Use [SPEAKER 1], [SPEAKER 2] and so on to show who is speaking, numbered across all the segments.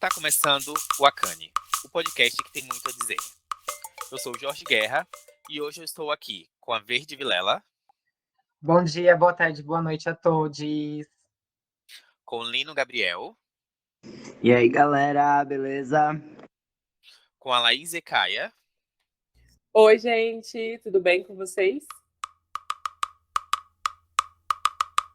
[SPEAKER 1] Tá começando o Acane, o podcast que tem muito a dizer. Eu sou o Jorge Guerra e hoje eu estou aqui com a Verde Vilela,
[SPEAKER 2] Bom dia, boa tarde, boa noite a todos.
[SPEAKER 1] com o Lino Gabriel,
[SPEAKER 3] E aí, galera, beleza?
[SPEAKER 1] com a Laís Ecaia
[SPEAKER 4] Oi, gente, tudo bem com vocês?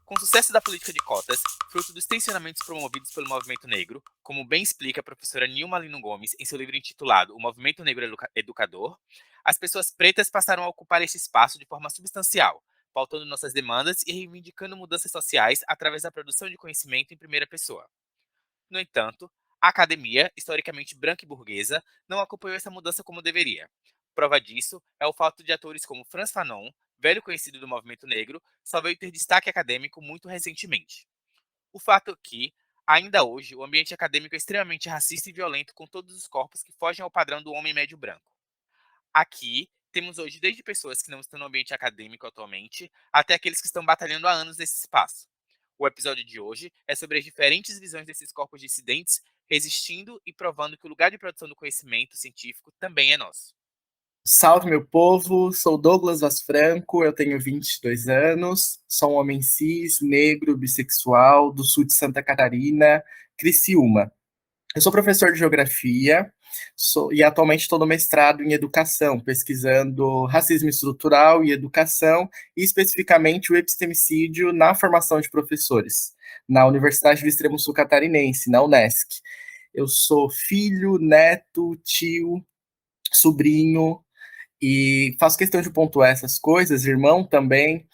[SPEAKER 1] Com o sucesso da política de cotas, fruto dos tensionamentos promovidos pelo movimento negro, como bem explica a professora Nilma Lino Gomes em seu livro intitulado O Movimento Negro Educador, as pessoas pretas passaram a ocupar este espaço de forma substancial, pautando nossas demandas e reivindicando mudanças sociais através da produção de conhecimento em primeira pessoa. No entanto, a academia, historicamente branca e burguesa, não acompanhou essa mudança como deveria. Prova disso é o fato de atores como Frantz Fanon, velho conhecido do movimento negro, só veio ter destaque acadêmico muito recentemente. O fato é que, ainda hoje, o ambiente acadêmico é extremamente racista e violento com todos os corpos que fogem ao padrão do homem médio branco. Aqui, temos hoje desde pessoas que não estão no ambiente acadêmico atualmente, até aqueles que estão batalhando há anos nesse espaço. O episódio de hoje é sobre as diferentes visões desses corpos dissidentes, resistindo e provando que o lugar de produção do conhecimento científico também é nosso.
[SPEAKER 5] Salve, meu povo! Sou Douglas Vaz Franco, eu tenho 22 anos, sou um homem cis, negro, bissexual, do sul de Santa Catarina, Criciúma. Eu sou professor de geografia e atualmente estou no mestrado em educação, pesquisando racismo estrutural e educação, e especificamente o epistemicídio na formação de professores, na Universidade do Extremo Sul Catarinense, na Unesc. Eu sou filho, neto, tio, sobrinho, e faço questão de pontuar essas coisas, irmão também,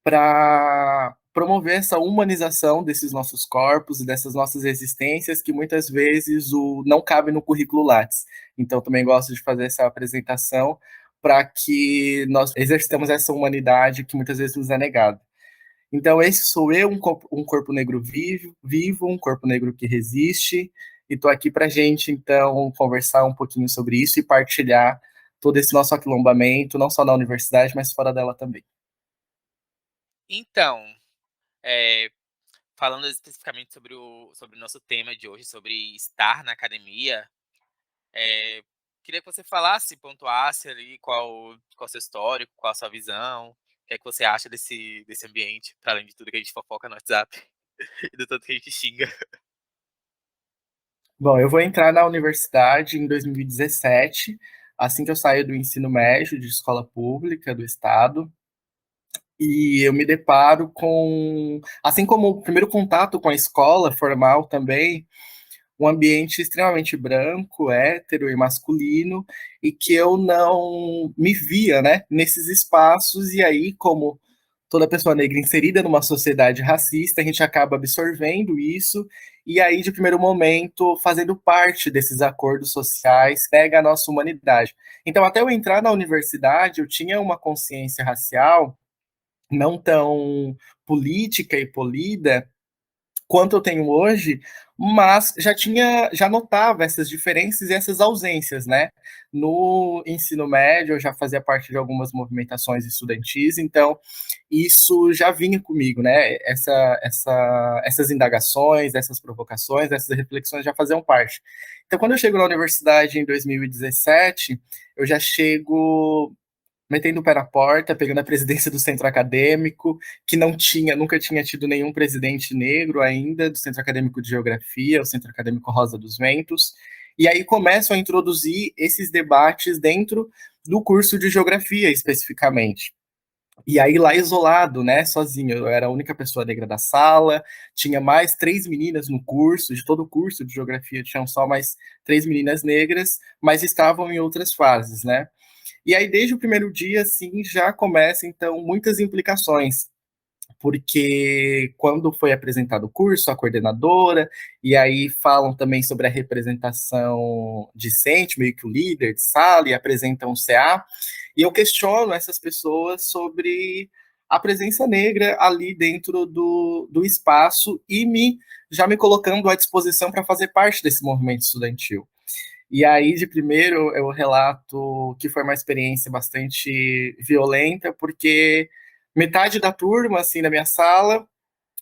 [SPEAKER 5] para promover essa humanização desses nossos corpos e dessas nossas existências que muitas vezes não cabe no currículo Lattes. Então, também gosto de fazer essa apresentação para que nós exercitemos essa humanidade que muitas vezes nos é negada. Então, esse sou eu, um corpo negro vivo, um corpo negro que resiste, e estou aqui para a gente, então, conversar um pouquinho sobre isso e partilhar todo esse nosso aquilombamento, não só na universidade, mas fora dela também.
[SPEAKER 1] Então, falando especificamente sobre o nosso tema de hoje, sobre estar na academia, queria que você falasse, pontuasse ali qual o seu histórico, qual a sua visão, o que é que você acha desse ambiente, para além de tudo que a gente fofoca no WhatsApp e do tanto que a gente xinga.
[SPEAKER 5] Bom, eu vou entrar na universidade em 2017, assim que eu saio do ensino médio de escola pública do estado, e eu me deparo com, assim como o primeiro contato com a escola formal também, um ambiente extremamente branco, hétero e masculino, e que eu não me via, né, nesses espaços, e aí, como toda pessoa negra inserida numa sociedade racista, a gente acaba absorvendo isso, e aí, de primeiro momento, fazendo parte desses acordos sociais, pega a nossa humanidade. Então, até eu entrar na universidade, eu tinha uma consciência racial não tão política e polida quanto eu tenho hoje, mas já notava essas diferenças e essas ausências, né? No ensino médio, eu já fazia parte de algumas movimentações estudantis, então isso já vinha comigo, né? Essas indagações, essas provocações, essas reflexões já faziam parte. Então, quando eu chego na universidade em 2017, eu já chego metendo o pé na porta, pegando a presidência do centro acadêmico, que nunca tinha tido nenhum presidente negro ainda, do Centro Acadêmico de Geografia, o Centro Acadêmico Rosa dos Ventos, e aí começam a introduzir esses debates dentro do curso de Geografia, especificamente. E aí lá isolado, né, sozinho, eu era a única pessoa negra da sala, tinha mais 3 meninas no curso, de todo o curso de Geografia tinham só mais 3 meninas negras, mas estavam em outras fases, né. E aí, desde o primeiro dia, assim, já começa, então, muitas implicações, porque quando foi apresentado o curso, a coordenadora, e aí falam também sobre a representação discente, meio que o líder de sala, e apresentam o CA, e eu questiono essas pessoas sobre a presença negra ali dentro do espaço e já me colocando à disposição para fazer parte desse movimento estudantil. E aí, de primeiro, eu relato que foi uma experiência bastante violenta, porque metade da turma, assim, da minha sala,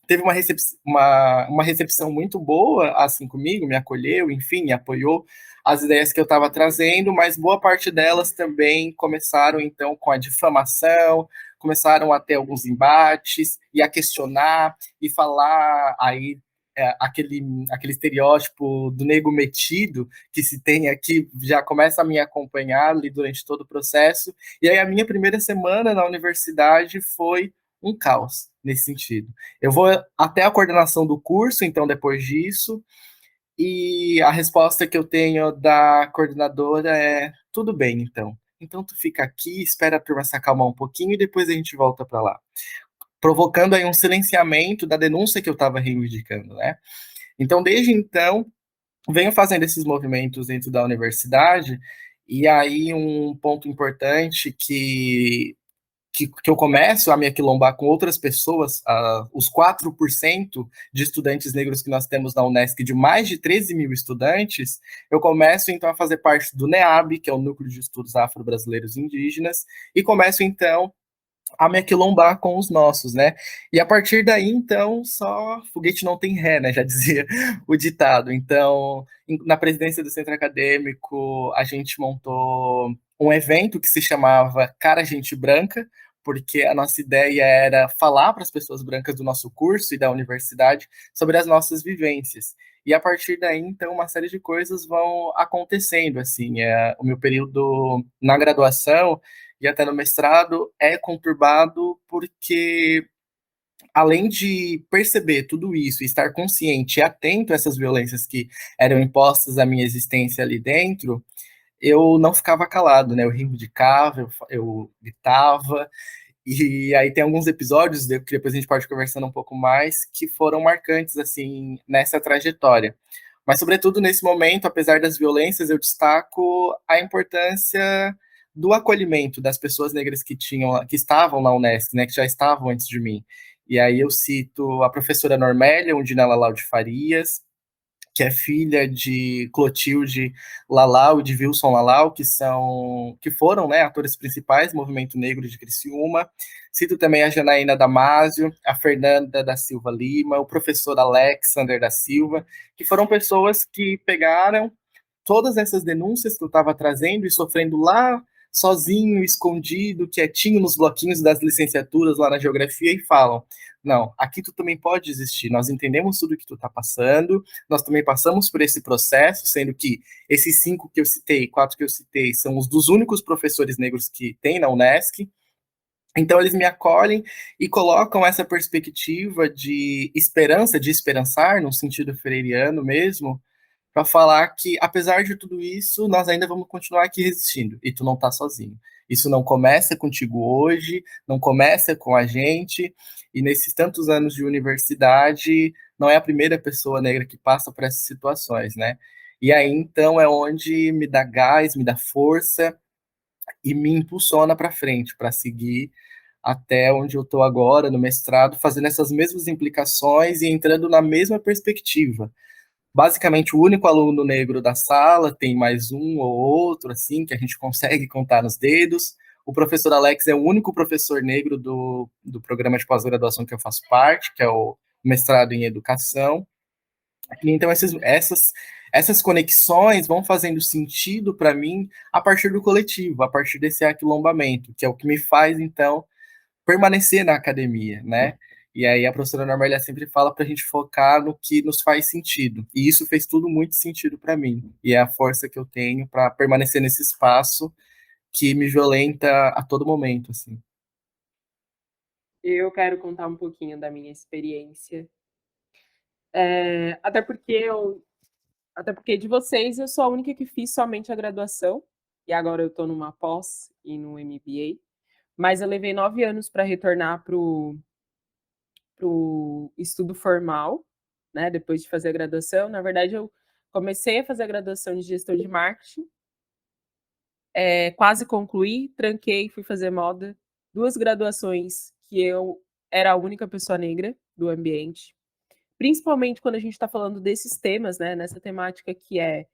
[SPEAKER 5] teve uma recepção muito boa, assim, comigo, me acolheu, enfim, me apoiou as ideias que eu estava trazendo, mas boa parte delas também começaram, então, com a difamação, começaram a ter alguns embates, e a questionar, e falar aí aquele estereótipo do nego metido que se tem aqui, já começa a me acompanhar ali durante todo o processo, e aí a minha primeira semana na universidade foi um caos nesse sentido. Eu vou até a coordenação do curso, então, depois disso, e a resposta que eu tenho da coordenadora é: tudo bem, então. Então, tu fica aqui, espera a turma se acalmar um pouquinho e depois a gente volta para lá. Provocando aí um silenciamento da denúncia que eu estava reivindicando, né? Então, desde então, venho fazendo esses movimentos dentro da universidade, e aí um ponto importante que eu começo a me aquilombar com outras pessoas, os 4% de estudantes negros que nós temos na Unesc, de mais de 13 mil estudantes, eu começo então a fazer parte do NEAB, que é o Núcleo de Estudos Afro-Brasileiros Indígenas, e começo então a me aquilombar com os nossos, né? E a partir daí, então, só foguete não tem ré, né? Já dizia o ditado. Então, na presidência do centro acadêmico, a gente montou um evento que se chamava Cara Gente Branca, porque a nossa ideia era falar para as pessoas brancas do nosso curso e da universidade sobre as nossas vivências. E a partir daí, então, uma série de coisas vão acontecendo, assim, o meu período na graduação e até no mestrado é conturbado porque, além de perceber tudo isso, estar consciente e atento a essas violências que eram impostas à minha existência ali dentro, eu não ficava calado, né? Eu reivindicava, eu gritava, e aí tem alguns episódios, que depois a gente pode conversando um pouco mais, que foram marcantes, assim, nessa trajetória. Mas, sobretudo, nesse momento, apesar das violências, eu destaco a importância do acolhimento das pessoas negras que estavam na Unesc, né, que já estavam antes de mim. E aí eu cito a professora Normélia Undina Lalau de Farias, que é filha de Clotilde Lalau e de Wilson Lalau, que foram, né, atores principais do movimento negro de Criciúma. Cito também a Janaína Damasio, a Fernanda da Silva Lima, o professor Alexander da Silva, que foram pessoas que pegaram todas essas denúncias que eu estava trazendo e sofrendo lá sozinho, escondido, quietinho nos bloquinhos das licenciaturas lá na geografia e falam: não, aqui tu também pode existir, nós entendemos tudo que tu está passando, nós também passamos por esse processo, sendo que esses 5 que eu citei, 4 que eu citei, são os dos únicos professores negros que tem na Unesc. Então eles me acolhem e colocam essa perspectiva de esperança, de esperançar, no sentido freiriano mesmo, para falar que, apesar de tudo isso, nós ainda vamos continuar aqui resistindo, e tu não tá sozinho. Isso não começa contigo hoje, não começa com a gente, e nesses tantos anos de universidade, não é a primeira pessoa negra que passa por essas situações, né? E aí, então, é onde me dá gás, me dá força e me impulsiona para frente, para seguir até onde eu estou agora, no mestrado, fazendo essas mesmas implicações e entrando na mesma perspectiva. Basicamente, o único aluno negro da sala, tem mais um ou outro, assim, que a gente consegue contar nos dedos. O professor Alex é o único professor negro do programa de pós-graduação que eu faço parte, que é o mestrado em educação. E então, essas conexões vão fazendo sentido para mim a partir do coletivo, a partir desse aquilombamento, que é o que me faz, então, permanecer na academia, né? E aí a professora Normélia sempre fala para a gente focar no que nos faz sentido. E isso fez tudo muito sentido para mim. E é a força que eu tenho para permanecer nesse espaço que me violenta a todo momento, assim.
[SPEAKER 4] Eu quero contar um pouquinho da minha experiência. Até porque de vocês eu sou a única que fiz somente a graduação, e agora eu estou numa pós e no MBA, mas eu levei 9 anos para retornar para o estudo formal, né, depois de fazer a graduação. Na verdade, eu comecei a fazer a graduação de gestão de marketing, quase concluí, tranquei, fui fazer moda, 2 graduações que eu era a única pessoa negra do ambiente, principalmente quando a gente está falando desses temas, né, nessa temática que é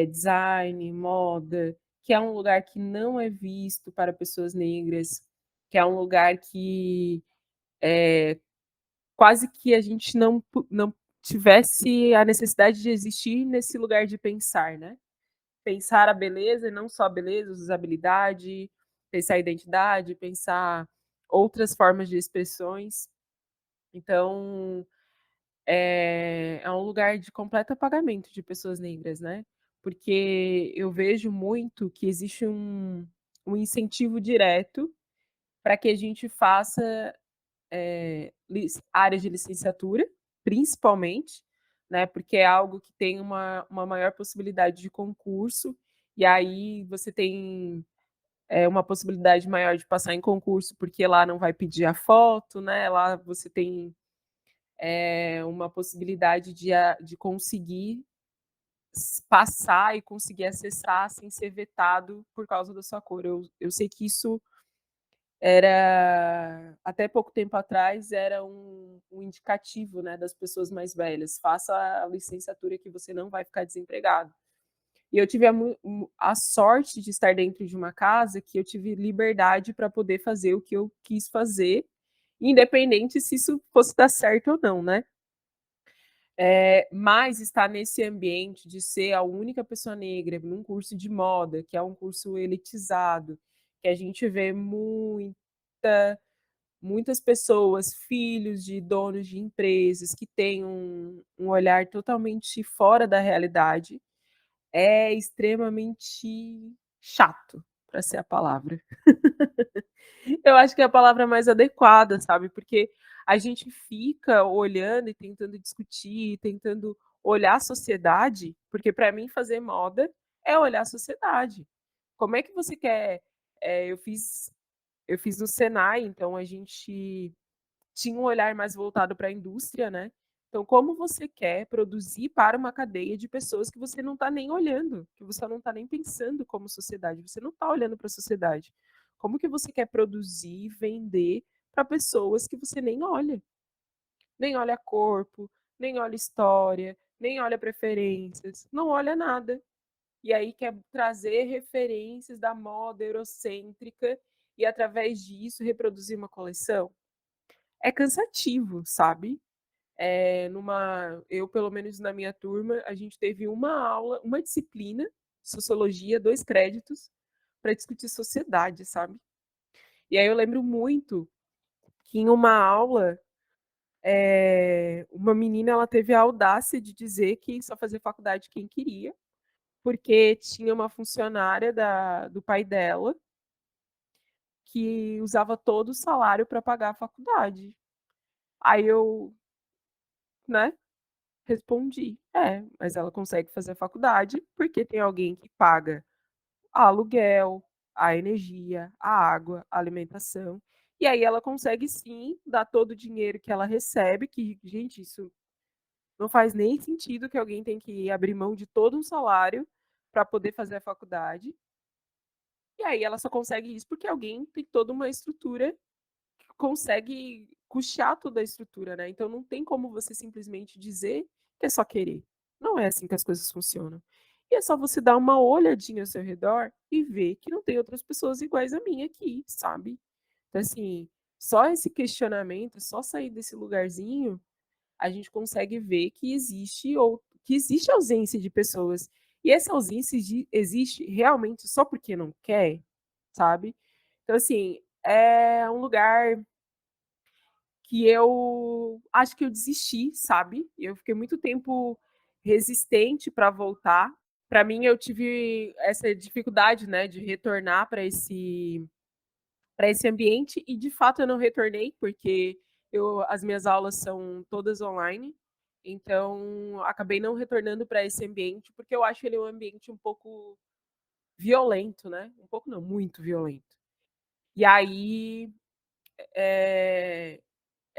[SPEAKER 4] design, moda, que é um lugar que não é visto para pessoas negras, que é um lugar que quase que a gente não tivesse a necessidade de existir nesse lugar de pensar, né? Pensar a beleza e não só a beleza, usabilidade, pensar a identidade, pensar outras formas de expressões. Então, é um lugar de completo apagamento de pessoas negras, né? Porque eu vejo muito que existe um incentivo direto para que a gente faça áreas de licenciatura, principalmente, né? Porque é algo que tem uma maior possibilidade de concurso, e aí você tem uma possibilidade maior de passar em concurso, porque lá não vai pedir a foto, né? Lá você tem uma possibilidade de conseguir passar e conseguir acessar sem ser vetado por causa da sua cor. Eu sei que isso era, até pouco tempo atrás, era um indicativo, né, das pessoas mais velhas. Faça a licenciatura que você não vai ficar desempregado. E eu tive a sorte de estar dentro de uma casa que eu tive liberdade para poder fazer o que eu quis fazer, independente se isso fosse dar certo ou não, né? Mas estar nesse ambiente de ser a única pessoa negra num curso de moda, que é um curso elitizado, que a gente vê muitas pessoas, filhos de donos de empresas, que têm um olhar totalmente fora da realidade, é extremamente chato, para ser a palavra. Eu acho que é a palavra mais adequada, sabe? Porque a gente fica olhando e tentando discutir, tentando olhar a sociedade, porque para mim fazer moda é olhar a sociedade. Como é que você quer? Eu fiz no Senai, então a gente tinha um olhar mais voltado para a indústria, né? Então, como você quer produzir para uma cadeia de pessoas que você não está nem olhando, que você não está nem pensando como sociedade, você não está olhando para a sociedade. Como que você quer produzir, vender para pessoas que você nem olha? Nem olha corpo, nem olha história, nem olha preferências, não olha nada. E aí quer trazer referências da moda eurocêntrica e, através disso, reproduzir uma coleção? É cansativo, sabe? Eu, pelo menos na minha turma, a gente teve uma aula, uma disciplina, sociologia, 2 créditos, para discutir sociedade, sabe? E aí eu lembro muito que em uma aula, uma menina ela teve a audácia de dizer que só fazia faculdade quem queria, porque tinha uma funcionária do pai dela que usava todo o salário para pagar a faculdade. Aí eu, né, respondi: mas ela consegue fazer a faculdade porque tem alguém que paga aluguel, a energia, a água, a alimentação. E aí ela consegue sim dar todo o dinheiro que ela recebe, que, gente, isso não faz nem sentido que alguém tem que abrir mão de todo um salário para poder fazer a faculdade. E aí ela só consegue isso porque alguém tem toda uma estrutura que consegue custear toda a estrutura, né? Então não tem como você simplesmente dizer que é só querer. Não é assim que as coisas funcionam. E é só você dar uma olhadinha ao seu redor e ver que não tem outras pessoas iguais a mim aqui, sabe? Então, assim, só esse questionamento, só sair desse lugarzinho, a gente consegue ver que existe ausência de pessoas. E essa ausência existe realmente só porque não quer, sabe? Então, assim, é um lugar que eu acho que eu desisti, sabe? Eu fiquei muito tempo resistente para voltar. Para mim, eu tive essa dificuldade, né, de retornar para esse ambiente e, de fato, eu não retornei porque as minhas aulas são todas online. Então, acabei não retornando para esse ambiente porque eu acho ele um ambiente um pouco violento, né? Um pouco não, muito violento. E aí, é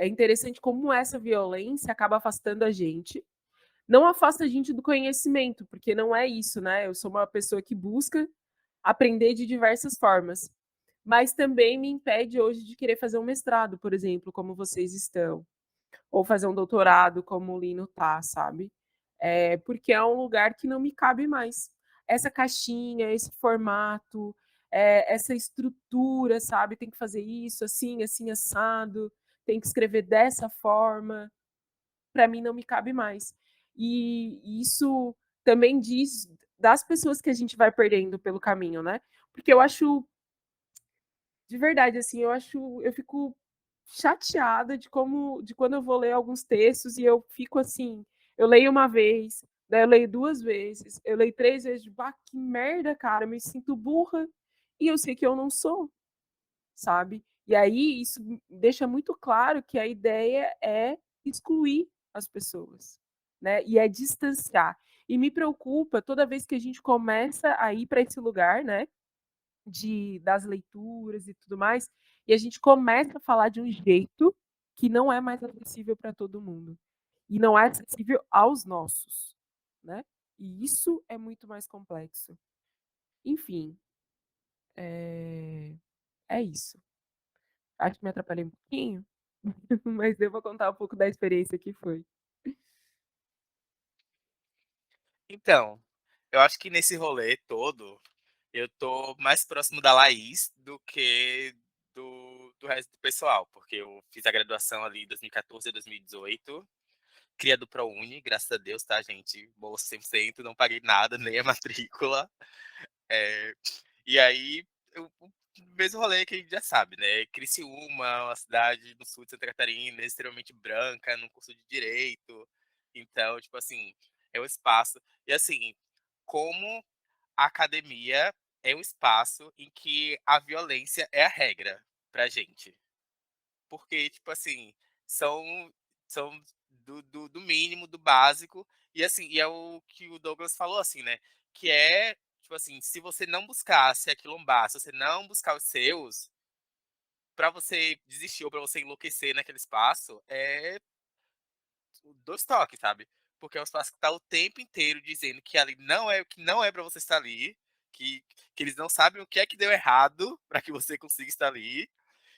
[SPEAKER 4] interessante como essa violência acaba afastando a gente. Não afasta a gente do conhecimento, porque não é isso, né? Eu sou uma pessoa que busca aprender de diversas formas, mas também me impede hoje de querer fazer um mestrado, por exemplo, como vocês estão, ou fazer um doutorado, como o Lino tá, sabe? Porque é um lugar que não me cabe mais. Essa caixinha, esse formato, essa estrutura, sabe? Tem que fazer isso, assim, assim, assado, tem que escrever dessa forma, para mim não me cabe mais. E isso também diz das pessoas que a gente vai perdendo pelo caminho, né? Porque eu acho, de verdade, assim, eu fico chateada de quando eu vou ler alguns textos e eu fico assim, eu leio uma vez, daí eu leio 2 vezes, eu leio 3 vezes, tipo: "Ah, que merda, cara, eu me sinto burra", e eu sei que eu não sou, sabe. E aí isso deixa muito claro que a ideia é excluir as pessoas, né, e é distanciar. E me preocupa toda vez que a gente começa a ir para esse lugar, né, das leituras e tudo mais, e a gente começa a falar de um jeito que não é mais acessível para todo mundo. E não é acessível aos nossos, né. E isso é muito mais complexo. Enfim, é isso. Acho que me atrapalhei um pouquinho, mas eu vou contar um pouco da experiência que foi.
[SPEAKER 1] Então, eu acho que nesse rolê todo, eu tô mais próximo da Laís do que do resto do pessoal, porque eu fiz a graduação ali em 2014 a 2018, cria do ProUni, graças a Deus, tá, gente? Bolsa 100%, não paguei nada, nem a matrícula. É, e aí, o mesmo rolê que a gente já sabe, né? Criciúma, uma cidade no sul de Santa Catarina, extremamente branca, num curso de direito. Então, tipo assim, é um espaço. E assim, como a academia é um espaço em que a violência é a regra pra gente. Porque, tipo assim, são são do mínimo, do básico, e assim, e é o que o Douglas falou, assim, né, que é, tipo assim, se você não buscar se aquilombar, se você não buscar os seus, pra você desistir ou pra você enlouquecer naquele espaço, é 2 toques, sabe. Porque é um espaço que tá o tempo inteiro dizendo que ali não é pra você estar ali, que eles não sabem o que é que deu errado pra que você consiga estar ali,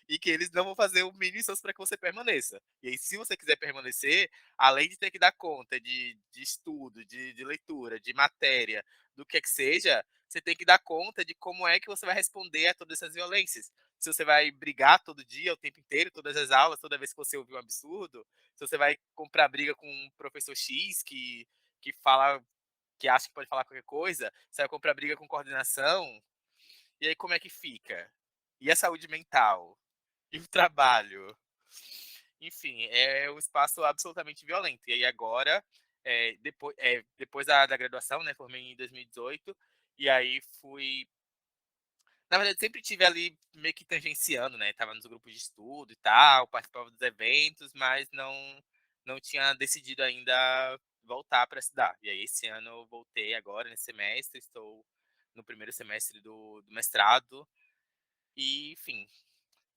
[SPEAKER 1] e que eles não vão fazer o mínimo esforço para que você permaneça. E aí, se você quiser permanecer, além de ter que dar conta de estudo, de leitura, de matéria, do que seja, você tem que dar conta de como é que você vai responder a todas essas violências. Se você vai brigar todo dia, o tempo inteiro, todas as aulas, toda vez que você ouvir um absurdo, se você vai comprar briga com um professor X que fala, que acha que pode falar qualquer coisa, você vai comprar briga com coordenação, e aí como é que fica? E a saúde mental? E o trabalho. Enfim, é um espaço absolutamente violento. E aí agora, depois da graduação, né, formei em 2018, e aí fui. Na verdade, sempre tive ali meio que tangenciando, né? Tava nos grupos de estudo e tal, participava dos eventos, mas não tinha decidido ainda voltar para estudar. E aí esse ano eu voltei agora nesse semestre, estou no primeiro semestre do mestrado, e enfim,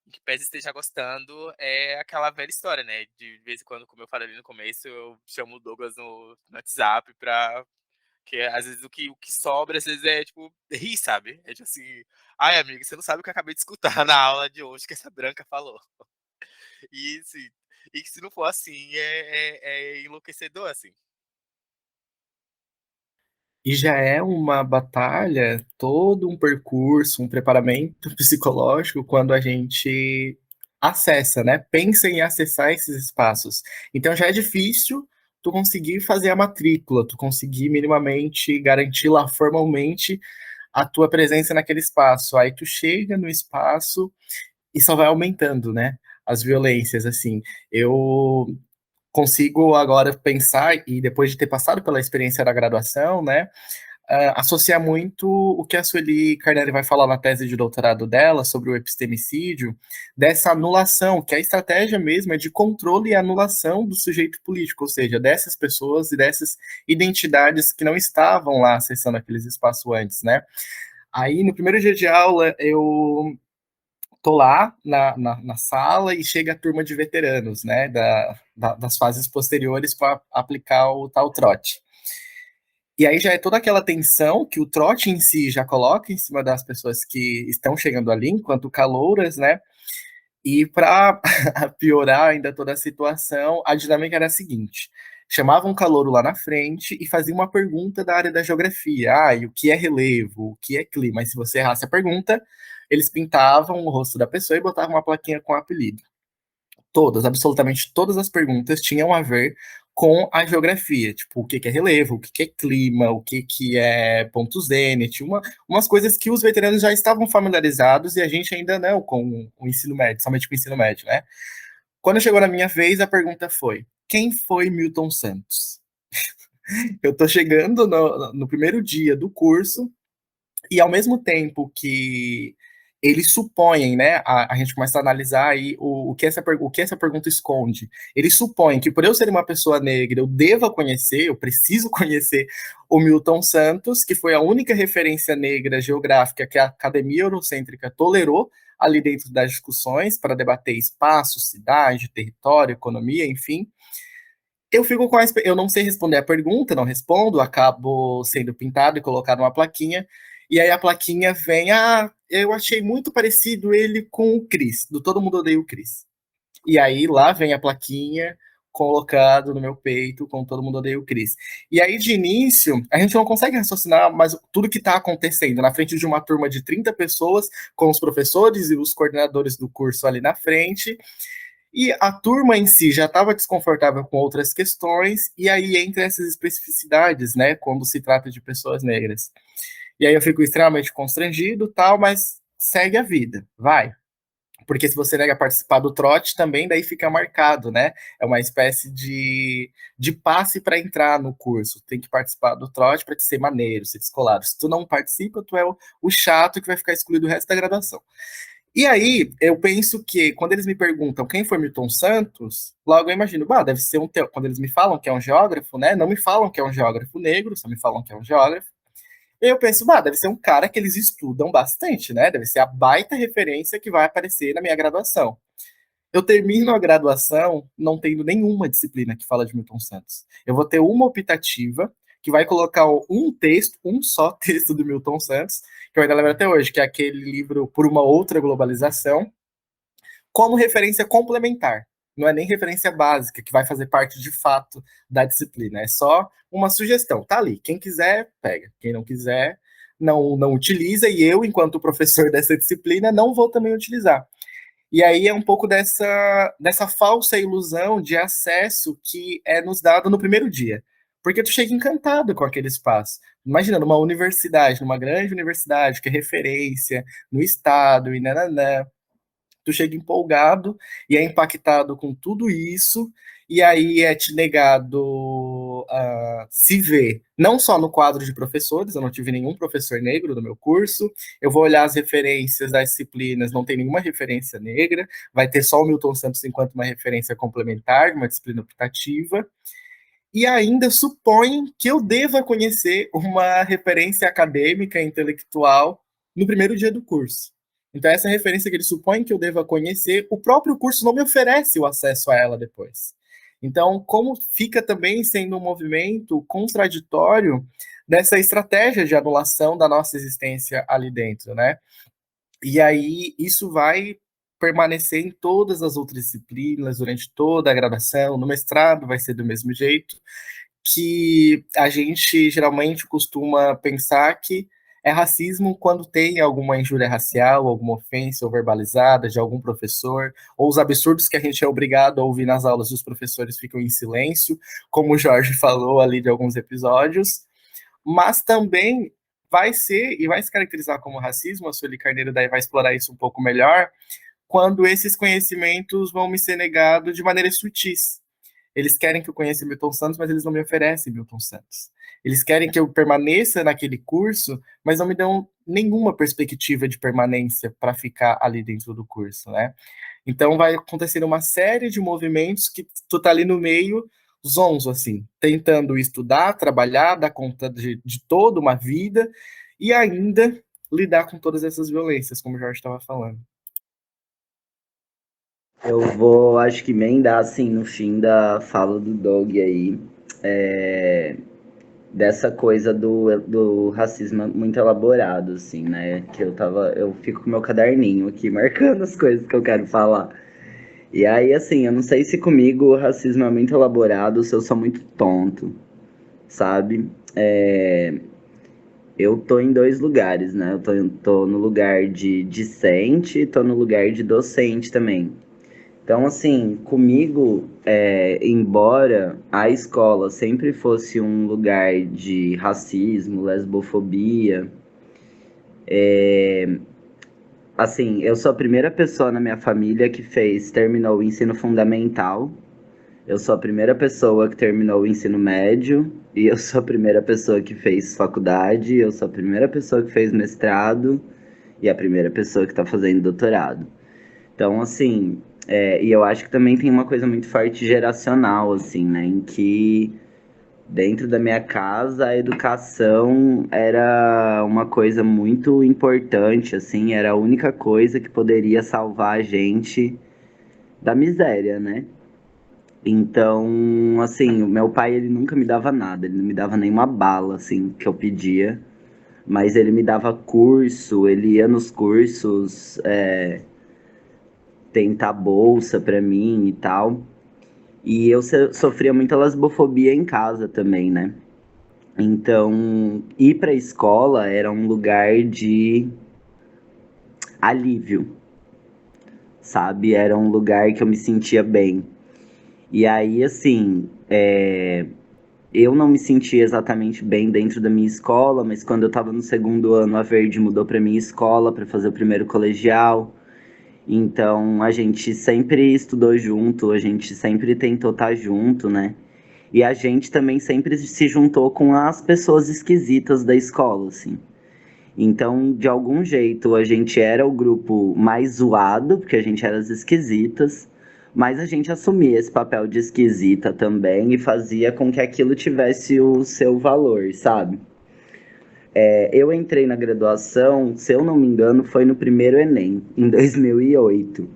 [SPEAKER 1] em que pese esteja gostando, é aquela velha história, né? De vez em quando, como eu falei ali no começo, eu chamo o Douglas no WhatsApp pra. Que às vezes o que sobra, às vezes é tipo, rir, sabe? É tipo assim, ai, amigo, você não sabe o que eu acabei de escutar na aula de hoje que essa branca falou. E, assim, e que se não for assim, é enlouquecedor, assim.
[SPEAKER 5] E já é uma batalha, todo um percurso, um preparamento psicológico quando a gente acessa, né? Pensa em acessar esses espaços. Então já é difícil tu conseguir fazer a matrícula, tu conseguir minimamente garantir lá formalmente a tua presença naquele espaço. Aí tu chega no espaço e só vai aumentando, né? As violências, assim. Eu consigo agora pensar, e depois de ter passado pela experiência da graduação, né, associar muito o que a Sueli Carnelli vai falar na tese de doutorado dela sobre o epistemicídio, dessa anulação, que a estratégia mesmo é de controle e anulação do sujeito político, ou seja, dessas pessoas e dessas identidades que não estavam lá acessando aqueles espaços antes, né? Aí, no primeiro dia de aula, eu tô lá na sala e chega a turma de veteranos, né, das fases posteriores para aplicar o tal trote. E aí já é toda aquela tensão que o trote em si já coloca em cima das pessoas que estão chegando ali, enquanto calouras, né? E para piorar ainda toda a situação, a dinâmica era a seguinte: chamava um calouro lá na frente e fazia uma pergunta da área da geografia. Ah, e o que é relevo? O que é clima? E se você errasse a pergunta, eles pintavam o rosto da pessoa e botavam uma plaquinha com o apelido. todas, absolutamente todas as perguntas tinham a ver com a geografia, tipo, o que que é relevo, o que que é clima, o que que é ponto zênite, umas coisas que os veteranos já estavam familiarizados e a gente ainda não, com o ensino médio, somente com o ensino médio, né? Quando chegou na minha vez, a pergunta foi: quem foi Milton Santos? Eu tô chegando no primeiro dia do curso e ao mesmo tempo que eles supõem, né, a gente começa a analisar aí o que essa pergunta esconde. Eles supõem que por eu ser uma pessoa negra, eu deva conhecer, eu preciso conhecer o Milton Santos, que foi a única referência negra geográfica que a Academia Eurocêntrica tolerou ali dentro das discussões para debater espaço, cidade, território, economia, enfim. Eu fico com eu não sei responder a pergunta, não respondo, acabo sendo pintado e colocado uma plaquinha, e aí a plaquinha vem, eu achei muito parecido ele com o Chris, do Todo Mundo Odeia o Chris. E aí lá vem a plaquinha colocado no meu peito com Todo Mundo Odeia o Chris. E aí de início, a gente não consegue raciocinar mais tudo que está acontecendo na frente de uma turma de 30 pessoas, com os professores e os coordenadores do curso ali na frente, e a turma em si já estava desconfortável com outras questões, e aí entra essas especificidades, né, quando se trata de pessoas negras. E aí eu fico extremamente constrangido, tal, mas segue a vida, vai. Porque se você nega participar do trote, também daí fica marcado, né? É uma espécie de passe para entrar no curso. Tem que participar do trote para ser maneiro, ser descolado. Se tu não participa, tu é o chato que vai ficar excluído o resto da graduação. E aí, eu penso que quando eles me perguntam quem foi Milton Santos, logo eu imagino, deve ser quando eles me falam que é um geógrafo, né? Não me falam que é um geógrafo negro, só me falam que é um geógrafo. Eu penso, deve ser um cara que eles estudam bastante, né? Deve ser a baita referência que vai aparecer na minha graduação. Eu termino a graduação não tendo nenhuma disciplina que fala de Milton Santos. Eu vou ter uma optativa que vai colocar um texto, um só texto do Milton Santos, que eu ainda lembro até hoje, que é aquele livro Por uma Outra Globalização, como referência complementar. Não é nem referência básica, que vai fazer parte de fato da disciplina. É só uma sugestão. Tá ali. Quem quiser, pega. Quem não quiser, não utiliza. E eu, enquanto professor dessa disciplina, não vou também utilizar. E aí é um pouco dessa falsa ilusão de acesso que é nos dado no primeiro dia. Porque tu chega encantado com aquele espaço. Imagina, numa universidade, numa grande universidade, que é referência no estado, e nananã. Tu chega empolgado e é impactado com tudo isso, e aí é te negado se ver, não só no quadro de professores, eu não tive nenhum professor negro no meu curso, eu vou olhar as referências das disciplinas, não tem nenhuma referência negra, vai ter só o Milton Santos enquanto uma referência complementar, uma disciplina optativa, e ainda supõe que eu deva conhecer uma referência acadêmica, intelectual, no primeiro dia do curso. Então, essa referência que ele supõe que eu deva conhecer, o próprio curso não me oferece o acesso a ela depois. Então, como fica também sendo um movimento contraditório dessa estratégia de anulação da nossa existência ali dentro, né? E aí, isso vai permanecer em todas as outras disciplinas, durante toda a graduação, no mestrado vai ser do mesmo jeito, que a gente geralmente costuma pensar que é racismo quando tem alguma injúria racial, alguma ofensa ou verbalizada de algum professor, ou os absurdos que a gente é obrigado a ouvir nas aulas dos professores ficam em silêncio, como o Jorge falou ali de alguns episódios, mas também vai ser e vai se caracterizar como racismo, a Sueli Carneiro daí vai explorar isso um pouco melhor, quando esses conhecimentos vão me ser negados de maneira sutis. Eles querem que eu conheça Milton Santos, mas eles não me oferecem Milton Santos. Eles querem que eu permaneça naquele curso, mas não me dão nenhuma perspectiva de permanência para ficar ali dentro do curso, né? Então vai acontecer uma série de movimentos que tu tá ali no meio, zonzo, assim, tentando estudar, trabalhar, dar conta de toda uma vida e ainda lidar com todas essas violências, como o Jorge estava falando.
[SPEAKER 3] Eu vou, acho que emendar, assim, no fim da fala do Doug aí, dessa coisa do racismo muito elaborado, assim, né? Que eu fico com meu caderninho aqui, marcando as coisas que eu quero falar. E aí, assim, eu não sei se comigo o racismo é muito elaborado ou se eu sou muito tonto, sabe? Eu tô em dois lugares, né? Eu tô no lugar de discente e tô no lugar de docente também. Então, assim, comigo, embora a escola sempre fosse um lugar de racismo, lesbofobia, assim, eu sou a primeira pessoa na minha família que terminou o ensino fundamental, eu sou a primeira pessoa que terminou o ensino médio, e eu sou a primeira pessoa que fez faculdade, eu sou a primeira pessoa que fez mestrado, e a primeira pessoa que está fazendo doutorado. Então, assim, e eu acho que também tem uma coisa muito forte geracional, assim, né? Em que dentro da minha casa a educação era uma coisa muito importante, assim, era a única coisa que poderia salvar a gente da miséria, né? Então, assim, o meu pai, ele nunca me dava nada, ele não me dava nenhuma bala, assim, que eu pedia, mas ele me dava curso, ele ia nos cursos, tentar bolsa pra mim e tal. E eu sofria muita lesbofobia em casa também, né? Então, ir pra escola era um lugar de alívio, sabe? Era um lugar que eu me sentia bem. E aí, assim, eu não me sentia exatamente bem dentro da minha escola, mas quando eu tava no segundo ano, a Verde mudou pra minha escola pra fazer o primeiro colegial. Então, a gente sempre estudou junto, a gente sempre tentou estar junto, né? E a gente também sempre se juntou com as pessoas esquisitas da escola, assim. Então, de algum jeito, a gente era o grupo mais zoado, porque a gente era as esquisitas, mas a gente assumia esse papel de esquisita também e fazia com que aquilo tivesse o seu valor, sabe? Eu entrei na graduação, se eu não me engano, foi no primeiro Enem, em 2008.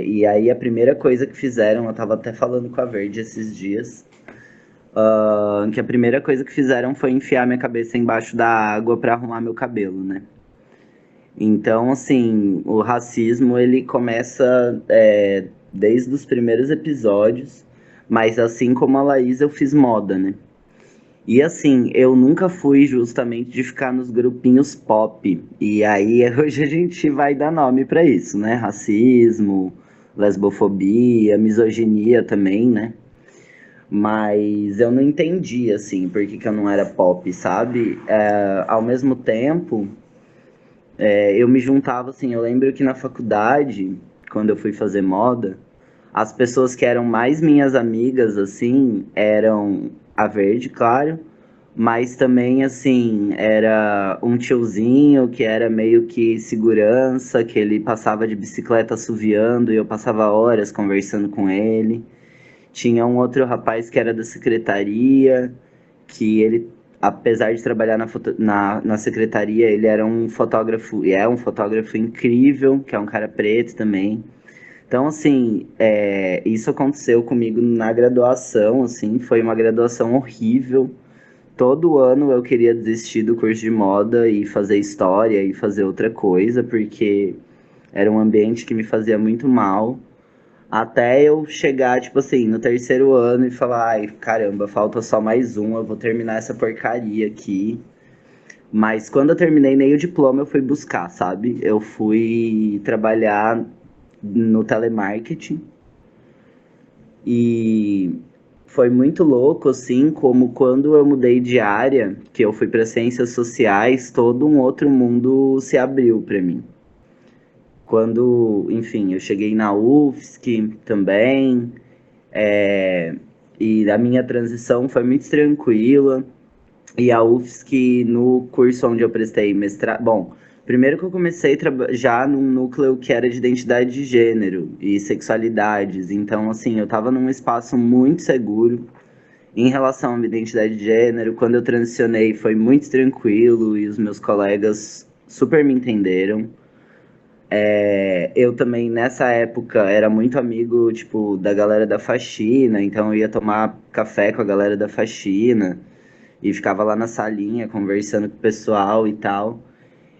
[SPEAKER 3] E aí a primeira coisa que fizeram, eu tava até falando com a Verde esses dias, que a primeira coisa que fizeram foi enfiar minha cabeça embaixo da água pra arrumar meu cabelo, né? Então, assim, o racismo ele começa desde os primeiros episódios, mas assim como a Laís, eu fiz moda, né? E assim, eu nunca fui justamente de ficar nos grupinhos pop. E aí hoje a gente vai dar nome pra isso, né? Racismo, lesbofobia, misoginia também, né? Mas eu não entendi, assim, por que eu não era pop, sabe? Ao mesmo tempo, eu me juntava, assim, eu lembro que na faculdade, quando eu fui fazer moda, as pessoas que eram mais minhas amigas, assim, eram a Verde, claro, mas também, assim, era um tiozinho que era meio que segurança, que ele passava de bicicleta assoviando e eu passava horas conversando com ele. Tinha um outro rapaz que era da secretaria, que ele, apesar de trabalhar na secretaria, ele era um fotógrafo, e é um fotógrafo incrível, que é um cara preto também. Então, assim, isso aconteceu comigo na graduação, assim, foi uma graduação horrível. Todo ano eu queria desistir do curso de moda e fazer história e fazer outra coisa, porque era um ambiente que me fazia muito mal. Até eu chegar, tipo assim, no terceiro ano e falar, ai, caramba, falta só mais um, eu vou terminar essa porcaria aqui. Mas quando eu terminei nem o diploma eu fui buscar, sabe? Eu fui trabalhar no telemarketing e foi muito louco, assim, como quando eu mudei de área, que eu fui para ciências sociais, todo um outro mundo se abriu para mim. Quando, enfim, eu cheguei na UFSC também, e a minha transição foi muito tranquila. E a UFSC, no curso onde eu prestei mestrado. Bom, primeiro que eu comecei já num núcleo que era de identidade de gênero e sexualidades. Então, assim, eu tava num espaço muito seguro em relação à minha identidade de gênero. Quando eu transicionei, foi muito tranquilo e os meus colegas super me entenderam. Eu também, nessa época, era muito amigo, tipo, da galera da faxina, então eu ia tomar café com a galera da faxina e ficava lá na salinha conversando com o pessoal e tal.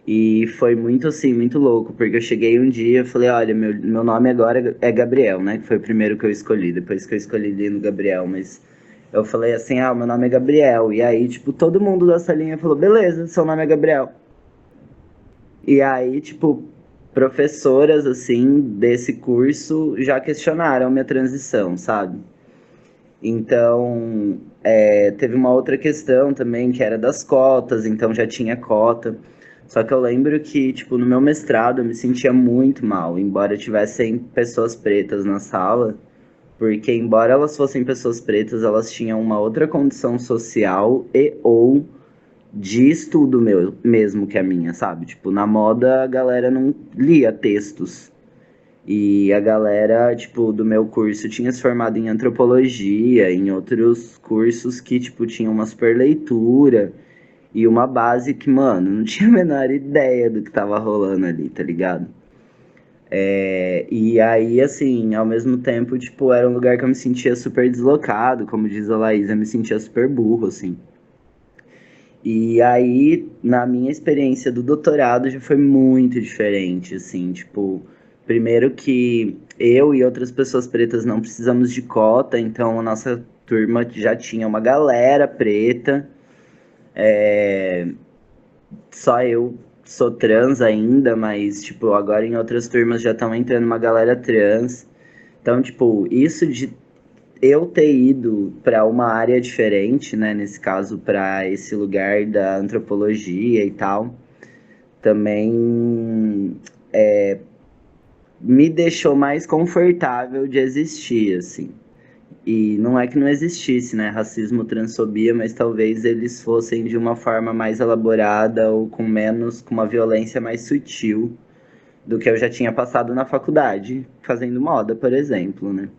[SPEAKER 3] E foi muito assim, muito louco, porque eu cheguei um dia e falei, olha, meu nome agora é Gabriel, né? Que foi o primeiro que eu escolhi, depois que eu escolhi Lino Gabriel, mas eu falei assim, meu nome é Gabriel. E aí, tipo, todo mundo da salinha falou, beleza, seu nome é Gabriel. E aí, tipo, professoras, assim, desse curso já questionaram minha transição, sabe? Então, teve uma outra questão também, que era das cotas, então já tinha cota. Só que eu lembro que, tipo, no meu mestrado eu me sentia muito mal, embora tivessem pessoas pretas na sala, porque embora elas fossem pessoas pretas, elas tinham uma outra condição social e ou de estudo mesmo que a minha, sabe? Tipo, na moda a galera não lia textos. E a galera, tipo, do meu curso tinha se formado em antropologia, em outros cursos que, tipo, tinham uma super leitura e uma base que, mano, não tinha a menor ideia do que tava rolando ali, tá ligado? E aí, assim, ao mesmo tempo, tipo, era um lugar que eu me sentia super deslocado, como diz a Laís, eu me sentia super burro, assim. E aí, na minha experiência do doutorado, já foi muito diferente, assim, tipo, primeiro que eu e outras pessoas pretas não precisamos de cota, então a nossa turma já tinha uma galera preta, só eu sou trans ainda, mas, tipo, agora em outras turmas já estão entrando uma galera trans. Então, tipo, isso de eu ter ido para uma área diferente, né, nesse caso, para esse lugar da antropologia e tal, também me deixou mais confortável de existir, assim. E não é que não existisse, né, racismo, transfobia, mas talvez eles fossem de uma forma mais elaborada ou com menos, com uma violência mais sutil do que eu já tinha passado na faculdade, fazendo moda, por exemplo, né.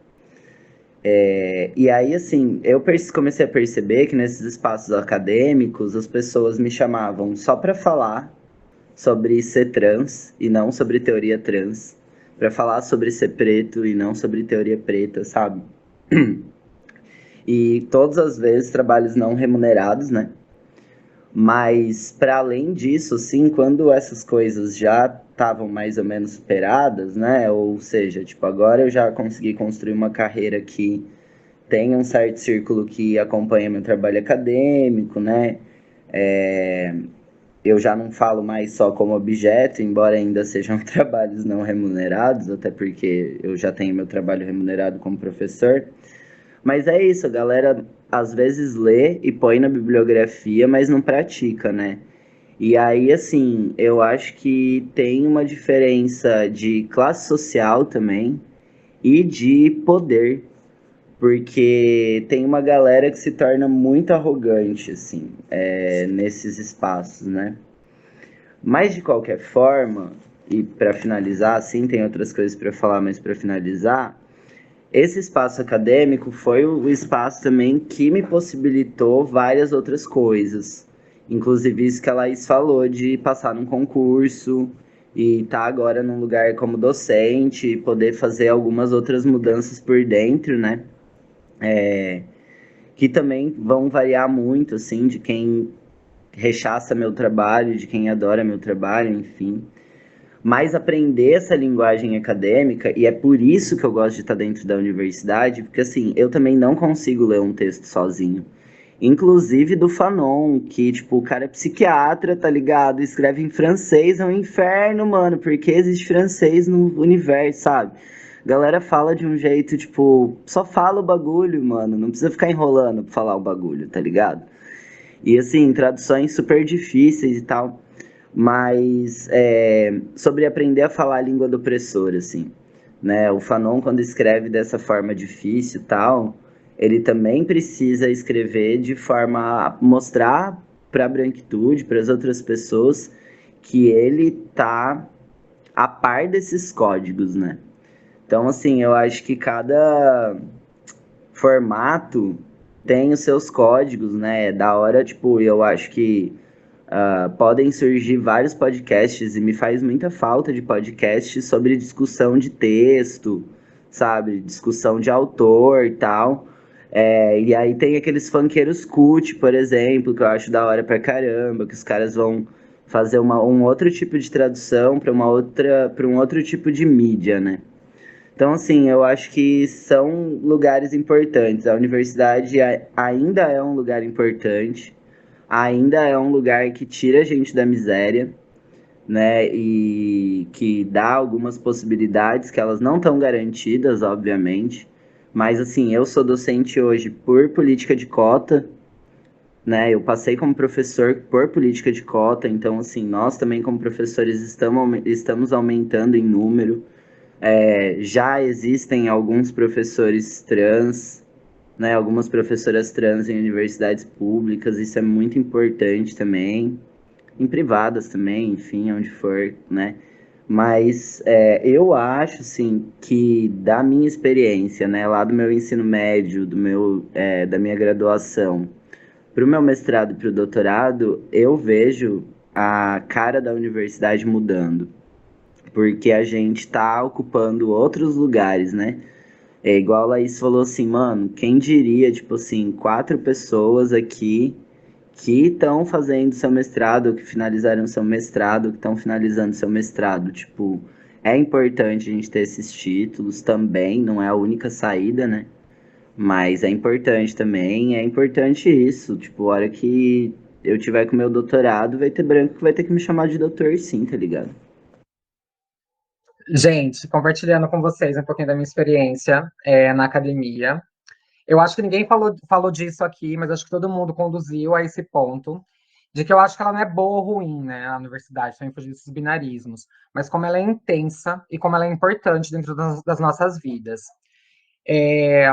[SPEAKER 3] E aí, assim, comecei a perceber que nesses espaços acadêmicos as pessoas me chamavam só para falar sobre ser trans e não sobre teoria trans, para falar sobre ser preto e não sobre teoria preta, sabe? E todas as vezes trabalhos não remunerados, né? Mas para além disso, assim, quando essas coisas já estavam mais ou menos superadas, né? Ou seja, tipo, agora eu já consegui construir uma carreira que tem um certo círculo que acompanha meu trabalho acadêmico, né? Eu já não falo mais só como objeto, embora ainda sejam trabalhos não remunerados, até porque eu já tenho meu trabalho remunerado como professor. Mas é isso, a galera às vezes lê e põe na bibliografia, mas não pratica, né? E aí, assim, eu acho que tem uma diferença de classe social também e de poder, porque tem uma galera que se torna muito arrogante, assim, nesses espaços, né? Mas de qualquer forma, e para finalizar, assim, tem outras coisas para falar, mas para finalizar, esse espaço acadêmico foi o espaço também que me possibilitou várias outras coisas. Inclusive isso que a Laís falou de passar num concurso e estar agora num lugar como docente e poder fazer algumas outras mudanças por dentro, né? Que também vão variar muito, assim, de quem rechaça meu trabalho, de quem adora meu trabalho, enfim. Mas aprender essa linguagem acadêmica, e é por isso que eu gosto de estar dentro da universidade, porque assim, eu também não consigo ler um texto sozinho. Inclusive do Fanon, que, tipo, o cara é psiquiatra, tá ligado? Escreve em francês, é um inferno, mano, porque existe francês no universo, sabe? A galera fala de um jeito, tipo, só fala o bagulho, mano, não precisa ficar enrolando pra falar o bagulho, tá ligado? E assim, traduções super difíceis e tal, mas sobre aprender a falar a língua do opressor, assim, né? O Fanon, quando escreve dessa forma difícil e tal, ele também precisa escrever de forma a mostrar para a branquitude, para as outras pessoas, que ele tá a par desses códigos, né? Então, assim, eu acho que cada formato tem os seus códigos, né? É da hora, tipo, eu acho que podem surgir vários podcasts e me faz muita falta de podcasts sobre discussão de texto, sabe? Discussão de autor e tal. E aí tem aqueles funkeiros cult, por exemplo, que eu acho da hora pra caramba, que os caras vão fazer um outro tipo de tradução para um outro tipo de mídia, né? Então, assim, eu acho que são lugares importantes. A universidade ainda é um lugar importante, ainda é um lugar que tira a gente da miséria, né? E que dá algumas possibilidades que elas não estão garantidas, obviamente. Mas assim, eu sou docente hoje por política de cota, né? Eu passei como professor por política de cota, então assim, nós também como professores estamos aumentando em número. Já existem alguns professores trans, né? Algumas professoras trans em universidades públicas, isso é muito importante também, em privadas também, enfim, onde for, né? Mas eu acho, assim, que da minha experiência, né, lá do meu ensino médio, da minha graduação, para o meu mestrado e para o doutorado, eu vejo a cara da universidade mudando, porque a gente está ocupando outros lugares, né? É igual a Laís falou assim, mano, quem diria, tipo assim, 4 pessoas aqui que estão fazendo seu mestrado, que finalizaram seu mestrado, que estão finalizando seu mestrado. Tipo, é importante a gente ter esses títulos também, não é a única saída, né? Mas é importante também, é importante isso. Tipo, a hora que eu tiver com meu doutorado, vai ter branco que vai ter que me chamar de doutor sim, tá ligado?
[SPEAKER 2] Gente, compartilhando com vocês um pouquinho da minha experiência na academia. Eu acho que ninguém falou disso aqui, mas acho que todo mundo conduziu a esse ponto, de que eu acho que ela não é boa ou ruim, né, a universidade, sem fugir desses binarismos, mas como ela é intensa e como ela é importante dentro das nossas vidas. É,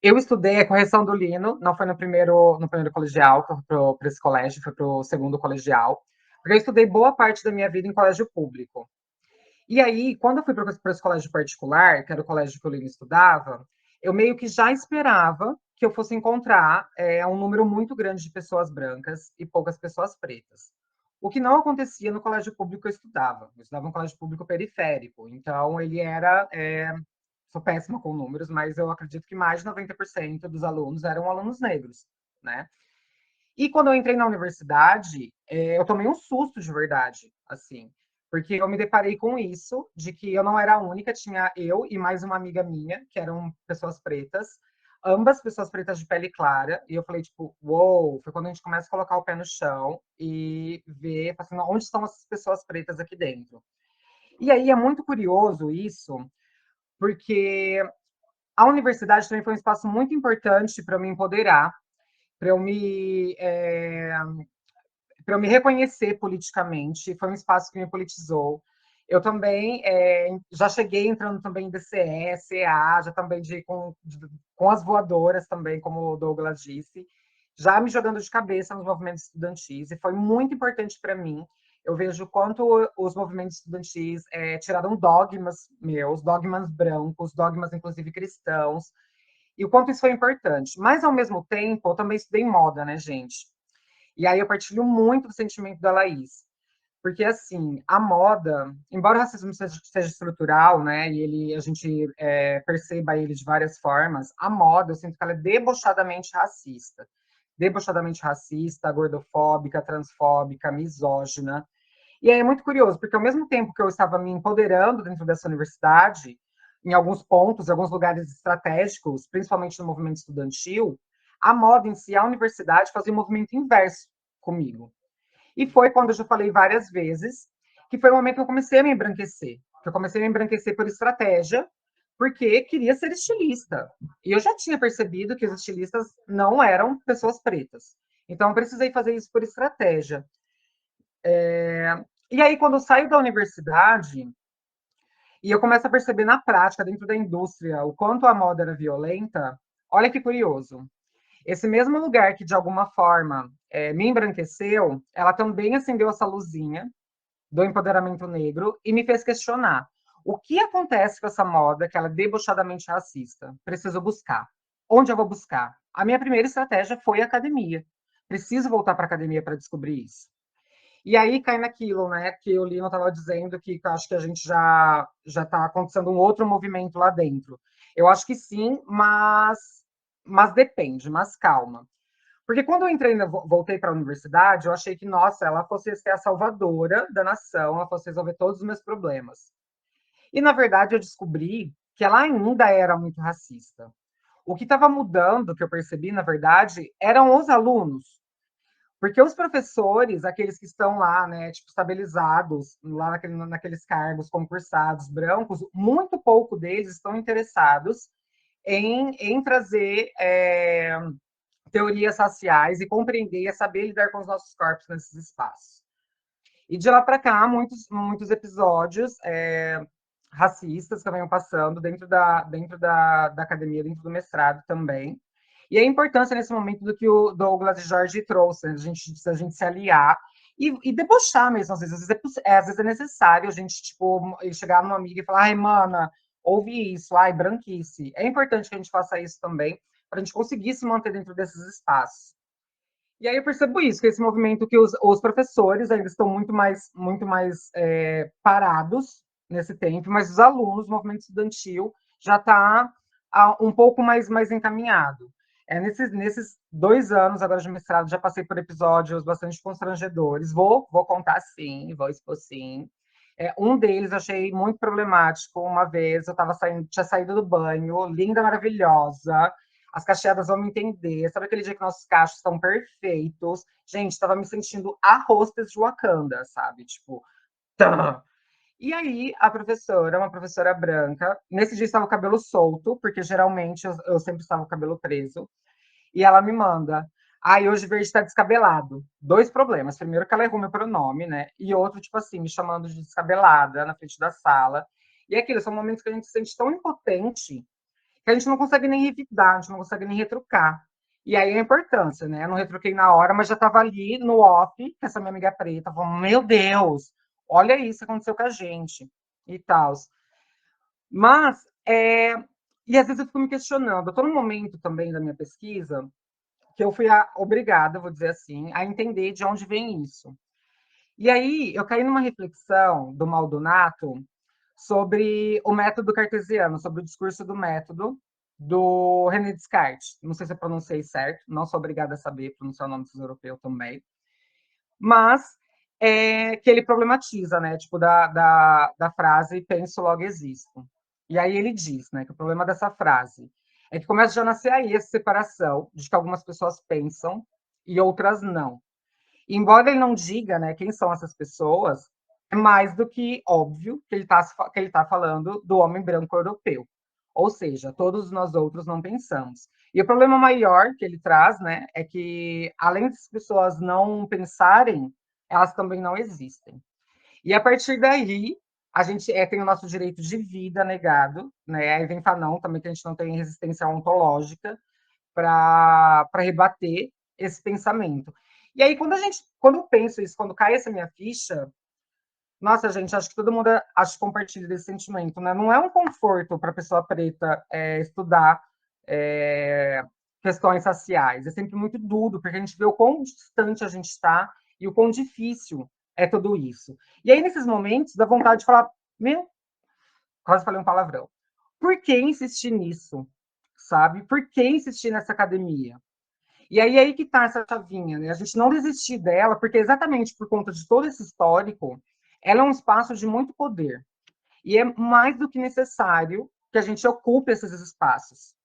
[SPEAKER 2] eu estudei a correção do Lino, não foi no primeiro colegial, que eu fui para esse colégio, foi para o segundo colegial, porque eu estudei boa parte da minha vida em colégio público. E aí, quando eu fui para esse colégio particular, que era o colégio que o Lino estudava, eu meio que já esperava que eu fosse encontrar um número muito grande de pessoas brancas e poucas pessoas pretas. O que não acontecia no colégio público que eu estudava. Eu estudava em um colégio público periférico, então ele era. Sou péssima com números, mas eu acredito que mais de 90% dos alunos eram alunos negros, né? E quando eu entrei na universidade, eu tomei um susto de verdade, assim, porque eu me deparei com isso, de que eu não era a única, tinha eu e mais uma amiga minha, que eram pessoas pretas, ambas pessoas pretas de pele clara, e eu falei, tipo, uou, foi quando a gente começa a colocar o pé no chão e ver, assim, onde estão essas pessoas pretas aqui dentro. E aí é muito curioso isso, porque a universidade também foi um espaço muito importante para eu me empoderar, para eu me para eu me reconhecer politicamente, foi um espaço que me politizou. Eu também já cheguei entrando também em DCE, CA, já também com as voadoras também, como o Douglas disse, já me jogando de cabeça nos movimentos estudantis, e foi muito importante para mim. Eu vejo quanto os movimentos estudantis tiraram dogmas meus, dogmas brancos, dogmas inclusive cristãos, e o quanto isso foi importante. Mas, ao mesmo tempo, eu também estudei moda, né, gente? E aí eu partilho muito do sentimento da Laís. Porque, assim, a moda, embora o racismo seja estrutural, né, e a gente perceba ele de várias formas, a moda, eu sinto que ela é debochadamente racista. Debochadamente racista, gordofóbica, transfóbica, misógina. E aí é muito curioso, porque ao mesmo tempo que eu estava me empoderando dentro dessa universidade, em alguns pontos, em alguns lugares estratégicos, principalmente no movimento estudantil, a moda em si, a universidade, fazia um movimento inverso comigo. E foi quando eu já falei várias vezes, que foi o momento que eu comecei a me embranquecer. Que eu comecei a me embranquecer por estratégia, porque queria ser estilista. E eu já tinha percebido que os estilistas não eram pessoas pretas. Então, eu precisei fazer isso por estratégia. E aí, quando eu saio da universidade, e eu começo a perceber na prática, dentro da indústria, o quanto a moda era violenta, olha que curioso. Esse mesmo lugar que, de alguma forma, me embranqueceu, ela também acendeu essa luzinha do empoderamento negro e me fez questionar. O que acontece com essa moda que ela é debochadamente racista? Preciso buscar. Onde eu vou buscar? A minha primeira estratégia foi a academia. Preciso voltar para a academia para descobrir isso. E aí cai naquilo, né, que o Lino estava dizendo, que acho que a gente já está acontecendo um outro movimento lá dentro. Eu acho que sim, mas depende, mas calma. Porque quando eu voltei para a universidade, eu achei que, nossa, ela fosse ser a salvadora da nação, ela fosse resolver todos os meus problemas. E, na verdade, eu descobri que ela ainda era muito racista. O que estava mudando, que eu percebi, na verdade, eram os alunos. Porque os professores, aqueles que estão lá, né, tipo, estabilizados, lá naqueles cargos concursados, brancos, muito pouco deles estão interessados em trazer teorias raciais e compreender e saber lidar com os nossos corpos nesses espaços. E de lá para cá, muitos episódios racistas que venham passando dentro da academia, dentro do mestrado também. E a importância nesse momento do que o Douglas e Jorge trouxe, né? A gente se aliar e debochar mesmo, às vezes é necessário a gente, tipo, chegar numa amiga e falar, ai, mana, ouve isso, ai, branquice. É importante que a gente faça isso também, para a gente conseguir se manter dentro desses espaços. E aí eu percebo isso, que esse movimento que os professores ainda estão muito mais parados nesse tempo, mas os alunos, o movimento estudantil, já está um pouco mais encaminhado. Nesses 2 anos agora de mestrado, já passei por episódios bastante constrangedores. Vou contar sim, vou expor sim. Um deles eu achei muito problemático. Uma vez eu tinha saído do banho, linda, maravilhosa, as cacheadas vão me entender. Sabe aquele dia que nossos cachos estão perfeitos? Gente, estava me sentindo a hostess de Wakanda, sabe? Tipo, tã. E aí, a professora, uma professora branca, nesse dia estava o cabelo solto, porque geralmente eu sempre estava com o cabelo preso, e ela me manda. Ai, hoje verde está descabelado. 2 problemas. Primeiro, que ela errou meu pronome, né? E outro, tipo assim, me chamando de descabelada na frente da sala. E aquilo, são momentos que a gente se sente tão impotente que a gente não consegue nem revidar, a gente não consegue nem retrucar. E aí a importância, né? Eu não retruquei na hora, mas já estava ali no off, que essa minha amiga preta falou: Meu Deus, olha isso que aconteceu com a gente e tal. Mas, e às vezes eu fico me questionando. Eu estou num momento também da minha pesquisa que eu fui obrigada, vou dizer assim, a entender de onde vem isso. E aí eu caí numa reflexão do Maldonato sobre o método cartesiano, sobre o discurso do método do René Descartes. Não sei se eu pronunciei certo, não sou obrigada a saber pronunciar o nome dos europeus também, mas que ele problematiza, né? Tipo, da frase penso, logo existo. E aí ele diz, né, que o problema dessa frase é que começa já a nascer aí essa separação de que algumas pessoas pensam e outras não. E embora ele não diga, né, quem são essas pessoas, é mais do que óbvio que ele tá falando do homem branco europeu. Ou seja, todos nós outros não pensamos. E o problema maior que ele traz, né, é que além das pessoas não pensarem, elas também não existem. E a partir daí, a gente tem o nosso direito de vida negado, né? Aí vem Fanon também, que a gente não tem resistência ontológica para rebater esse pensamento. E aí, quando eu penso isso, quando cai essa minha ficha, nossa, gente, acho que todo mundo acho que compartilha desse sentimento, né? Não é um conforto para a pessoa preta estudar questões raciais. É sempre muito duro, porque a gente vê o quão distante a gente está e o quão difícil é tudo isso. E aí, nesses momentos, dá vontade de falar, meu, quase falei um palavrão. Por que insistir nisso? Sabe? Por que insistir nessa academia? E aí que está essa chavinha, né? A gente não desistir dela, porque exatamente por conta de todo esse histórico, ela é um espaço de muito poder. E é mais do que necessário que a gente ocupe esses espaços.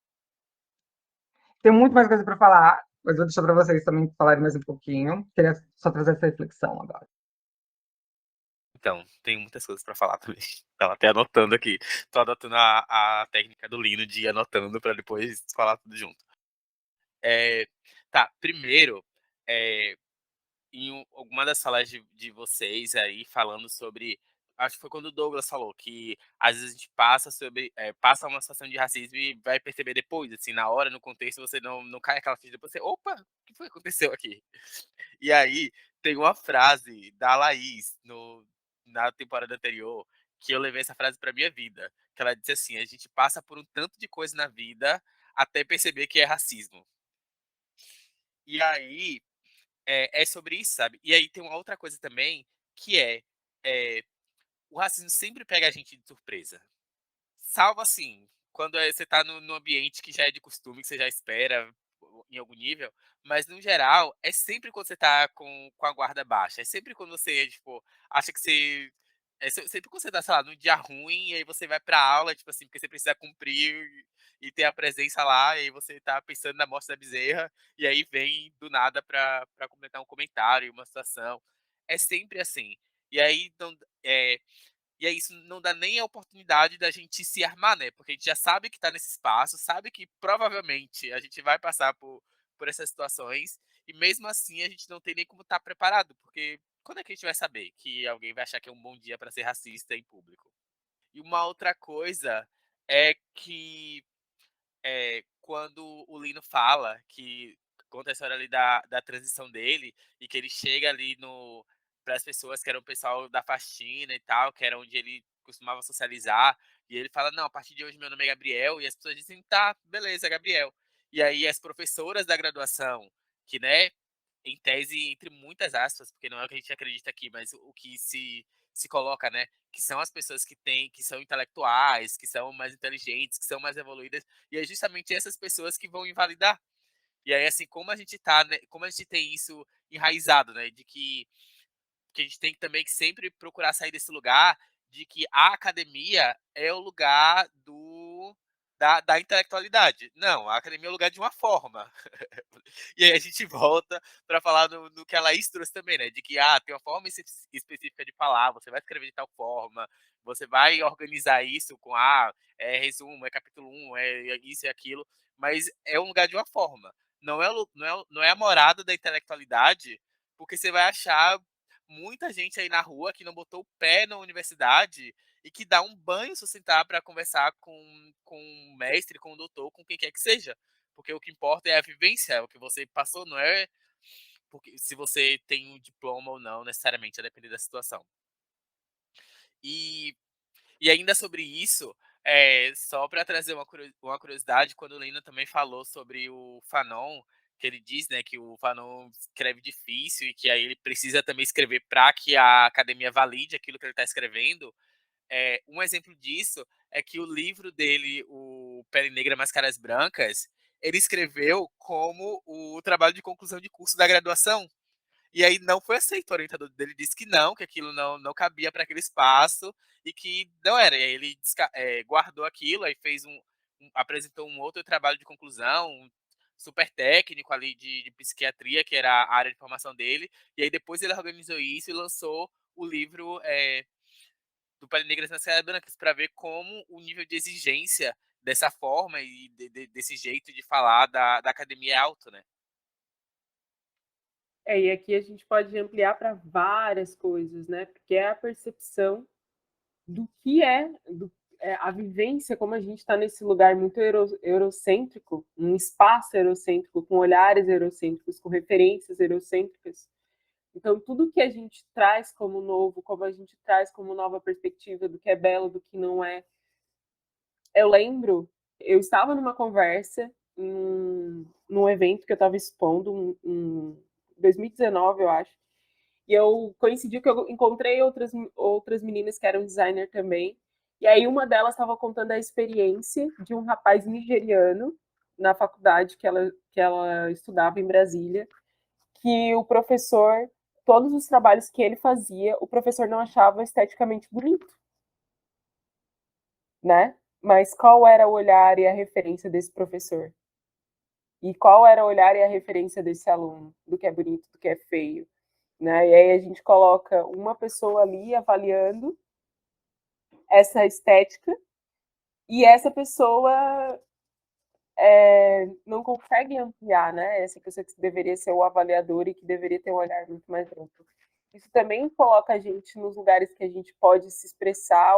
[SPEAKER 2] Tem muito mais coisa para falar, mas vou deixar para vocês também falarem mais um pouquinho. Queria só trazer essa reflexão agora.
[SPEAKER 1] Então, tem muitas coisas para falar também. Tava até anotando aqui. Tô adotando a técnica do Lino de ir anotando para depois falar tudo junto. Tá, primeiro, em alguma das falas de vocês aí falando sobre. Acho que foi quando o Douglas falou que às vezes a gente passa uma situação de racismo e vai perceber depois, assim, na hora, no contexto, você não cai aquela ficha, depois você, opa, o que foi que aconteceu aqui? E aí, tem uma frase da Laís na temporada anterior que eu levei essa frase pra minha vida, que ela disse assim: a gente passa por um tanto de coisa na vida até perceber que é racismo. E aí, é sobre isso, sabe? E aí tem uma outra coisa também, que é o racismo sempre pega a gente de surpresa. Salvo assim, quando você tá no ambiente que já é de costume, que você já espera em algum nível, mas no geral, é sempre quando você tá com a guarda baixa. É sempre quando você, tipo, acha que você sempre quando você tá, sei lá, num dia ruim, e aí você vai pra aula, tipo assim, porque você precisa cumprir e ter a presença lá, e aí você tá pensando na morte da Bezerra, e aí vem do nada pra comentar um comentário, uma situação. É sempre assim. E aí, não, é, e aí isso não dá nem a oportunidade da gente se armar, né? Porque a gente já sabe que tá nesse espaço, sabe que provavelmente a gente vai passar por essas situações, e mesmo assim a gente não tem nem como estar preparado, porque quando é que a gente vai saber que alguém vai achar que é um bom dia para ser racista em público? E uma outra coisa é que quando o Lino fala que conta a história ali da transição dele e que ele chega ali no para as pessoas que eram o pessoal da faxina e tal, que era onde ele costumava socializar, e ele fala: "Não, a partir de hoje meu nome é Gabriel", e as pessoas dizem: "Tá, beleza, Gabriel". E aí as professoras da graduação, que, né, em tese, entre muitas aspas, porque não é o que a gente acredita aqui, mas o que se coloca, né, que são as pessoas que são intelectuais, que são mais inteligentes, que são mais evoluídas, e é justamente essas pessoas que vão invalidar. E aí, assim, como a gente tá, né, como a gente tem isso enraizado, né, de que a gente tem também que sempre procurar sair desse lugar de que a academia é o lugar da intelectualidade. Não, a academia é o lugar de uma forma. E aí a gente volta para falar do que a Laís trouxe também, né? De que tem uma forma específica de falar, você vai escrever de tal forma, você vai organizar isso com resumo, é capítulo 1, é isso e aquilo, mas é um lugar de uma forma. Não é a morada da intelectualidade, porque você vai achar muita gente aí na rua que não botou o pé na universidade e que dá um banho se você sentar para conversar com um mestre, com um doutor, com quem quer que seja. Porque o que importa é a vivência, é o que você passou, não é porque se você tem um diploma ou não, necessariamente, a depender da situação. E, e ainda sobre isso, só para trazer uma curiosidade, quando o Lino também falou sobre o Fanon, que ele diz, né, que o Fanon escreve difícil e que aí ele precisa também escrever para que a academia valide aquilo que ele está escrevendo. Um exemplo disso é que o livro dele, o Pele Negra Máscaras Brancas, ele escreveu como o trabalho de conclusão de curso da graduação. E aí não foi aceito. O orientador dele disse que não, que aquilo não cabia para aquele espaço e que não era. E aí ele guardou aquilo, aí fez apresentou um outro trabalho de conclusão, super técnico ali de psiquiatria, que era a área de formação dele. E aí depois ele organizou isso e lançou o livro do Pele Negras nas Calhas Brancas, para ver como o nível de exigência dessa forma e desse jeito de falar da academia é alto, né?
[SPEAKER 4] E aqui a gente pode ampliar para várias coisas, né? Porque é a percepção do que a vivência, como a gente está nesse lugar muito eurocêntrico, um espaço eurocêntrico, com olhares eurocêntricos, com referências eurocêntricas. Então, tudo que a gente traz como novo, como a gente traz como nova perspectiva do que é belo, do que não é. Eu lembro, eu estava numa conversa, num evento que eu estava expondo, em 2019, eu acho, e eu coincidiu que eu encontrei outras meninas que eram designer também, e aí uma delas estava contando a experiência de um rapaz nigeriano na faculdade que ela estudava em Brasília, que o professor, todos os trabalhos que ele fazia, o professor não achava esteticamente bonito, né? Mas qual era o olhar e a referência desse professor? E qual era o olhar e a referência desse aluno, do que é bonito, do que é feio, né? E aí a gente coloca uma pessoa ali avaliando essa estética e essa pessoa não consegue ampliar, né? Essa pessoa que deveria ser o avaliador e que deveria ter um olhar muito mais amplo. Isso também coloca a gente nos lugares que a gente pode se expressar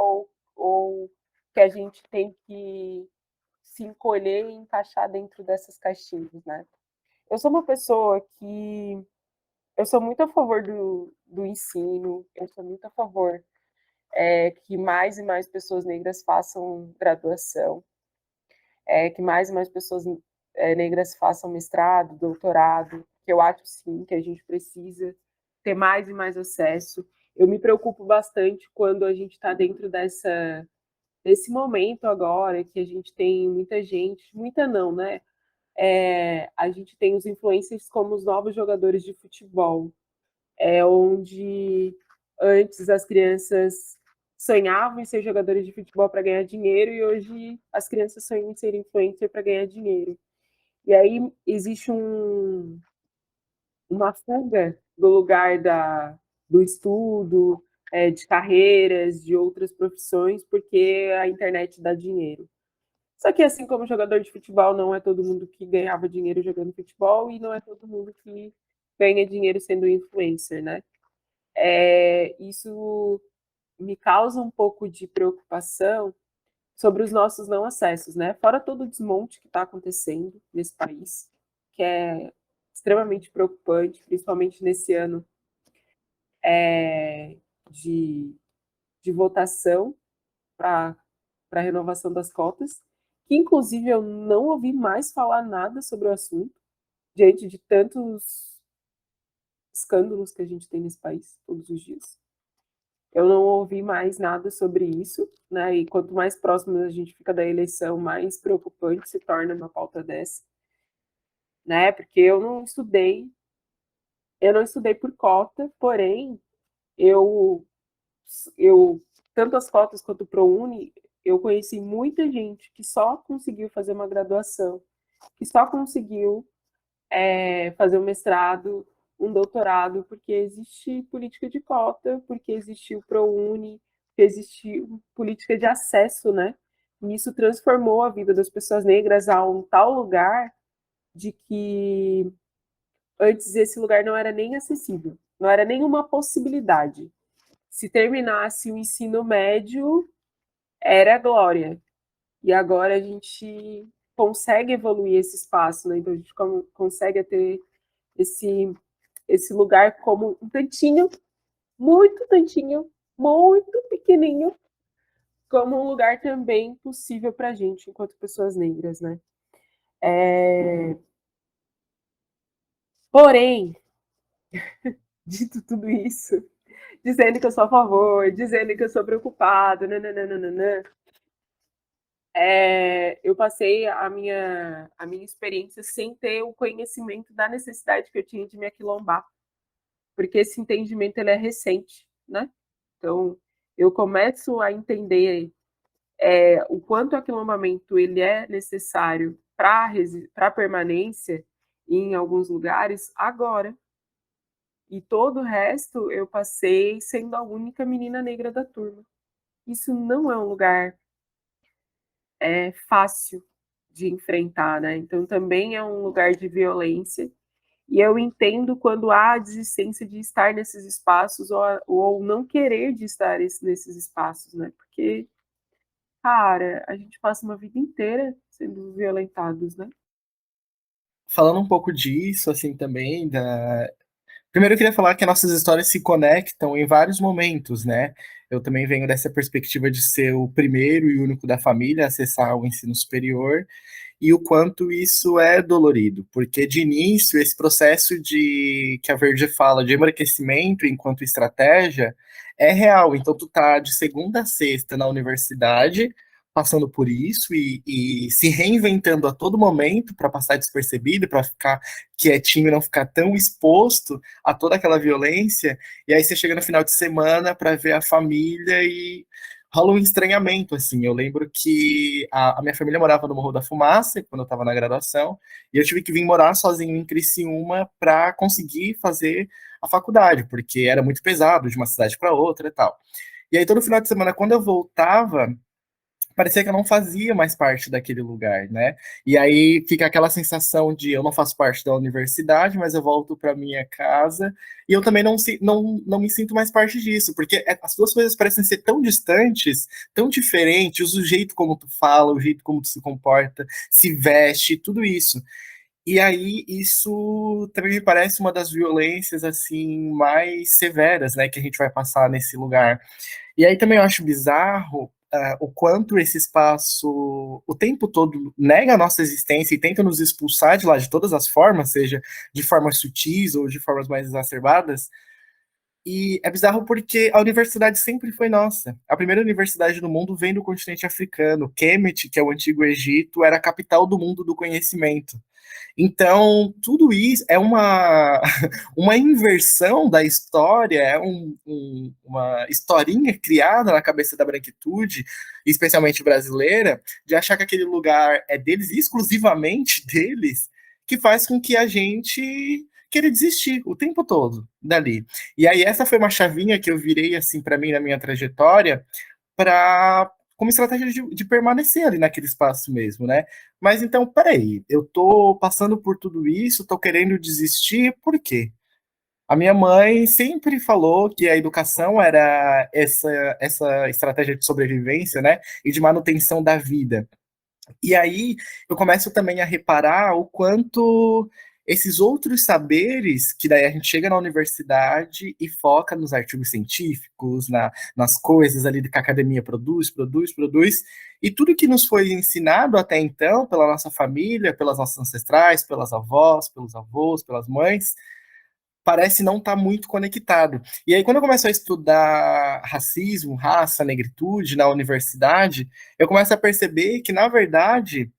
[SPEAKER 4] ou que a gente tem que se encolher e encaixar dentro dessas caixinhas, né? Eu sou uma pessoa que eu sou muito a favor do ensino, eu sou muito a favor que mais e mais pessoas negras façam graduação, que mais e mais pessoas negras façam mestrado, doutorado, que eu acho sim que a gente precisa ter mais e mais acesso. Eu me preocupo bastante quando a gente está dentro desse momento agora, que a gente tem muita gente, muita não, né? A gente tem os influencers como os novos jogadores de futebol, onde antes as crianças sonhavam em ser jogadores de futebol para ganhar dinheiro e hoje as crianças sonham em ser influencer para ganhar dinheiro. E aí existe uma fuga do lugar do estudo, de carreiras, de outras profissões, porque a internet dá dinheiro. Só que, assim como jogador de futebol, não é todo mundo que ganhava dinheiro jogando futebol e não é todo mundo que ganha dinheiro sendo influencer, né? Isso me causa um pouco de preocupação sobre os nossos não acessos, né? Fora todo o desmonte que está acontecendo nesse país, que é extremamente preocupante, principalmente nesse ano de, de votação para a renovação das cotas, que inclusive eu não ouvi mais falar nada sobre o assunto, diante de tantos escândalos que a gente tem nesse país todos os dias. Eu não ouvi mais nada sobre isso, né? E quanto mais próximo a gente fica da eleição, mais preocupante se torna uma pauta dessa, né? Porque eu não estudei por cota, porém eu tanto as cotas quanto o ProUni, eu conheci muita gente que só conseguiu fazer uma graduação, que só conseguiu fazer um mestrado, um doutorado, porque existe política de cota, porque existiu o ProUni, porque existiu política de acesso, né? E isso transformou a vida das pessoas negras a um tal lugar de que antes esse lugar não era nem acessível, não era nenhuma possibilidade. Se terminasse o ensino médio, era glória. E agora a gente consegue evoluir esse espaço, né? Então a gente consegue ter esse lugar como um tantinho, muito pequenininho, como um lugar também possível para a gente, enquanto pessoas negras, né? Porém, dito tudo isso, dizendo que eu sou a favor, dizendo que eu sou preocupada, nananana, eu passei a minha experiência sem ter o conhecimento da necessidade que eu tinha de me aquilombar, porque esse entendimento ele é recente, né? Então, eu começo a entender o quanto o aquilombamento ele é necessário para a permanência em alguns lugares agora. E todo o resto eu passei sendo a única menina negra da turma. Isso não é um lugar fácil de enfrentar, né? Então também é um lugar de violência. E eu entendo quando há a desistência de estar nesses espaços ou não querer de estar nesses espaços, né? Porque, cara, a gente passa uma vida inteira sendo violentados, né?
[SPEAKER 5] Falando um pouco disso, assim, também, primeiro eu queria falar que nossas histórias se conectam em vários momentos, né? Eu também venho dessa perspectiva de ser o primeiro e único da família a acessar o ensino superior, e o quanto isso é dolorido, porque de início esse processo de que a Verde fala de embranquecimento enquanto estratégia é real. Então tu tá de segunda a sexta na universidade, passando por isso e se reinventando a todo momento para passar despercebido, para ficar quietinho e não ficar tão exposto a toda aquela violência. E aí você chega no final de semana para ver a família e rola um estranhamento, assim. Eu lembro que a minha família morava no Morro da Fumaça, quando eu estava na graduação, e eu tive que vir morar sozinho em Criciúma para conseguir fazer a faculdade, porque era muito pesado de uma cidade para outra e tal. E aí, todo final de semana, quando eu voltava, parecia que eu não fazia mais parte daquele lugar, né? E aí fica aquela sensação de eu não faço parte da universidade, mas eu volto para minha casa e eu também não me sinto mais parte disso, porque as duas coisas parecem ser tão distantes, tão diferentes, o jeito como tu fala, o jeito como tu se comporta, se veste, tudo isso. E aí isso também me parece uma das violências assim mais severas, né, que a gente vai passar nesse lugar. E aí também eu acho bizarro o quanto esse espaço o tempo todo nega a nossa existência e tenta nos expulsar de lá de todas as formas, seja de formas sutis ou de formas mais exacerbadas. E é bizarro porque a universidade sempre foi nossa. A primeira universidade do mundo vem do continente africano. Kemet, que é o antigo Egito, era a capital do mundo do conhecimento. Então, tudo isso é uma, uma inversão da história, é uma historinha criada na cabeça da branquitude, especialmente brasileira, de achar que aquele lugar é deles, exclusivamente deles, que faz com que a gente queira desistir o tempo todo dali. E aí essa foi uma chavinha que eu virei assim para mim na minha trajetória, para como estratégia de permanecer ali naquele espaço mesmo, né? Mas então, peraí, eu tô passando por tudo isso, tô querendo desistir, por quê? A minha mãe sempre falou que a educação era essa estratégia de sobrevivência, né? E de manutenção da vida. E aí eu começo também a reparar o quanto esses outros saberes, que daí a gente chega na universidade e foca nos artigos científicos, nas coisas ali que a academia produz, e tudo que nos foi ensinado até então pela nossa família, pelas nossas ancestrais, pelas avós, pelos avós, pelas mães, parece não estar muito conectado. E aí, quando eu começo a estudar racismo, raça, negritude na universidade, eu começo a perceber que, na verdade,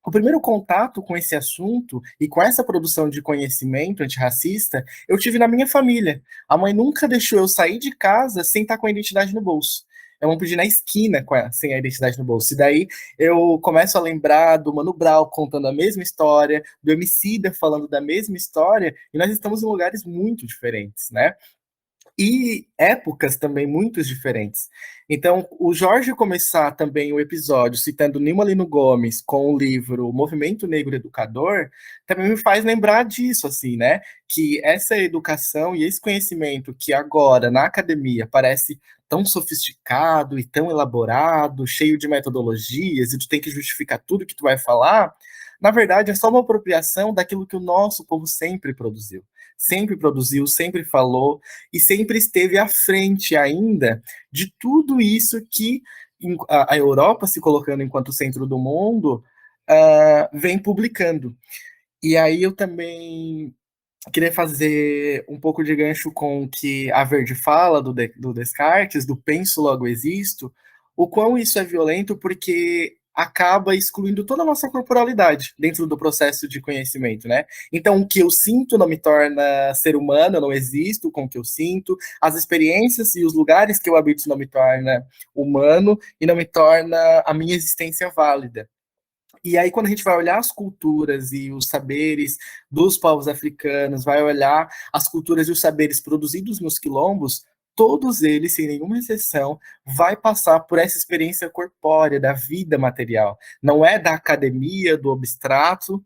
[SPEAKER 5] o primeiro contato com esse assunto e com essa produção de conhecimento antirracista, eu tive na minha família. A mãe nunca deixou eu sair de casa sem estar com a identidade no bolso. Eu não podia ir na esquina sem a identidade no bolso. E daí eu começo a lembrar do Mano Brown contando a mesma história, do Emicida falando da mesma história, e nós estamos em lugares muito diferentes, né? E épocas também muito diferentes. Então, o Jorge começar também o episódio citando Nilma Lino Gomes com o livro Movimento Negro Educador, também me faz lembrar disso, assim, né? Que essa educação e esse conhecimento que agora na academia parece tão sofisticado e tão elaborado, cheio de metodologias, e tu tem que justificar tudo que tu vai falar, na verdade é só uma apropriação daquilo que o nosso povo sempre produziu, sempre falou e sempre esteve à frente ainda de tudo isso que a Europa, se colocando enquanto centro do mundo, vem publicando. E aí eu também queria fazer um pouco de gancho com o que a Verde fala do Descartes, do penso logo existo, o quão isso é violento porque acaba excluindo toda a nossa corporalidade dentro do processo de conhecimento, né? Então, o que eu sinto não me torna ser humano, eu não existo com o que eu sinto, as experiências e os lugares que eu habito não me torna humano e não me torna a minha existência válida. E aí, quando a gente vai olhar as culturas e os saberes dos povos africanos, vai olhar as culturas e os saberes produzidos nos quilombos, todos eles, sem nenhuma exceção, vai passar por essa experiência corpórea da vida material. Não é da academia, do abstrato,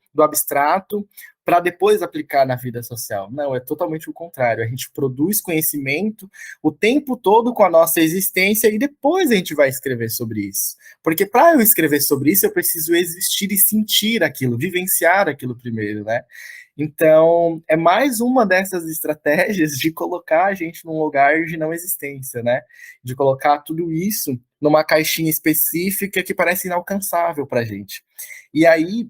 [SPEAKER 5] para depois aplicar na vida social. Não, é totalmente o contrário. A gente produz conhecimento o tempo todo com a nossa existência e depois a gente vai escrever sobre isso. Porque para eu escrever sobre isso, eu preciso existir e sentir aquilo, vivenciar aquilo primeiro, né? Então, é mais uma dessas estratégias de colocar a gente num lugar de não existência, né? De colocar tudo isso numa caixinha específica que parece inalcançável para a gente. E aí,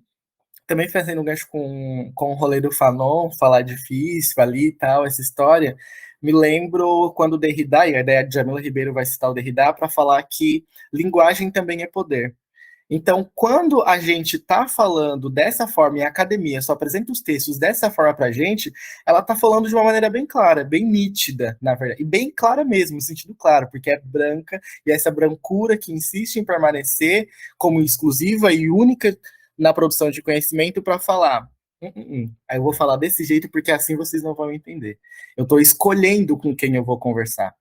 [SPEAKER 5] também fazendo um gancho com o rolê do Fanon, falar difícil ali e tal, essa história, me lembro quando o Derrida, e a ideia de Jamila Ribeiro vai citar o Derrida para falar que linguagem também é poder. Então, quando a gente está falando dessa forma, e a academia só apresenta os textos dessa forma para a gente, ela está falando de uma maneira bem clara, bem nítida, na verdade, e bem clara mesmo, no sentido claro, porque é branca, e essa brancura que insiste em permanecer como exclusiva e única na produção de conhecimento para falar. Aí eu vou falar desse jeito porque assim vocês não vão entender. Eu estou escolhendo com quem eu vou conversar.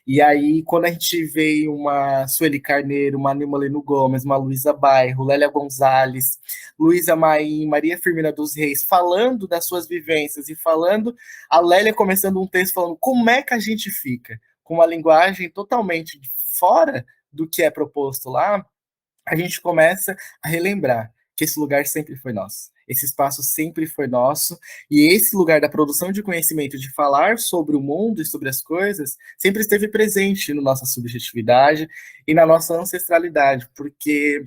[SPEAKER 5] E aí, quando a gente vê uma Sueli Carneiro, uma Nilma Leno Gomes, uma Luísa Bairro, Lélia Gonzalez, Luísa Maim, Maria Firmina dos Reis, falando das suas vivências e falando, a Lélia começando um texto falando como é que a gente fica, com uma linguagem totalmente fora do que é proposto lá, a gente começa a relembrar que esse lugar sempre foi nosso. Esse espaço sempre foi nosso, e esse lugar da produção de conhecimento, de falar sobre o mundo e sobre as coisas, sempre esteve presente na nossa subjetividade e na nossa ancestralidade, porque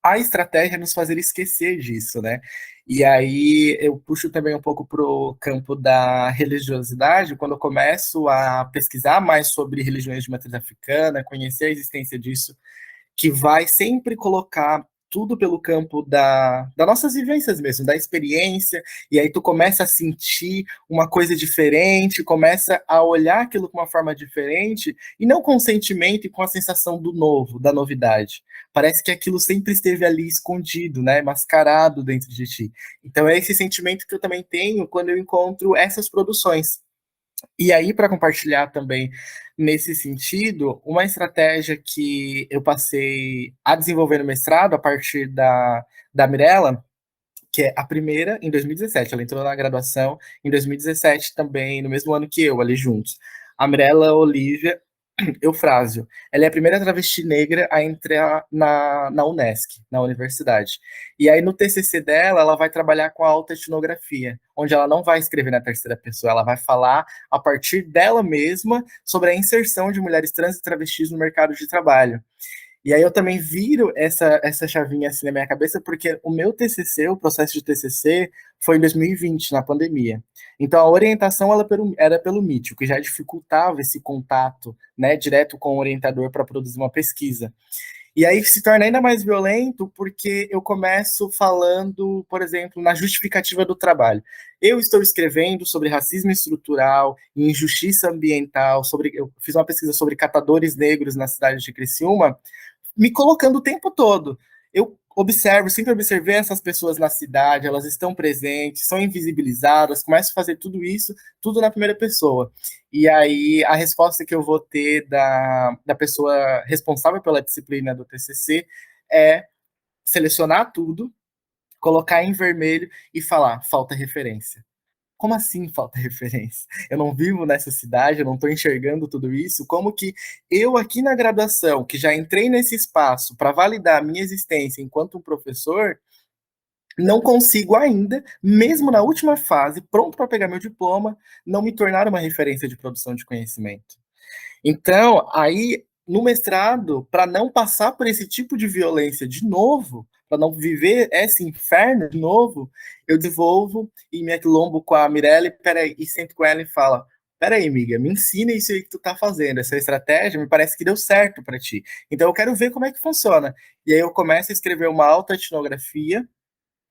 [SPEAKER 5] a estratégia é nos fazer esquecer disso, né? E aí eu puxo também um pouco para o campo da religiosidade, quando eu começo a pesquisar mais sobre religiões de matriz africana, conhecer a existência disso, que vai sempre colocar tudo pelo campo das nossas vivências mesmo, da experiência, e aí tu começa a sentir uma coisa diferente, começa a olhar aquilo com uma forma diferente, e não com o sentimento e com a sensação do novo, da novidade. Parece que aquilo sempre esteve ali escondido, né, mascarado dentro de ti. Então é esse sentimento que eu também tenho quando eu encontro essas produções. E aí, para compartilhar também nesse sentido, uma estratégia que eu passei a desenvolver no mestrado a partir da Mirella, que é a primeira em 2017. Ela entrou na graduação em 2017 também, no mesmo ano que eu, ali juntos. A Mirella Olivia Eufrásio. Ela é a primeira travesti negra a entrar na Unesc, na universidade. E aí, no TCC dela, ela vai trabalhar com a autoetnografia, onde ela não vai escrever na terceira pessoa, ela vai falar a partir dela mesma sobre a inserção de mulheres trans e travestis no mercado de trabalho. E aí eu também viro essa chavinha assim na minha cabeça, porque o meu TCC, o processo de TCC, foi em 2020, na pandemia. Então a orientação era pelo Meet, o que já dificultava esse contato, né, direto com o orientador para produzir uma pesquisa. E aí se torna ainda mais violento porque eu começo falando, por exemplo, na justificativa do trabalho. Eu estou escrevendo sobre racismo estrutural e injustiça ambiental, eu fiz uma pesquisa sobre catadores negros na cidade de Criciúma, me colocando o tempo todo. Eu sempre observei essas pessoas na cidade, elas estão presentes, são invisibilizadas, começo a fazer tudo isso, tudo na primeira pessoa. E aí a resposta que eu vou ter da pessoa responsável pela disciplina do TCC é selecionar tudo, colocar em vermelho e falar, falta referência. Como assim falta referência? Eu não vivo nessa cidade, eu não estou enxergando tudo isso. Como que eu aqui na graduação, que já entrei nesse espaço para validar a minha existência enquanto um professor, não consigo ainda, mesmo na última fase, pronto para pegar meu diploma, não me tornar uma referência de produção de conhecimento. Então, aí, no mestrado, para não passar por esse tipo de violência de novo, para não viver esse inferno de novo, eu desenvolvo e me aquilombo com a Mirelle, e sento com ela e falo, peraí, amiga, me ensina isso aí que tu tá fazendo, essa estratégia me parece que deu certo para ti. Então eu quero ver como é que funciona. E aí eu começo a escrever uma autoetnografia,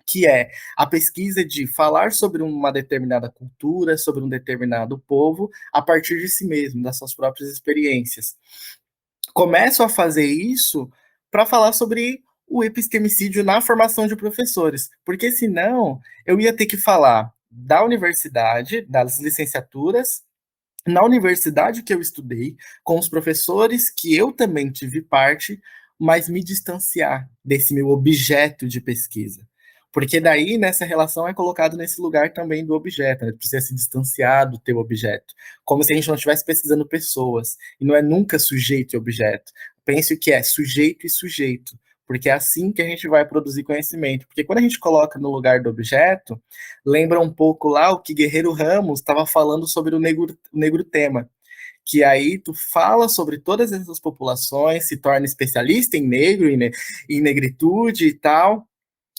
[SPEAKER 5] que é a pesquisa de falar sobre uma determinada cultura, sobre um determinado povo, a partir de si mesmo, das suas próprias experiências. Começo a fazer isso para falar sobre o epistemicídio na formação de professores, porque senão eu ia ter que falar da universidade, das licenciaturas, na universidade que eu estudei, com os professores que eu também tive parte, mas me distanciar desse meu objeto de pesquisa. Porque daí, nessa relação, é colocado nesse lugar também do objeto, né? Precisa se distanciar do teu objeto. Como se a gente não estivesse pesquisando pessoas. E não é nunca sujeito e objeto. Pense que é sujeito e sujeito. Porque é assim que a gente vai produzir conhecimento. Porque quando a gente coloca no lugar do objeto, lembra um pouco lá o que Guerreiro Ramos estava falando sobre o negro tema. Que aí tu fala sobre todas essas populações, se torna especialista em negro, em negritude e tal,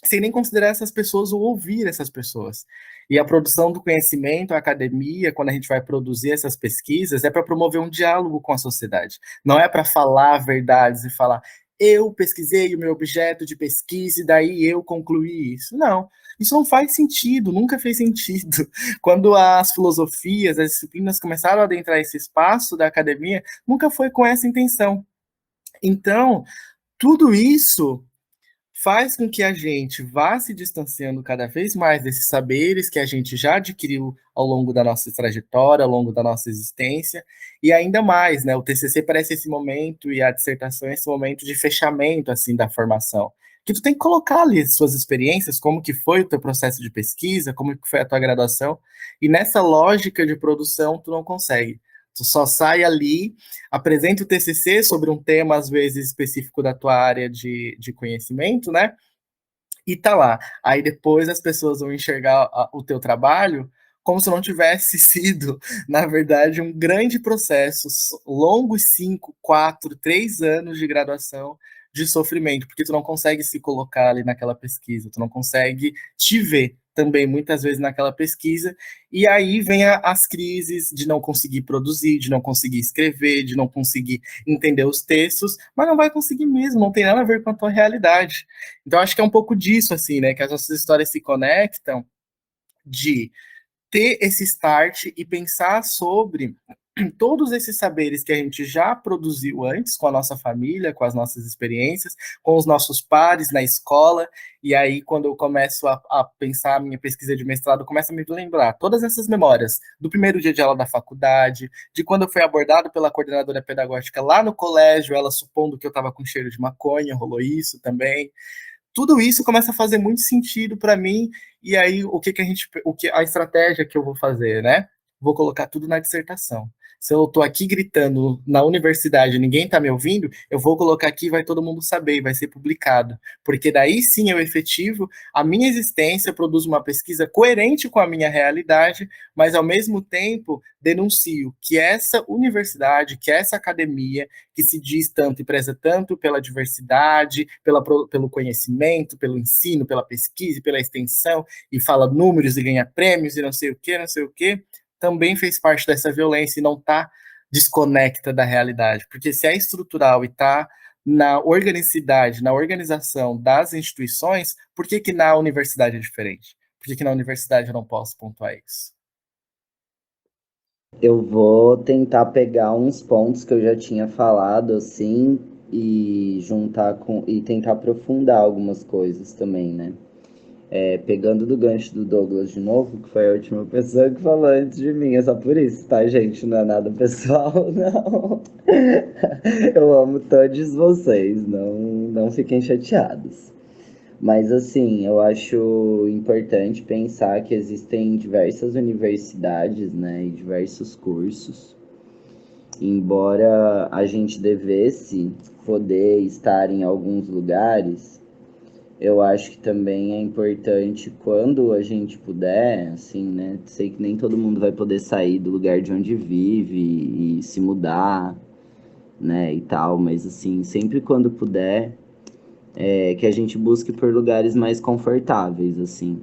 [SPEAKER 5] sem nem considerar essas pessoas ou ouvir essas pessoas. E a produção do conhecimento, a academia, quando a gente vai produzir essas pesquisas, é para promover um diálogo com a sociedade. Não é para falar verdades e falar, eu pesquisei o meu objeto de pesquisa e daí eu concluí isso. Não, isso não faz sentido, nunca fez sentido. Quando as filosofias, as disciplinas começaram a adentrar esse espaço da academia, nunca foi com essa intenção. Então, tudo isso faz com que a gente vá se distanciando cada vez mais desses saberes que a gente já adquiriu ao longo da nossa trajetória, ao longo da nossa existência, e ainda mais, né? O TCC parece esse momento e a dissertação é esse momento de fechamento assim da formação, que tu tem que colocar ali as suas experiências, como que foi o teu processo de pesquisa, como que foi a tua graduação, e nessa lógica de produção tu não consegue. Tu só sai ali, apresenta o TCC sobre um tema, às vezes, específico da tua área de conhecimento, né? E tá lá. Aí depois as pessoas vão enxergar o teu trabalho como se não tivesse sido, na verdade, um grande processo, longos 5, 4, 3 anos de graduação de sofrimento, porque tu não consegue se colocar ali naquela pesquisa, tu não consegue te ver também muitas vezes naquela pesquisa, e aí vem as crises de não conseguir produzir, de não conseguir escrever, de não conseguir entender os textos, mas não vai conseguir mesmo, não tem nada a ver com a tua realidade. Então acho que é um pouco disso, assim, né, que as nossas histórias se conectam, de ter esse start e pensar sobre todos esses saberes que a gente já produziu antes com a nossa família, com as nossas experiências, com os nossos pares na escola, e aí quando eu começo a pensar a minha pesquisa de mestrado, começa a me lembrar todas essas memórias do primeiro dia de aula da faculdade, de quando eu fui abordado pela coordenadora pedagógica lá no colégio, ela supondo que eu estava com cheiro de maconha, rolou isso também. Tudo isso começa a fazer muito sentido para mim, e aí a estratégia que eu vou fazer, né? Vou colocar tudo na dissertação. Se eu estou aqui gritando na universidade e ninguém está me ouvindo, eu vou colocar aqui e vai todo mundo saber, e vai ser publicado. Porque daí sim eu efetivo a minha existência, produzo uma pesquisa coerente com a minha realidade, mas ao mesmo tempo denuncio que essa universidade, que essa academia, que se diz tanto e preza tanto pela diversidade, pelo conhecimento, pelo ensino, pela pesquisa, pela extensão, e fala números e ganha prêmios e não sei o que, também fez parte dessa violência e não está desconecta da realidade. Porque se é estrutural e está na organicidade, na organização das instituições, por que que na universidade é diferente? Por que que na universidade eu não posso pontuar isso?
[SPEAKER 3] Eu vou tentar pegar uns pontos que eu já tinha falado, assim, e juntar com. E tentar aprofundar algumas coisas também, né? Pegando do gancho do Douglas de novo, que foi a última pessoa que falou antes de mim, é só por isso, tá, gente? Não é nada pessoal, não. Eu amo todos vocês, não fiquem chateados. Mas, assim, eu acho importante pensar que existem diversas universidades, né, e diversos cursos. Embora a gente devesse poder estar em alguns lugares, eu acho que também é importante quando a gente puder, assim, né? Sei que nem todo mundo vai poder sair do lugar de onde vive e se mudar, né, e tal, mas assim, sempre quando puder, que a gente busque por lugares mais confortáveis, assim.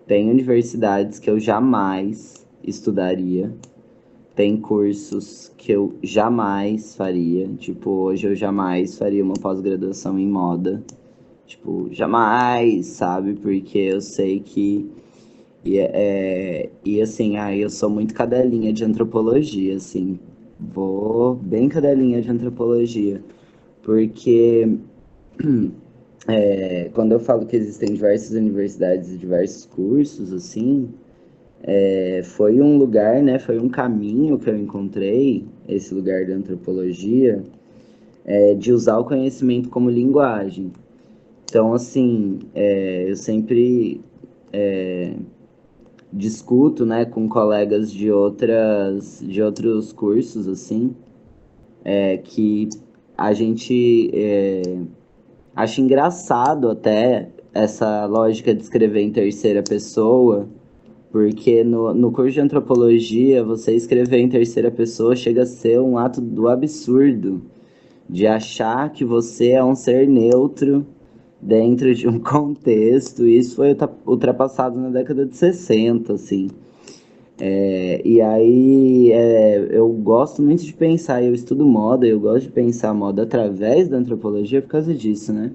[SPEAKER 3] Tem universidades que eu jamais estudaria, tem cursos que eu jamais faria, tipo, hoje eu jamais faria uma pós-graduação em moda. Tipo, jamais, sabe? Porque eu sei que. E assim, eu sou muito cadelinha de antropologia, assim. Vou bem cadelinha de antropologia. Porque quando eu falo que existem diversas universidades e diversos cursos, assim, foi um lugar, né? Foi um caminho que eu encontrei, esse lugar da antropologia, de usar o conhecimento como linguagem. Então, assim, eu sempre discuto, né, com colegas de outros cursos, assim, que a gente acha engraçado até essa lógica de escrever em terceira pessoa, porque no curso de antropologia, você escrever em terceira pessoa chega a ser um ato do absurdo, de achar que você é um ser neutro dentro de um contexto. Isso foi ultrapassado na década de 60, assim. E aí eu gosto muito de pensar, eu estudo moda, eu gosto de pensar moda através da antropologia por causa disso, né?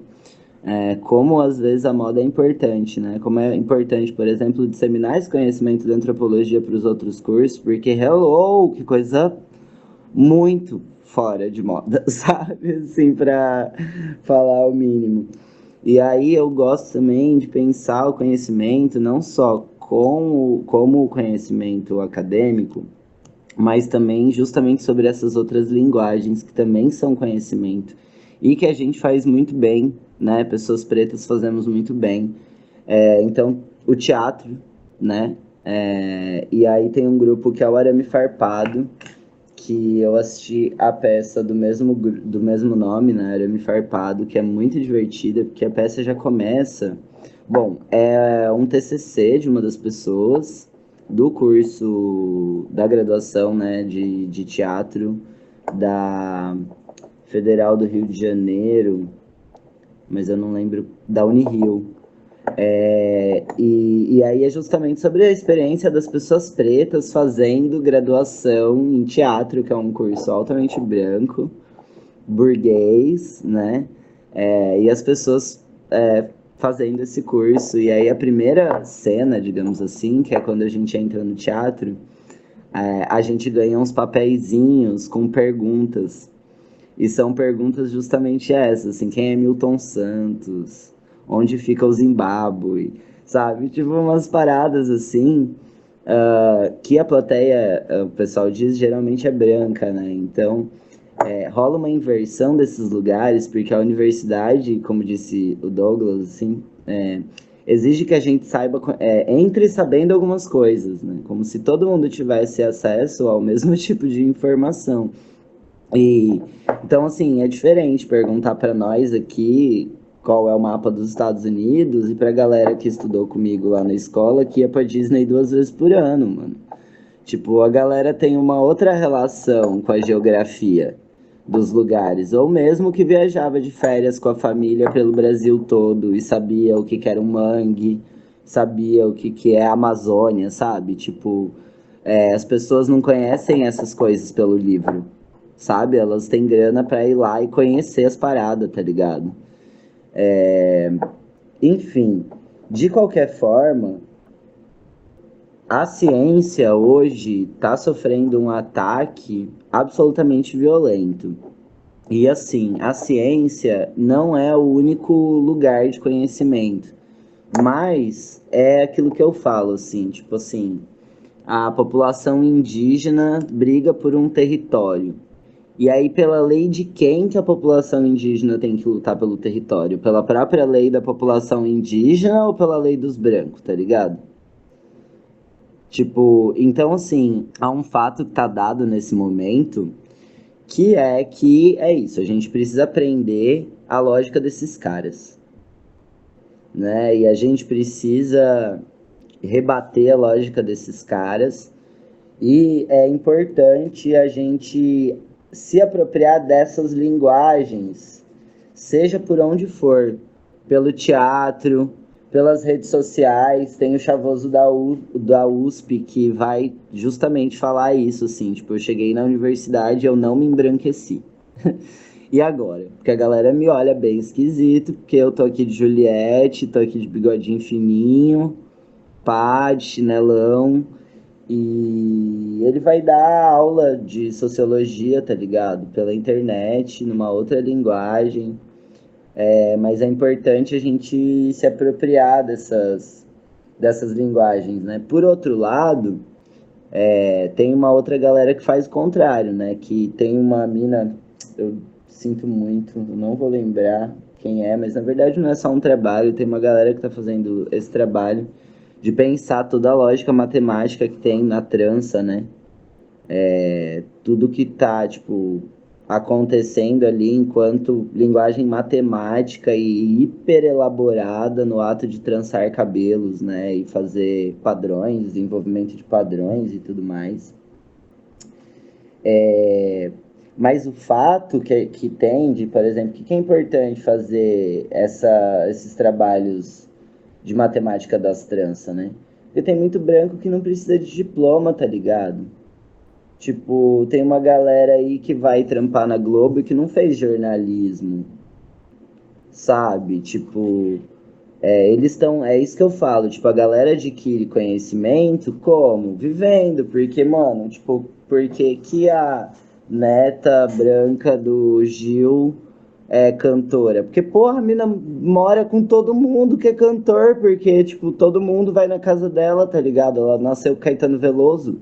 [SPEAKER 3] Como às vezes a moda é importante, né? Como é importante, por exemplo, disseminar esse conhecimento da antropologia para os outros cursos, porque hello, que coisa muito fora de moda, sabe? Assim, para falar o mínimo. E aí eu gosto também de pensar o conhecimento não só como o conhecimento acadêmico, mas também justamente sobre essas outras linguagens que também são conhecimento e que a gente faz muito bem, né? Pessoas pretas fazemos muito bem. Então, o teatro, né? E aí tem um grupo que é o Arame Farpado, que eu assisti a peça do mesmo nome, né, Arame Farpado, que é muito divertida, porque a peça já começa... Bom, é um TCC de uma das pessoas do curso da graduação, né, de teatro da Federal do Rio de Janeiro, mas eu não lembro, da Unirio. E aí é justamente sobre a experiência das pessoas pretas fazendo graduação em teatro, que é um curso altamente branco, burguês, né? E as pessoas fazendo esse curso. E aí a primeira cena, digamos assim, que é quando a gente entra no teatro, a gente ganha uns papeizinhos com perguntas. E são perguntas justamente essas, assim, quem é Milton Santos? Onde fica o Zimbábue? Sabe? Tipo, umas paradas assim, que a plateia, o pessoal diz, geralmente é branca, né? Então, rola uma inversão desses lugares, porque a universidade, como disse o Douglas, assim, exige que a gente saiba, entre sabendo algumas coisas, né? Como se todo mundo tivesse acesso ao mesmo tipo de informação. Então, assim, é diferente perguntar para nós aqui qual é o mapa dos Estados Unidos e pra galera que estudou comigo lá na escola que ia pra Disney 2 vezes por ano, mano. Tipo, a galera tem uma outra relação com a geografia dos lugares, ou mesmo que viajava de férias com a família pelo Brasil todo e sabia o que era um mangue, sabia o que é a Amazônia, sabe? Tipo, as pessoas não conhecem essas coisas pelo livro, sabe? Elas têm grana pra ir lá e conhecer as paradas, tá ligado? Enfim, de qualquer forma, a ciência hoje está sofrendo um ataque absolutamente violento. E assim, a ciência não é o único lugar de conhecimento, mas é aquilo que eu falo, assim, tipo assim, a população indígena briga por um território. E aí, pela lei de quem que a população indígena tem que lutar pelo território? Pela própria lei da população indígena ou pela lei dos brancos, tá ligado? Tipo, então assim, há um fato que tá dado nesse momento, que é isso, a gente precisa aprender a lógica desses caras, né? E a gente precisa rebater a lógica desses caras, e é importante a gente se apropriar dessas linguagens, seja por onde for, pelo teatro, pelas redes sociais. Tem o Chavoso da USP que vai justamente falar isso, assim, tipo, eu cheguei na universidade e eu não me embranqueci. E agora? Porque a galera me olha bem esquisito, porque eu tô aqui de Juliette, tô aqui de bigodinho fininho, pá, de chinelão, e ele vai dar aula de sociologia, tá ligado? Pela internet, numa outra linguagem. Mas é importante a gente se apropriar dessas linguagens, né? Por outro lado, tem uma outra galera que faz o contrário, né? Que tem uma mina, eu sinto muito, eu não vou lembrar quem é, mas na verdade não é só um trabalho, tem uma galera que tá fazendo esse trabalho de pensar toda a lógica matemática que tem na trança, né? Tudo que tá, tipo, acontecendo ali enquanto linguagem matemática e hiper elaborada no ato de trançar cabelos, né? E fazer padrões, desenvolvimento de padrões e tudo mais. Mas o fato que tem de, por exemplo, que é importante fazer esses trabalhos de matemática das tranças, né? Porque tem muito branco que não precisa de diploma, tá ligado? Tipo, tem uma galera aí que vai trampar na Globo e que não fez jornalismo, sabe? Tipo, eles estão. É isso que eu falo. Tipo, a galera adquire conhecimento como? Vivendo. Porque, mano, tipo, porque que a neta branca do Gil é cantora? Porque, porra, a mina mora com todo mundo que é cantor, porque, tipo, todo mundo vai na casa dela, tá ligado? Ela nasceu com Caetano Veloso.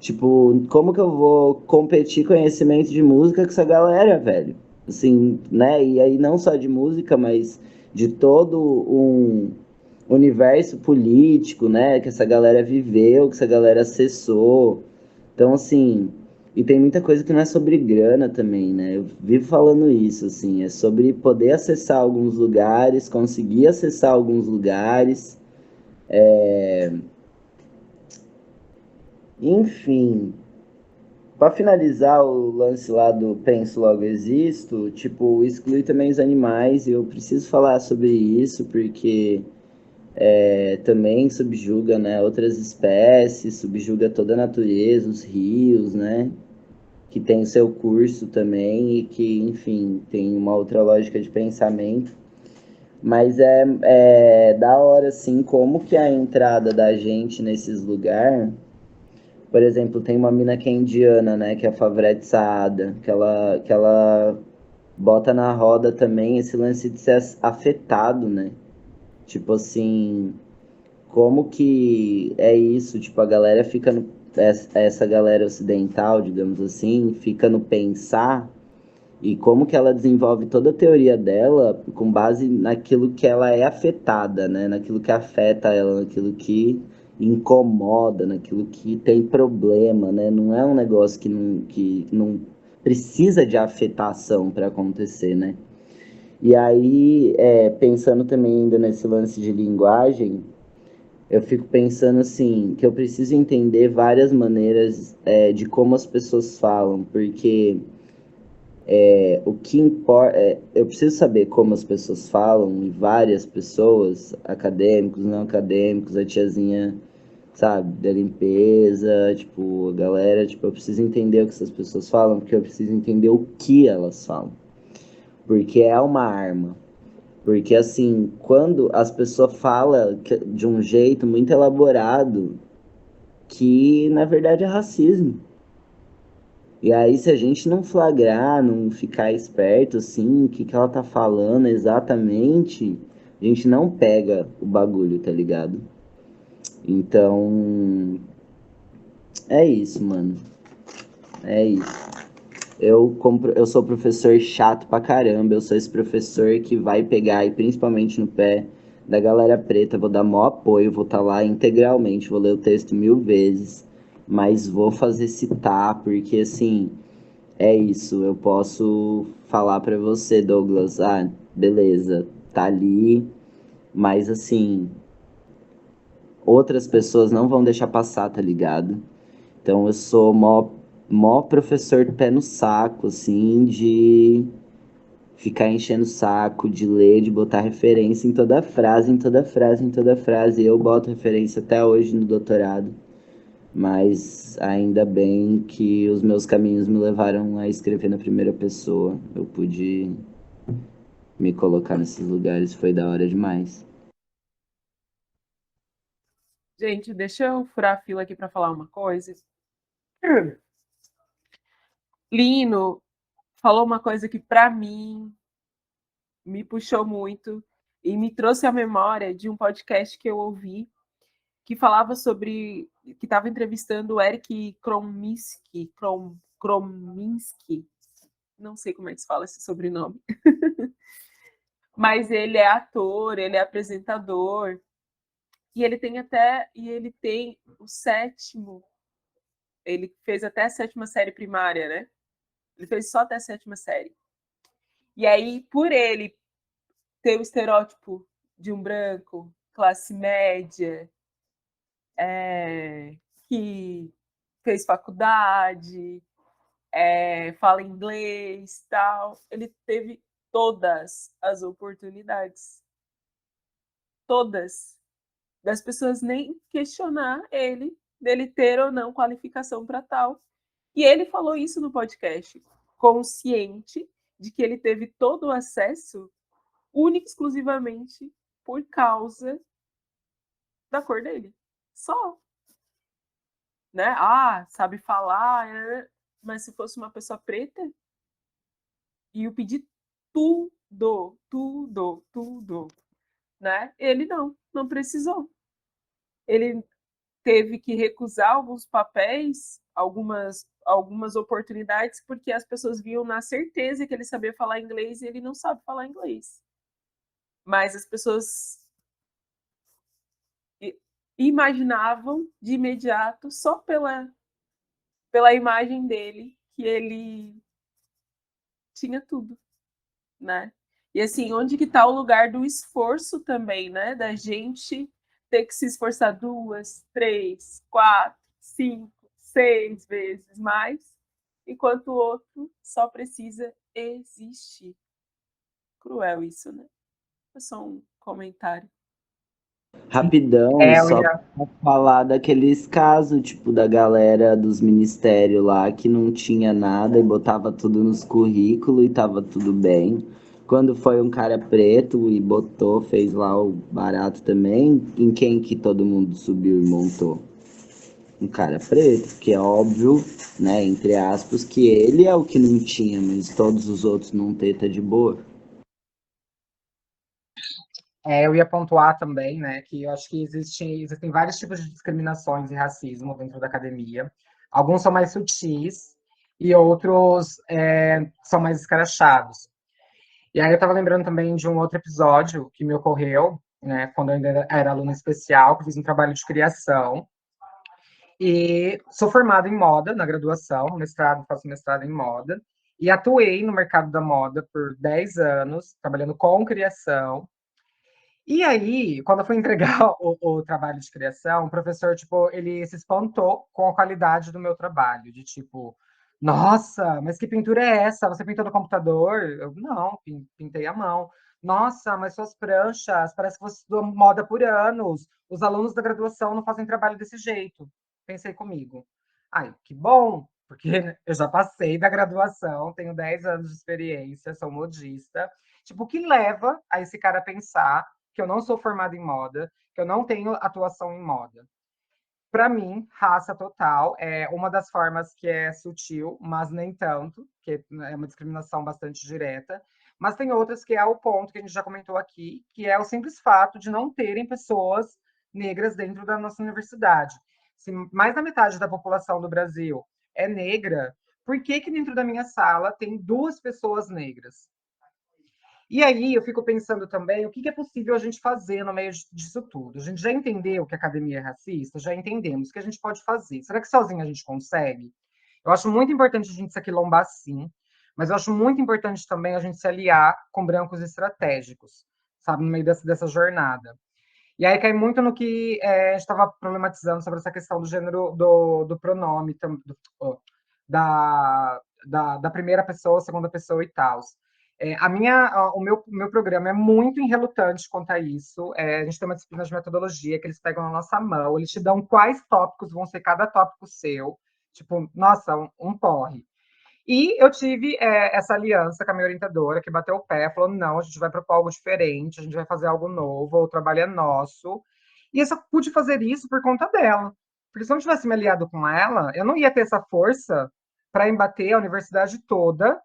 [SPEAKER 3] Tipo, como que eu vou competir conhecimento de música com essa galera, velho? Assim, né? E aí não só de música, mas de todo um universo político, né? Que essa galera viveu, que essa galera acessou. Então, assim, e tem muita coisa que não é sobre grana também, né? Eu vivo falando isso, assim, é sobre poder acessar alguns lugares, conseguir acessar alguns lugares. Enfim, para finalizar o lance lá do Penso Logo Existo, tipo, exclui também os animais, e eu preciso falar sobre isso, porque também subjuga, né, outras espécies, subjuga toda a natureza, os rios, né, que tem o seu curso também e que, enfim, tem uma outra lógica de pensamento. Mas é da hora, assim, como que a entrada da gente nesses lugares... Por exemplo, tem uma mina que é indiana, né, que é a Favrete Saada, que ela bota na roda também esse lance de ser afetado, né? Tipo assim, como que é isso? Tipo, a galera fica no... Essa galera ocidental, digamos assim, fica no pensar, e como que ela desenvolve toda a teoria dela com base naquilo que ela é afetada, né? Naquilo que afeta ela, naquilo que incomoda, naquilo que tem problema, né? Não é um negócio que não precisa de afetação para acontecer, né? E aí, pensando também ainda nesse lance de linguagem, eu fico pensando assim, que eu preciso entender várias maneiras de como as pessoas falam, porque o que importa, eu preciso saber como as pessoas falam, e várias pessoas, acadêmicos, não acadêmicos, a tiazinha, sabe, da limpeza, tipo, a galera, tipo, eu preciso entender o que essas pessoas falam, porque eu preciso entender o que elas falam, porque é uma arma. Porque, assim, quando as pessoas falam de um jeito muito elaborado, que na verdade é racismo. E aí, se a gente não flagrar, não ficar esperto, assim, o que que ela tá falando exatamente, a gente não pega o bagulho, tá ligado? Então, é isso, mano. É isso. Eu sou professor chato pra caramba, eu sou esse professor que vai pegar, e principalmente no pé da galera preta, vou dar maior apoio, vou estar lá integralmente, vou ler o texto 1000 vezes, mas vou fazer citar, porque assim, é isso, eu posso falar pra você, Douglas, beleza, tá ali, mas assim, outras pessoas não vão deixar passar, tá ligado? Então eu sou mó professor pé no saco, assim, de ficar enchendo o saco, de ler, de botar referência em toda frase, em toda frase, em toda frase. Eu boto referência até hoje no doutorado, mas ainda bem que os meus caminhos me levaram a escrever na primeira pessoa. Eu pude me colocar nesses lugares, foi da hora demais.
[SPEAKER 4] Gente, deixa eu furar a fila aqui para falar uma coisa. Lino falou uma coisa que, para mim, me puxou muito e me trouxe à memória de um podcast que eu ouvi que falava sobre... que estava entrevistando o Eric Krominski, não sei como é que se fala esse sobrenome, mas ele é ator, ele é apresentador, e ele tem o sétimo, ele fez até a 7ª série primária, né? Ele fez só até a 7ª série. E aí, por ele ter o estereótipo de um branco, classe média, que fez faculdade, fala inglês, tal, ele teve todas as oportunidades, todas, das pessoas nem questionar ele, dele ter ou não qualificação para tal. E ele falou isso no podcast, consciente de que ele teve todo o acesso única e exclusivamente por causa da cor dele. Só. Né? Sabe falar, mas se fosse uma pessoa preta, ia pedir tudo, tudo, tudo. Né? Ele não precisou. Ele teve que recusar alguns papéis, algumas oportunidades, porque as pessoas viam na certeza que ele sabia falar inglês e ele não sabe falar inglês. Mas as pessoas imaginavam de imediato, só pela imagem dele, que ele tinha tudo, né? E assim, onde que está o lugar do esforço também, né? Da gente ter que se esforçar 2, 3, 4, 5, 6 vezes mais, enquanto o outro só precisa existir. Cruel isso, né? É só um comentário.
[SPEAKER 3] Rapidão,
[SPEAKER 2] É, eu
[SPEAKER 3] só
[SPEAKER 2] ia...
[SPEAKER 3] pra falar daqueles casos, tipo, da galera dos ministérios lá que não tinha nada e botava tudo nos currículos e tava tudo bem. Quando foi um cara preto e botou, fez lá o barato também, em quem que todo mundo subiu e montou? Um cara preto, que é óbvio, né, entre aspas, que ele é o que não tinha, mas todos os outros não ter, tá de boa.
[SPEAKER 2] Eu ia pontuar também, né, que eu acho que existem vários tipos de discriminações e racismo dentro da academia. Alguns são mais sutis e outros são mais escrachados. E aí eu estava lembrando também de um outro episódio que me ocorreu, né, quando eu ainda era aluna especial, que eu fiz um trabalho de criação. E sou formada em moda na graduação, faço mestrado em moda. E atuei no mercado da moda por 10 anos, trabalhando com criação. E aí, quando eu fui entregar o trabalho de criação, o professor, tipo, ele se espantou com a qualidade do meu trabalho, de tipo, nossa, mas que pintura é essa? Você pintou no computador? Eu, não, pintei à mão. Nossa, mas suas pranchas, parece que você estudou moda por anos. Os alunos da graduação não fazem trabalho desse jeito. Pensei comigo. Ai, que bom, porque eu já passei da graduação, tenho 10 anos de experiência, sou modista. Tipo, o que leva a esse cara a pensar que eu não sou formada em moda, que eu não tenho atuação em moda? Para mim, raça total é uma das formas que é sutil, mas nem tanto, que é uma discriminação bastante direta. Mas tem outras que é o ponto que a gente já comentou aqui, que é o simples fato de não terem pessoas negras dentro da nossa universidade. Se mais da metade da população do Brasil é negra, por que que dentro da minha sala tem 2 pessoas negras? E aí eu fico pensando também o que é possível a gente fazer no meio disso tudo. A gente já entendeu que a academia é racista, já entendemos o que a gente pode fazer. Será que sozinho a gente consegue? Eu acho muito importante a gente se aquilombar sim, mas eu acho muito importante também a gente se aliar com brancos estratégicos, sabe, no meio dessa jornada. E aí cai muito no que a gente estava problematizando sobre essa questão do gênero do pronome, da primeira pessoa, segunda pessoa e tal. O meu programa é muito relutante quanto a isso. A gente tem uma disciplina de metodologia que eles pegam na nossa mão, eles te dão quais tópicos vão ser cada tópico seu. Tipo, nossa, um porre. E eu tive essa aliança com a minha orientadora, que bateu o pé, falou: não, a gente vai propor algo diferente, a gente vai fazer algo novo, o trabalho é nosso. E eu só pude fazer isso por conta dela. Porque se eu não tivesse me aliado com ela, eu não ia ter essa força para embater a universidade toda,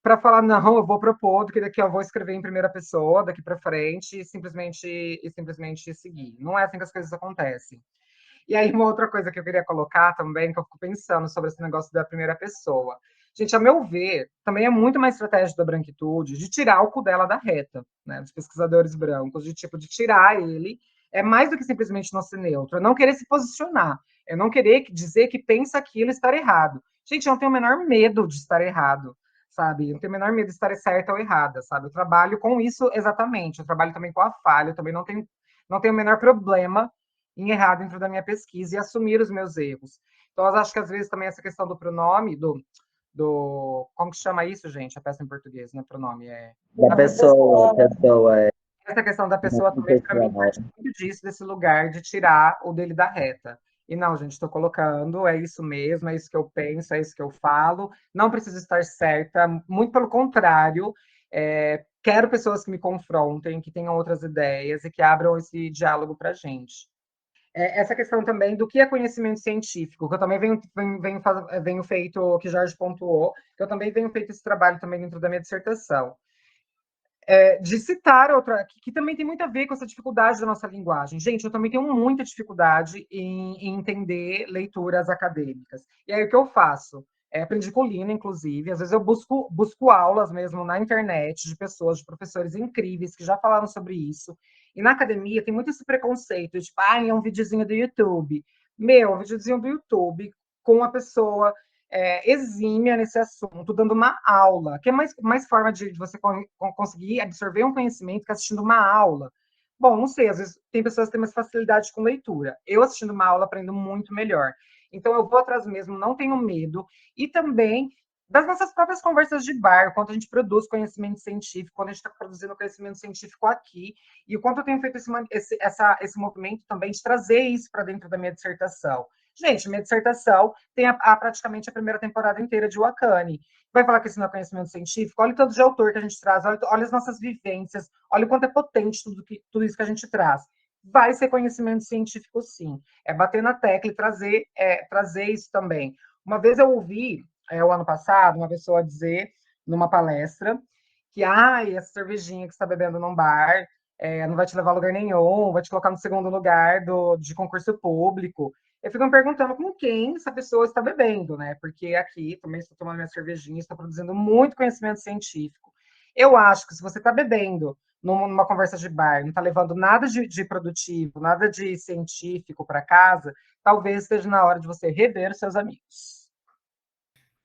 [SPEAKER 2] para falar: não, eu vou propor, do que daqui eu vou escrever em primeira pessoa, daqui para frente, e simplesmente seguir. Não é assim que as coisas acontecem. E aí, uma outra coisa que eu queria colocar também, que eu fico pensando sobre esse negócio da primeira pessoa. Gente, a meu ver, também é muito uma estratégia da branquitude de tirar o cu dela da reta, né? Dos pesquisadores brancos, de tirar ele. É mais do que simplesmente não ser neutro, é não querer se posicionar, é não querer dizer que pensa aquilo estar errado. Gente, eu não tenho o menor medo de estar errado, sabe? Eu não tenho o menor medo de estar certa ou errada, sabe? Eu trabalho com isso exatamente, eu trabalho também com a falha, eu também não tenho o menor problema em errar dentro da minha pesquisa e assumir os meus erros. Então, eu acho que às vezes também essa questão do pronome, como que chama isso, gente? A peça em português, não é pronome, é
[SPEAKER 3] Da
[SPEAKER 2] a
[SPEAKER 3] pessoa,
[SPEAKER 2] pessoa.
[SPEAKER 3] a pessoa é
[SPEAKER 2] Essa questão da pessoa
[SPEAKER 3] muito
[SPEAKER 2] também, para mim,
[SPEAKER 3] pessoal.
[SPEAKER 2] parte muito disso, desse lugar de tirar o dele da reta. E não, gente, estou colocando, é isso mesmo, é isso que eu penso, é isso que eu falo. Não preciso estar certa, muito pelo contrário. Quero pessoas que me confrontem, que tenham outras ideias e que abram esse diálogo para a gente. Essa questão também do que é conhecimento científico, que eu também venho feito, que Jorge pontuou, que eu também venho feito esse trabalho também dentro da minha dissertação. De citar outra, que também tem muito a ver com essa dificuldade da nossa linguagem. Gente, eu também tenho muita dificuldade em entender leituras acadêmicas. E aí o que eu faço? Aprendi com Lina, inclusive. Às vezes eu busco aulas mesmo na internet de pessoas, de professores incríveis que já falaram sobre isso. E na academia tem muito esse preconceito, tipo, é um videozinho do YouTube. Meu, um videozinho do YouTube com uma pessoa exímia nesse assunto, dando uma aula, que é mais forma de você conseguir absorver um conhecimento que assistindo uma aula. Bom, não sei, às vezes tem pessoas que têm mais facilidade com leitura. Eu, assistindo uma aula, aprendo muito melhor. Então, eu vou atrás mesmo, não tenho medo. E também das nossas próprias conversas de bar, quanto a gente produz conhecimento científico, quando a gente está produzindo conhecimento científico aqui, e o quanto eu tenho feito esse movimento também de trazer isso para dentro da minha dissertação. Gente, minha dissertação tem praticamente a primeira temporada inteira de Wakani. Vai falar que isso não é conhecimento científico? Olha o tanto de autor que a gente traz, olha as nossas vivências, olha o quanto é potente tudo isso que a gente traz. Vai ser conhecimento científico, sim. É bater na tecla e trazer isso também. Uma vez eu ouvi, o ano passado, uma pessoa dizer, numa palestra, que essa cervejinha que você está bebendo num bar não vai te levar a lugar nenhum, vai te colocar no segundo lugar de concurso público. Eu fico me perguntando com quem essa pessoa está bebendo, né? Porque aqui também estou tomando minha cervejinha, estou produzindo muito conhecimento científico. Eu acho que se você está bebendo numa conversa de bar, não está levando nada de produtivo, nada de científico para casa, talvez esteja na hora de você rever os seus amigos.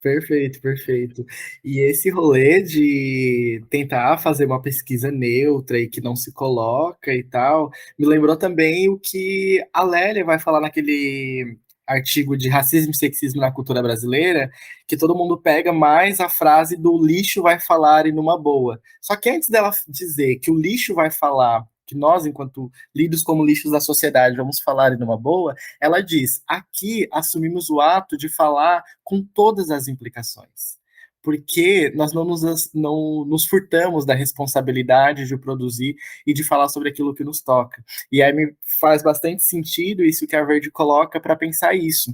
[SPEAKER 5] Perfeito, perfeito. E esse rolê de tentar fazer uma pesquisa neutra e que não se coloca e tal, me lembrou também o que a Lélia vai falar naquele artigo de racismo e sexismo na cultura brasileira, que todo mundo pega mais a frase do lixo vai falar e numa boa. Só que antes dela dizer que o lixo vai falar, que nós, enquanto lidos como lixos da sociedade, vamos falar e numa boa, ela diz: aqui assumimos o ato de falar com todas as implicações. Porque nós não nos furtamos da responsabilidade de produzir e de falar sobre aquilo que nos toca. E aí me faz bastante sentido isso que a Verde coloca para pensar isso.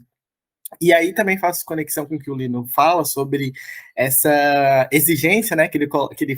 [SPEAKER 5] E aí também faço conexão com o que o Lino fala sobre essa exigência, né, que ele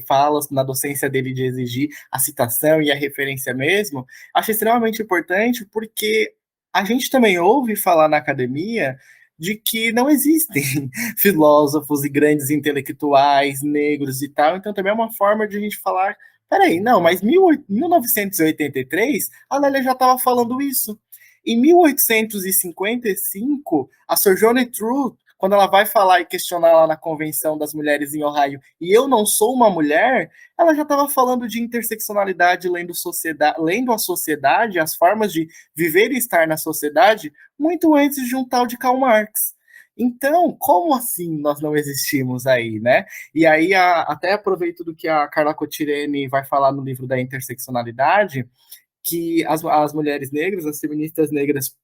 [SPEAKER 5] fala na docência dele de exigir a citação e a referência mesmo. Acho extremamente importante porque a gente também ouve falar na academia de que não existem filósofos e grandes intelectuais negros e tal, então também é uma forma de a gente falar, peraí, não, mas 1983 a Lélia já estava falando isso. Em 1855, a Sojourner Truth, quando ela vai falar e questionar lá na Convenção das Mulheres em Ohio, e eu não sou uma mulher, ela já estava falando de interseccionalidade, lendo a sociedade, as formas de viver e estar na sociedade, muito antes de um tal de Karl Marx. Então, como assim nós não existimos aí, né? E aí, até aproveito do que a Carla Cotirene vai falar no livro da interseccionalidade, que as mulheres negras, as feministas negras,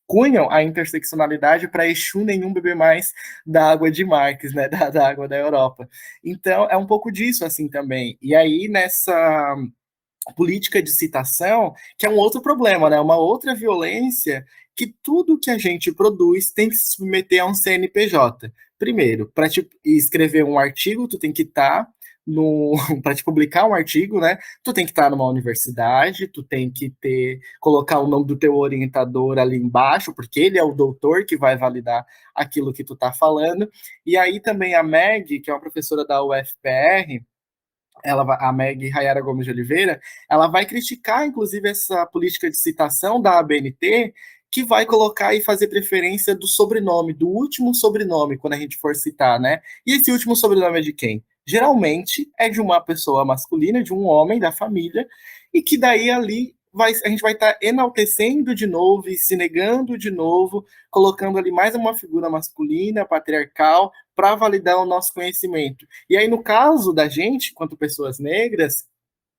[SPEAKER 5] cunham a interseccionalidade para Exu nenhum beber mais da água de Marx, né, da água da Europa. Então, é um pouco disso, assim, também. E aí, nessa política de citação, que é um outro problema, né, uma outra violência, que tudo que a gente produz tem que se submeter a um CNPJ. Primeiro, para escrever um artigo, tu tem que estar para te publicar um artigo, né? Tu tem que estar numa universidade, tu tem que colocar o nome do teu orientador ali embaixo, porque ele é o doutor que vai validar aquilo que tu tá falando. E aí também a Meg, que é uma professora da UFPR, a Meg Rayara Gomes de Oliveira, ela vai criticar, inclusive, essa política de citação da ABNT, que vai colocar e fazer preferência do sobrenome, do último sobrenome, quando a gente for citar, né? E esse último sobrenome é de quem? Geralmente é de uma pessoa masculina, de um homem da família, e que daí ali a gente vai estar enaltecendo de novo e se negando de novo, colocando ali mais uma figura masculina, patriarcal, para validar o nosso conhecimento. E aí, no caso da gente, quanto pessoas negras,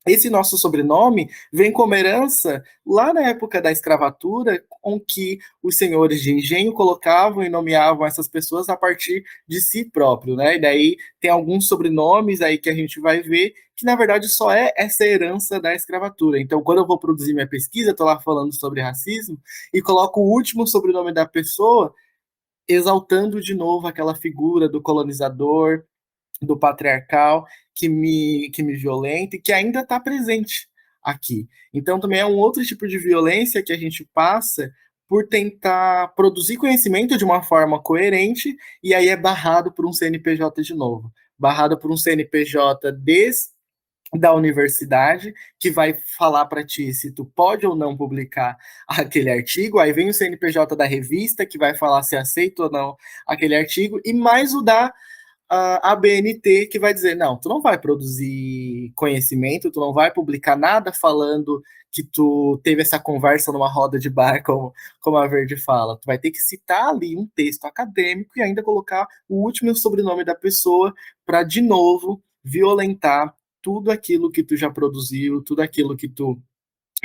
[SPEAKER 5] esse nosso sobrenome vem como herança lá na época da escravatura, com que os senhores de engenho colocavam e nomeavam essas pessoas a partir de si próprio, né? E daí tem alguns sobrenomes aí que a gente vai ver que, na verdade, só é essa herança da escravatura. Então, quando eu vou produzir minha pesquisa, estou lá falando sobre racismo e coloco o último sobrenome da pessoa, exaltando de novo aquela figura do colonizador, do patriarcal que me violenta e que ainda está presente aqui. Então, também é um outro tipo de violência que a gente passa por tentar produzir conhecimento de uma forma coerente e aí é barrado por um CNPJ de novo. Barrado por um CNPJ da universidade, que vai falar para ti se tu pode ou não publicar aquele artigo, aí vem o CNPJ da revista, que vai falar se aceita ou não aquele artigo, e mais o da a BNT, que vai dizer, não, tu não vai produzir conhecimento, tu não vai publicar nada falando que tu teve essa conversa numa roda de bar, como a Verde fala. Tu vai ter que citar ali um texto acadêmico e ainda colocar o último e o sobrenome da pessoa para, de novo, violentar tudo aquilo que tu já produziu, tudo aquilo que tu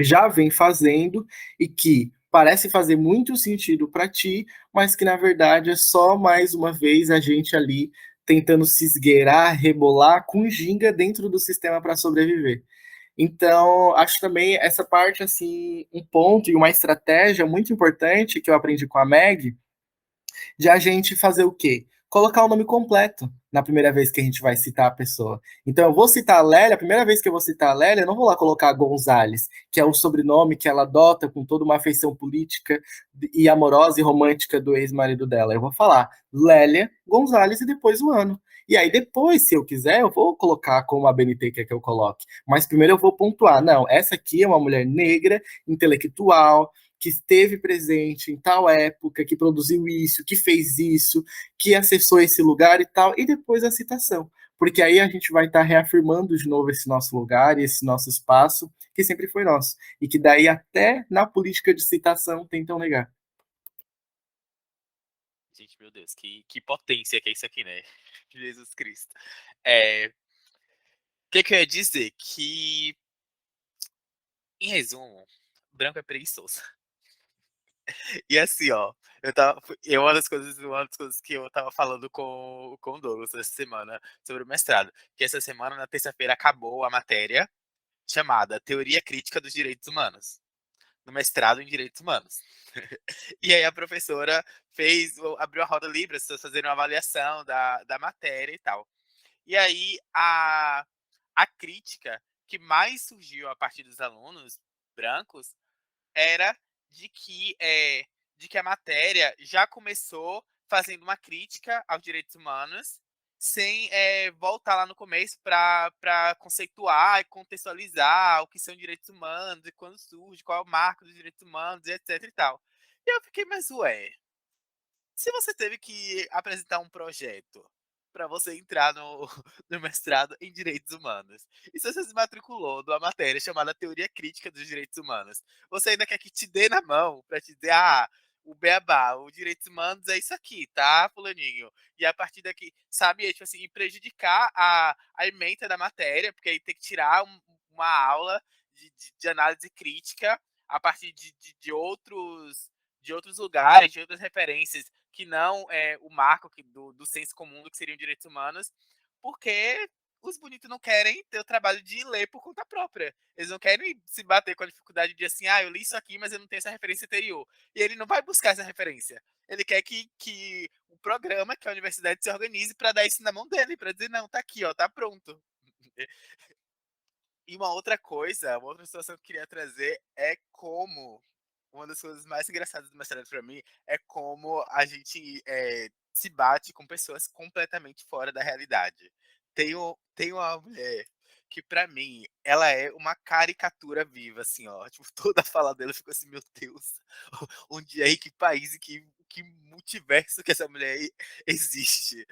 [SPEAKER 5] já vem fazendo e que parece fazer muito sentido para ti, mas que na verdade é só mais uma vez a gente ali tentando se esgueirar, rebolar com ginga dentro do sistema para sobreviver. Então, acho também essa parte assim, um ponto e uma estratégia muito importante que eu aprendi com a Meg, de a gente fazer o quê? Colocar o nome completo na primeira vez que a gente vai citar a pessoa. Então, eu vou citar a Lélia, a primeira vez que eu vou citar a Lélia, eu não vou lá colocar Gonzalez, que é o sobrenome que ela adota com toda uma afeição política e amorosa e romântica do ex-marido dela. Eu vou falar Lélia Gonzalez e depois o ano. E aí, depois, se eu quiser, eu vou colocar como a BNT quer que eu coloque. Mas primeiro eu vou pontuar. Não, essa aqui é uma mulher negra, intelectual, que esteve presente em tal época, que produziu isso, que fez isso, que acessou esse lugar e tal, e depois a citação. Porque aí a gente vai estar reafirmando de novo esse nosso lugar e esse nosso espaço, que sempre foi nosso. E que daí até na política de citação tentam negar.
[SPEAKER 1] Gente, meu Deus, que potência que é isso aqui, né? Jesus Cristo. O que eu ia dizer? Que, em resumo, branco é preguiçoso. E assim, ó, uma das coisas que eu tava falando com o Douglas essa semana sobre o mestrado, que essa semana, na terça-feira, acabou a matéria chamada Teoria Crítica dos Direitos Humanos, no mestrado em Direitos Humanos. E aí a professora abriu a roda livre, as pessoas fazendo uma avaliação da matéria e tal. E aí a crítica que mais surgiu a partir dos alunos brancos era de que, de que a matéria já começou fazendo uma crítica aos direitos humanos, sem voltar lá no começo para conceituar e contextualizar o que são direitos humanos e quando surge, qual é o marco dos direitos humanos, etc e tal. E eu fiquei, mas ué, se você teve que apresentar um projeto para você entrar no, no mestrado em Direitos Humanos, e se você se matriculou numa matéria chamada Teoria Crítica dos Direitos Humanos, você ainda quer que te dê na mão para te dizer, o beabá, os direitos humanos é isso aqui, tá, fulaninho? E a partir daqui, sabe, tipo assim, e prejudicar a ementa da matéria, porque aí tem que tirar uma aula de análise crítica a partir de outros lugares, de outras referências, que não é o marco do senso comum do que seriam direitos humanos, porque os bonitos não querem ter o trabalho de ler por conta própria. Eles não querem se bater com a dificuldade de assim, eu li isso aqui, mas eu não tenho essa referência anterior. E ele não vai buscar essa referência. Ele quer que o programa, que a universidade se organize para dar isso na mão dele, para dizer, não, tá aqui, ó, tá pronto. E uma outra coisa, uma outra situação que eu queria trazer é como uma das coisas mais engraçadas do mestrado para mim é como a gente se bate com pessoas completamente fora da realidade. Tem uma mulher que para mim ela é uma caricatura viva, assim, ó. Tipo, toda a fala dela ficou assim, meu Deus, onde é, que país e que multiverso que essa mulher existe.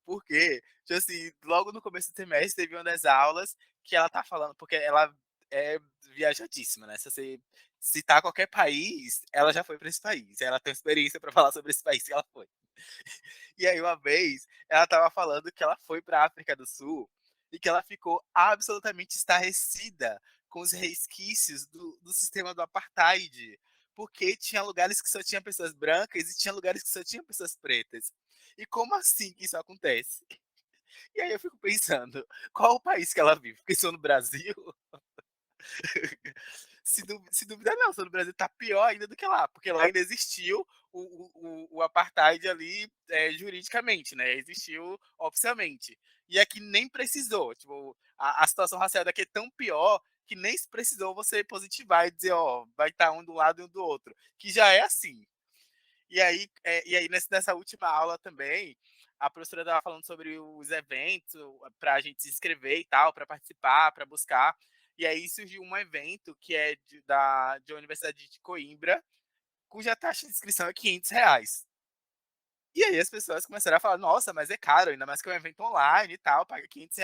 [SPEAKER 1] Porque, tipo assim, logo no começo do semestre teve uma das aulas que ela tá falando, porque ela é viajadíssima, né? Se você citar qualquer país, ela já foi para esse país. Ela tem experiência para falar sobre esse país que ela foi. E aí, uma vez, ela tava falando que ela foi para África do Sul e que ela ficou absolutamente estarrecida com os resquícios do sistema do apartheid. Porque tinha lugares que só tinha pessoas brancas e tinha lugares que só tinha pessoas pretas. E como assim que isso acontece? E aí eu fico pensando, qual o país que ela vive? Porque se eu no Brasil, se duvidar não, se no Brasil tá pior ainda do que lá, porque lá ainda existiu o apartheid ali juridicamente, né? Existiu oficialmente. E aqui nem precisou. Tipo, a situação racial daqui é tão pior que nem se precisou você positivar e dizer, ó, vai estar um do lado e um do outro. Que já é assim. E aí nessa última aula também, a professora estava falando sobre os eventos para a gente se inscrever e tal, para participar, para buscar. E aí surgiu um evento que é de Universidade de Coimbra, cuja taxa de inscrição é R$ 500. E aí as pessoas começaram a falar, nossa, mas é caro, ainda mais que é um evento online e tal, paga R$ 500.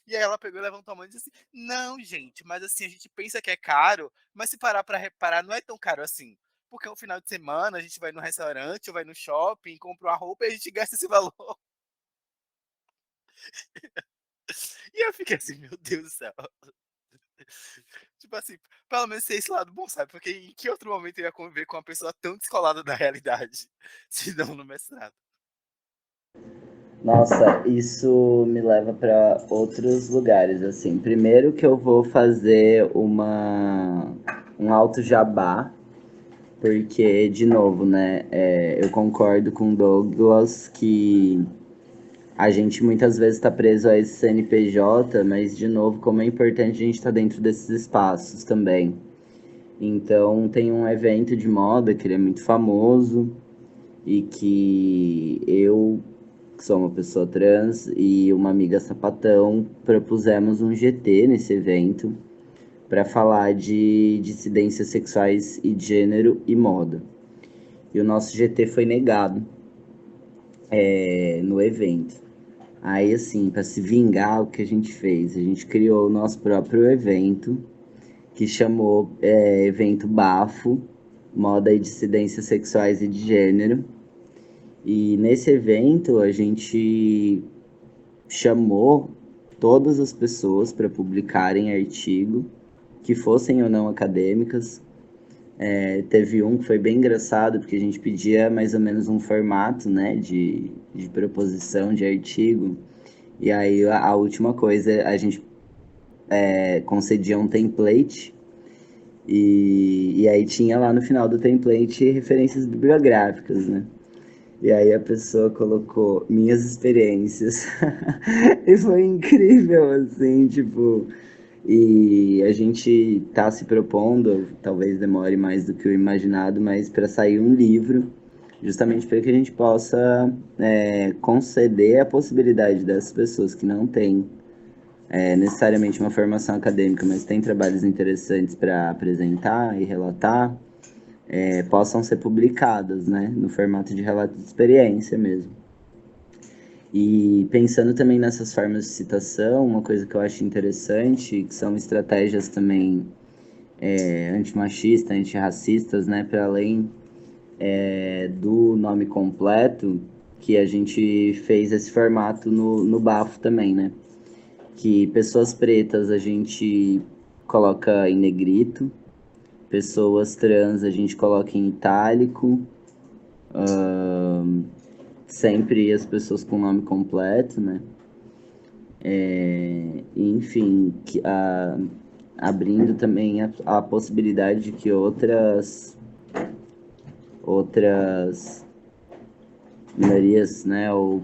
[SPEAKER 1] E aí ela pegou e levantou a mão e disse assim, não, gente, mas assim, a gente pensa que é caro, mas se parar pra reparar, não é tão caro assim. Porque um final de semana a gente vai no restaurante ou vai no shopping, compra uma roupa e a gente gasta esse valor. E eu fiquei assim, meu Deus do céu. Tipo assim, pelo menos ser esse lado bom, sabe? Porque em que outro momento eu ia conviver com uma pessoa tão descolada da realidade, se não no mestrado?
[SPEAKER 3] Nossa, isso me leva para outros lugares, assim. Primeiro que eu vou fazer um alto jabá, porque, de novo, né, eu concordo com o Douglas que a gente muitas vezes está preso a esse CNPJ, mas, de novo, como é importante a gente estar dentro desses espaços também. Então, tem um evento de moda que ele é muito famoso e que eu, que sou uma pessoa trans, e uma amiga sapatão, propusemos um GT nesse evento para falar de dissidências sexuais e de gênero e moda. E o nosso GT foi negado no evento. Aí, assim, para se vingar, o que a gente fez? A gente criou o nosso próprio evento, que chamou Evento Bafo, Moda e Dissidências Sexuais e de Gênero. E nesse evento a gente chamou todas as pessoas para publicarem artigo, que fossem ou não acadêmicas. Teve um que foi bem engraçado, porque a gente pedia mais ou menos um formato, né, de proposição de artigo. E aí a última coisa, a gente concedia um template, e aí tinha lá no final do template referências bibliográficas, né? E aí a pessoa colocou minhas experiências. E foi incrível, assim, tipo. E a gente tá se propondo, talvez demore mais do que o imaginado, mas para sair um livro, justamente para que a gente possa conceder a possibilidade dessas pessoas que não têm necessariamente uma formação acadêmica, mas têm trabalhos interessantes para apresentar e relatar, possam ser publicadas, né, no formato de relato de experiência mesmo. E pensando também nessas formas de citação, uma coisa que eu acho interessante, que são estratégias também antimachistas, antirracistas, né, para além do nome completo, que a gente fez esse formato no Bafo também, né? Que pessoas pretas a gente coloca em negrito, pessoas trans a gente coloca em itálico, sempre as pessoas com nome completo, né? Enfim, abrindo também a possibilidade de que outras minorias, né, ou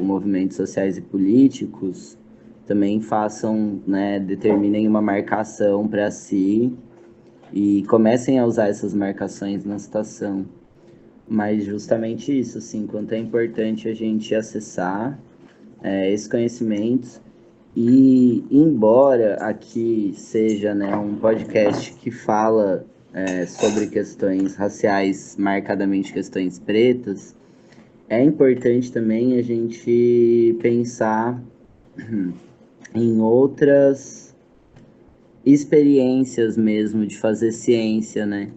[SPEAKER 3] movimentos sociais e políticos também façam, né, determinem uma marcação para si e comecem a usar essas marcações na citação. Mas justamente isso, assim, quanto é importante a gente acessar esses conhecimentos. E embora aqui seja, né, um podcast que fala sobre questões raciais, marcadamente questões pretas, é importante também a gente pensar em outras experiências mesmo de fazer ciência, né?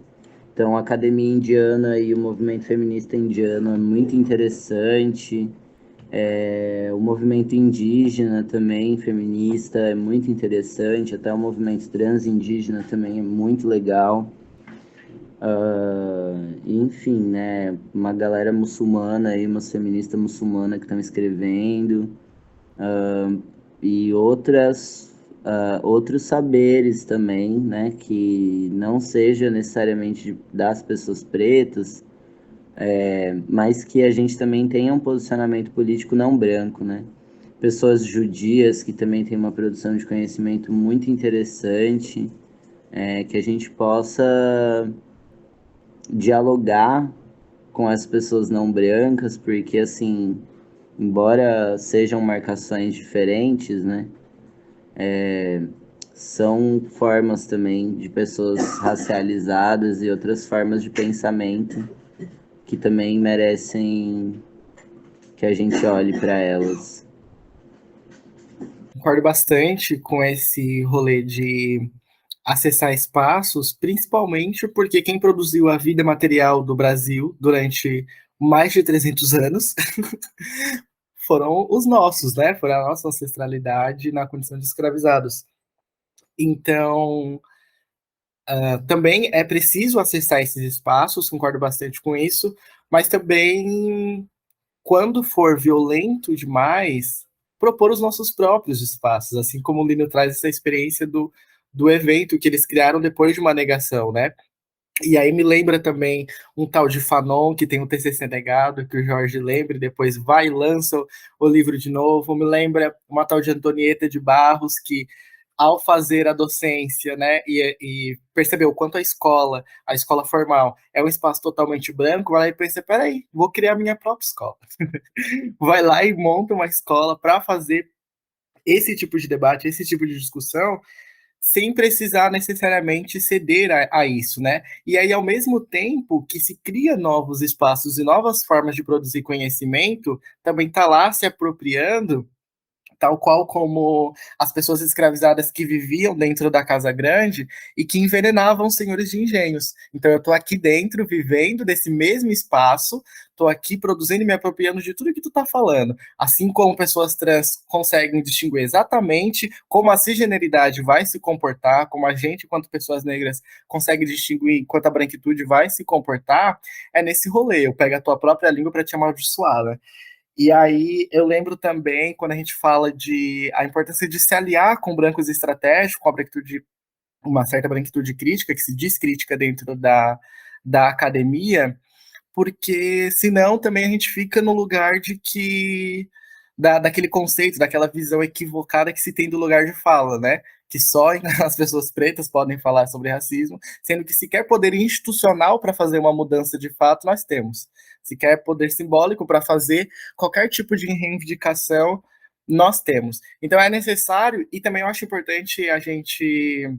[SPEAKER 3] Então, a academia indiana e o movimento feminista indiano é muito interessante. O movimento indígena também, feminista, é muito interessante. Até o movimento transindígena também é muito legal. Enfim, né? Uma galera muçulmana aí, umas feministas muçulmanas que estão escrevendo. E outros saberes também, né? Que não seja necessariamente das pessoas pretas, mas que a gente também tenha um posicionamento político não branco, né? Pessoas judias que também têm uma produção de conhecimento muito interessante, que a gente possa dialogar com as pessoas não brancas, porque assim, embora sejam marcações diferentes, né? São formas também de pessoas racializadas e outras formas de pensamento que também merecem que a gente olhe para elas.
[SPEAKER 5] Concordo bastante com esse rolê de acessar espaços, principalmente porque quem produziu a vida material do Brasil durante mais de 300 anos foram os nossos, né? Foi a nossa ancestralidade na condição de escravizados. Então, também é preciso acessar esses espaços, concordo bastante com isso, mas também, quando for violento demais, propor os nossos próprios espaços, assim como o Lino traz essa experiência do evento que eles criaram depois de uma negação, né? E aí me lembra também um tal de Fanon, que tem um TCC negado, que o Jorge lembra, e depois vai e lança o livro de novo. Me lembra uma tal de Antonieta de Barros, que ao fazer a docência, né, e percebeu o quanto a escola formal, é um espaço totalmente branco, vai lá e pensa, peraí, vou criar minha própria escola. Vai lá e monta uma escola para fazer esse tipo de debate, esse tipo de discussão, sem precisar necessariamente ceder a isso, né? E aí, ao mesmo tempo que se cria novos espaços e novas formas de produzir conhecimento, também está lá se apropriando, tal qual como as pessoas escravizadas que viviam dentro da Casa Grande e que envenenavam os senhores de engenhos. Então eu estou aqui dentro, vivendo desse mesmo espaço, estou aqui produzindo e me apropriando de tudo que tu está falando. Assim como pessoas trans conseguem distinguir exatamente como a cisgeneridade vai se comportar, como a gente, enquanto pessoas negras, consegue distinguir enquanto a branquitude vai se comportar, é nesse rolê. Eu pego a tua própria língua para te amaldiçoar, né? E aí eu lembro também, quando a gente fala de a importância de se aliar com brancos estratégicos, com a branquitude, uma certa branquitude crítica, que se diz crítica dentro da academia, porque senão também a gente fica no lugar de que daquele conceito, daquela visão equivocada que se tem do lugar de fala, né? Que só as pessoas pretas podem falar sobre racismo, sendo que sequer poder institucional para fazer uma mudança de fato nós temos. Sequer poder simbólico para fazer qualquer tipo de reivindicação nós temos. Então é necessário, e também eu acho importante a gente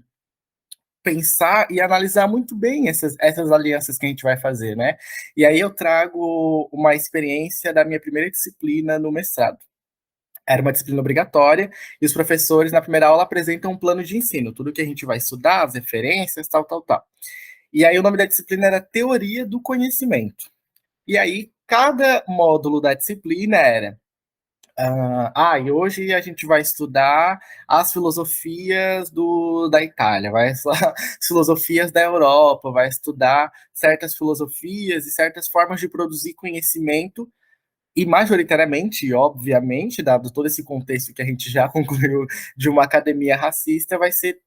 [SPEAKER 5] pensar e analisar muito bem essas alianças que a gente vai fazer, né? E aí eu trago uma experiência da minha primeira disciplina no mestrado. Era uma disciplina obrigatória, e os professores, na primeira aula, apresentam um plano de ensino, tudo que a gente vai estudar, as referências, tal, tal, tal. E aí o nome da disciplina era Teoria do Conhecimento. E aí, cada módulo da disciplina era e hoje a gente vai estudar as filosofias da Itália, vai estudar as filosofias da Europa, vai estudar certas filosofias e certas formas de produzir conhecimento, e majoritariamente, e obviamente, dado todo esse contexto que a gente já concluiu de uma academia racista, vai ser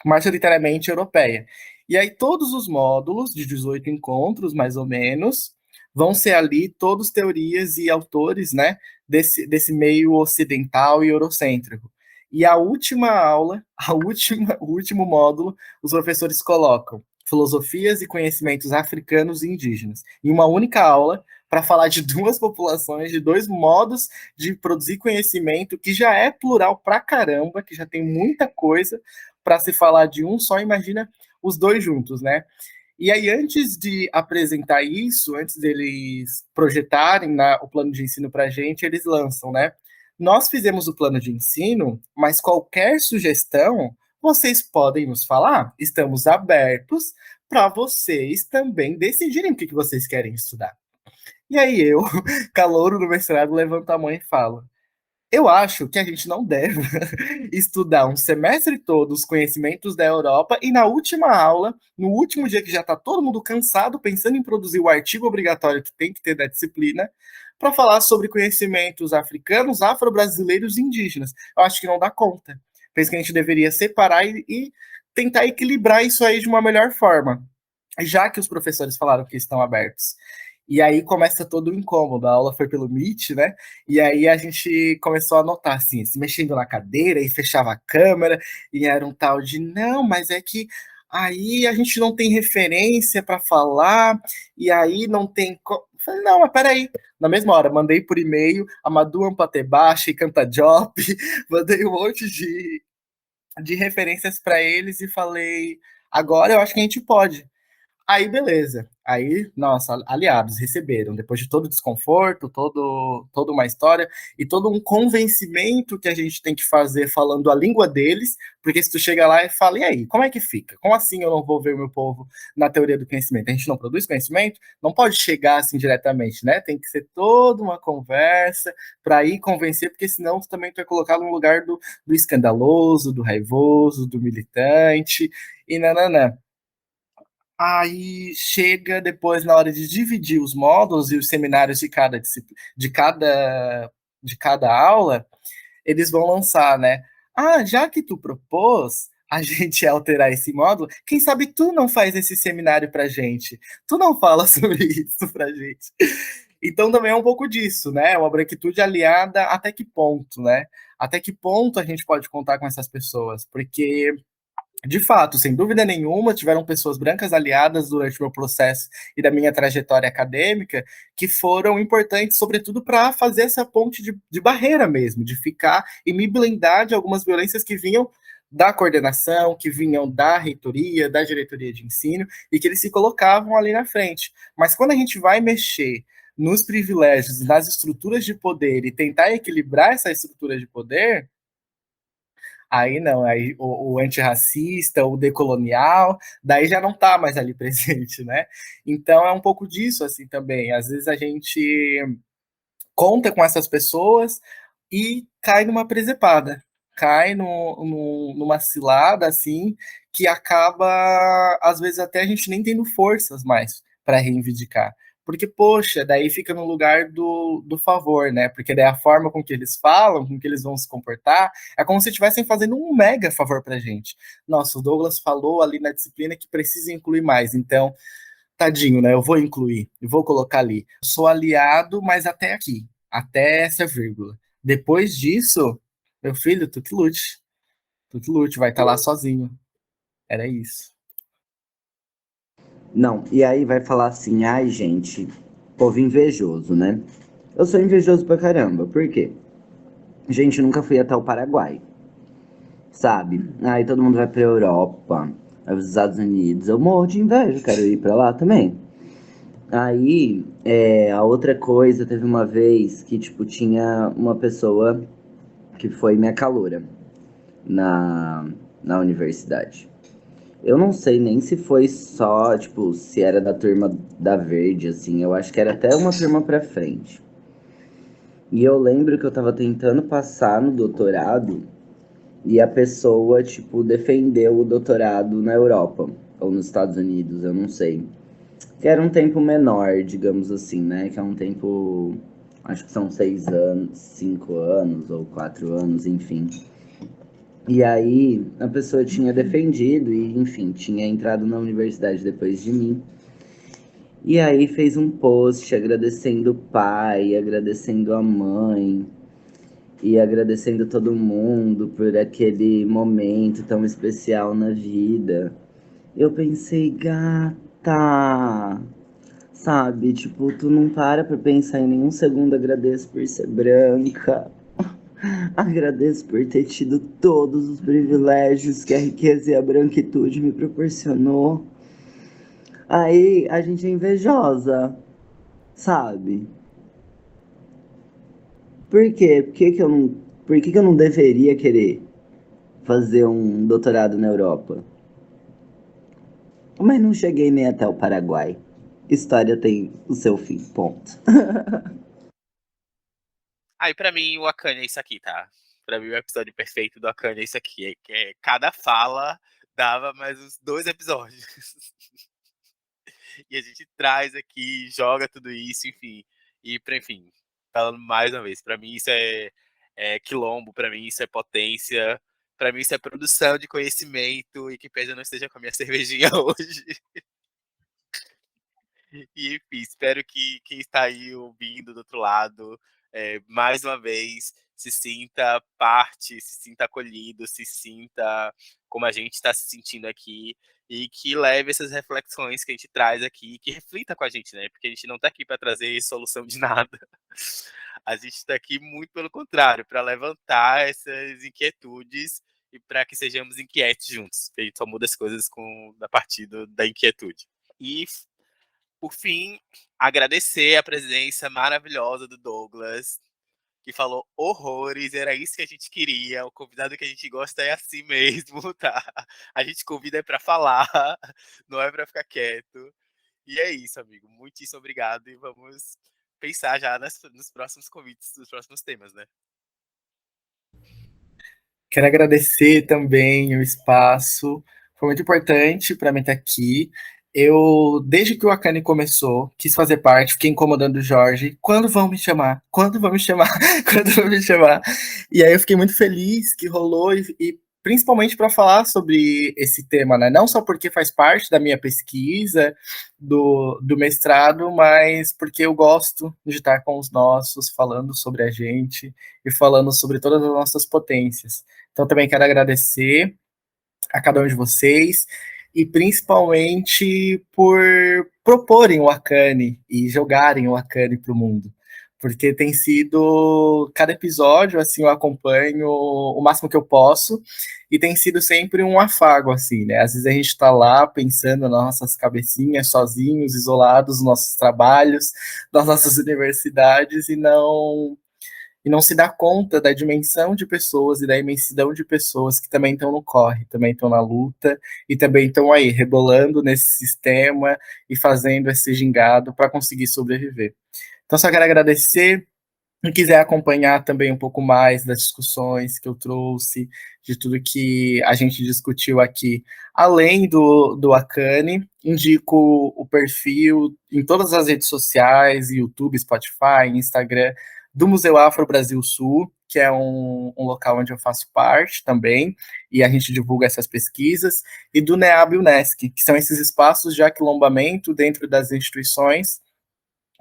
[SPEAKER 5] majoritariamente europeia. E aí todos os módulos, de 18 encontros, mais ou menos, vão ser ali todos teorias e autores, né, desse meio ocidental e eurocêntrico. E a última aula, o último módulo, os professores colocam filosofias e conhecimentos africanos e indígenas, em uma única aula, para falar de duas populações, de dois modos de produzir conhecimento, que já é plural pra caramba, que já tem muita coisa para se falar de um só, imagina os dois juntos, né? E aí, antes de apresentar isso, antes deles projetarem o plano de ensino para a gente, eles lançam, né? Nós fizemos o plano de ensino, mas qualquer sugestão vocês podem nos falar. Estamos abertos para vocês também decidirem o que vocês querem estudar. E aí eu, calouro do mestrado, levanto a mão e falo: eu acho que a gente não deve estudar um semestre todo os conhecimentos da Europa e na última aula, no último dia que já está todo mundo cansado, pensando em produzir o artigo obrigatório que tem que ter da disciplina, para falar sobre conhecimentos africanos, afro-brasileiros e indígenas. Eu acho que não dá conta. Penso que a gente deveria separar e tentar equilibrar isso aí de uma melhor forma, já que os professores falaram que estão abertos. E aí começa todo o incômodo. A aula foi pelo Meet, né? E aí a gente começou a notar, assim, se mexendo na cadeira e fechava a câmera, e era um tal de, não, mas é que aí a gente não tem referência para falar, e aí não tem. Falei, não, mas peraí. Na mesma hora, mandei por e-mail, Amadou Ampatebache e Canta Job, mandei um monte de referências para eles e falei, agora eu acho que a gente pode. Aí, beleza. Aí, nossa, aliados receberam, depois de todo o desconforto, toda uma história e todo um convencimento que a gente tem que fazer falando a língua deles, porque se tu chega lá e fala, e aí, como é que fica? Como assim eu não vou ver o meu povo na teoria do conhecimento? A gente não produz conhecimento? Não pode chegar assim diretamente, né? Tem que ser toda uma conversa para ir convencer, porque senão tu também tu é colocado no lugar do escandaloso, do raivoso, do militante, e nananã. Aí chega depois na hora de dividir os módulos e os seminários de cada aula, eles vão lançar, né? Ah, já que tu propôs a gente alterar esse módulo, quem sabe tu não faz esse seminário pra gente? Tu não fala sobre isso pra gente. Então também é um pouco disso, né? Uma branquitude aliada até que ponto, né? Até que ponto a gente pode contar com essas pessoas? Porque de fato, sem dúvida nenhuma, tiveram pessoas brancas aliadas durante o meu processo e da minha trajetória acadêmica que foram importantes, sobretudo, para fazer essa ponte de barreira mesmo, de ficar e me blindar de algumas violências que vinham da coordenação, que vinham da reitoria, da diretoria de ensino, e que eles se colocavam ali na frente. Mas quando a gente vai mexer nos privilégios, nas estruturas de poder e tentar equilibrar essa estrutura de poder, aí não, aí o antirracista, o decolonial, daí já não está mais ali presente, né? Então é um pouco disso, assim, também. Às vezes a gente conta com essas pessoas e cai numa presepada, cai numa cilada, assim, que acaba, às vezes, até a gente nem tendo forças mais para reivindicar. Porque, poxa, daí fica no lugar do favor, né? Porque daí a forma com que eles falam, com que eles vão se comportar, é como se estivessem fazendo um mega favor pra gente. Nossa, o Douglas falou ali na disciplina que precisa incluir mais, então tadinho, né? Eu vou incluir, eu vou colocar ali. Sou aliado, mas até aqui, até essa vírgula. Depois disso, meu filho, tu que lute, vai estar lá sozinho. Era isso.
[SPEAKER 3] Não, e aí vai falar assim, ai gente, povo invejoso, né? Eu sou invejoso pra caramba, por quê? Gente, nunca fui até o Paraguai, sabe? Aí todo mundo vai pra Europa, vai pros Estados Unidos, eu morro de inveja, quero ir pra lá também. Aí, a outra coisa, teve uma vez que, tipo, tinha uma pessoa que foi minha caloura na, na universidade. Eu não sei nem se foi só, tipo, se era da turma da Verde, assim. Eu acho que era até uma turma pra frente. E eu lembro que eu tava tentando passar no doutorado e a pessoa, tipo, defendeu o doutorado na Europa ou nos Estados Unidos, eu não sei. Que era um tempo menor, digamos assim, né? Que é um tempo, acho que são 6 anos, 5 anos ou 4 anos, enfim. E aí a pessoa tinha defendido e, enfim, tinha entrado na universidade depois de mim. E aí fez um post agradecendo o pai, agradecendo a mãe e agradecendo todo mundo por aquele momento tão especial na vida. Eu pensei, gata, sabe? Tipo, tu não pra pensar em nenhum segundo, agradeço por ser branca. Agradeço por ter tido todos os privilégios que a riqueza e a branquitude me proporcionou. Aí a gente é invejosa, sabe? Por quê? Por que que eu não deveria querer fazer um doutorado na Europa? Mas não cheguei nem até o Paraguai. História tem o seu fim, ponto.
[SPEAKER 1] Aí, pra mim, o Akane é isso aqui, tá? Pra mim, o episódio perfeito do Akane é isso aqui. Que cada fala dava mais uns 2 episódios. E a gente traz aqui, joga tudo isso, enfim. Enfim, falando mais uma vez, pra mim isso é quilombo, pra mim isso é potência, pra mim isso é produção de conhecimento, e que pese eu não esteja com a minha cervejinha hoje. E, enfim, espero que quem está aí ouvindo do outro lado, mais uma vez, se sinta parte, se sinta acolhido, se sinta como a gente está se sentindo aqui, e que leve essas reflexões que a gente traz aqui, que reflita com a gente, né? Porque a gente não está aqui para trazer solução de nada. A gente está aqui muito pelo contrário, para levantar essas inquietudes e para que sejamos inquietos juntos. A gente só muda as coisas a partir da inquietude. E Por fim, agradecer a presença maravilhosa do Douglas, que falou horrores, era isso que a gente queria. O convidado que a gente gosta é assim mesmo, tá? A gente convida para falar, não é para ficar quieto. E é isso, amigo. Muitíssimo obrigado e vamos pensar já nos próximos convites, nos próximos temas, né?
[SPEAKER 5] Quero agradecer também o espaço. Foi muito importante para mim estar aqui. Eu, desde que o Akane começou, quis fazer parte, fiquei incomodando o Jorge. Quando vão me chamar? Quando vão me chamar? Quando vão me chamar? E aí eu fiquei muito feliz que rolou e principalmente para falar sobre esse tema, né? Não só porque faz parte da minha pesquisa, do mestrado, mas porque eu gosto de estar com os nossos, falando sobre a gente e falando sobre todas as nossas potências. Então, também quero agradecer a cada um de vocês e principalmente por proporem o Akane e jogarem o Akane para o mundo. Porque tem sido, cada episódio, assim, eu acompanho o máximo que eu posso e tem sido sempre um afago, assim, né? Às vezes a gente está lá pensando nas nossas cabecinhas, sozinhos, isolados, nos nossos trabalhos, nas nossas universidades e não se dá conta da dimensão de pessoas e da imensidão de pessoas que também estão no corre, também estão na luta e também estão aí rebolando nesse sistema e fazendo esse gingado para conseguir sobreviver. Então, só quero agradecer. Quem quiser acompanhar também um pouco mais das discussões que eu trouxe, de tudo que a gente discutiu aqui, além do Akane, indico o perfil em todas as redes sociais, YouTube, Spotify, Instagram, do Museu Afro Brasil Sul, que é um local onde eu faço parte também, e a gente divulga essas pesquisas, e do NEAB e UNESCO, que são esses espaços de aquilombamento dentro das instituições,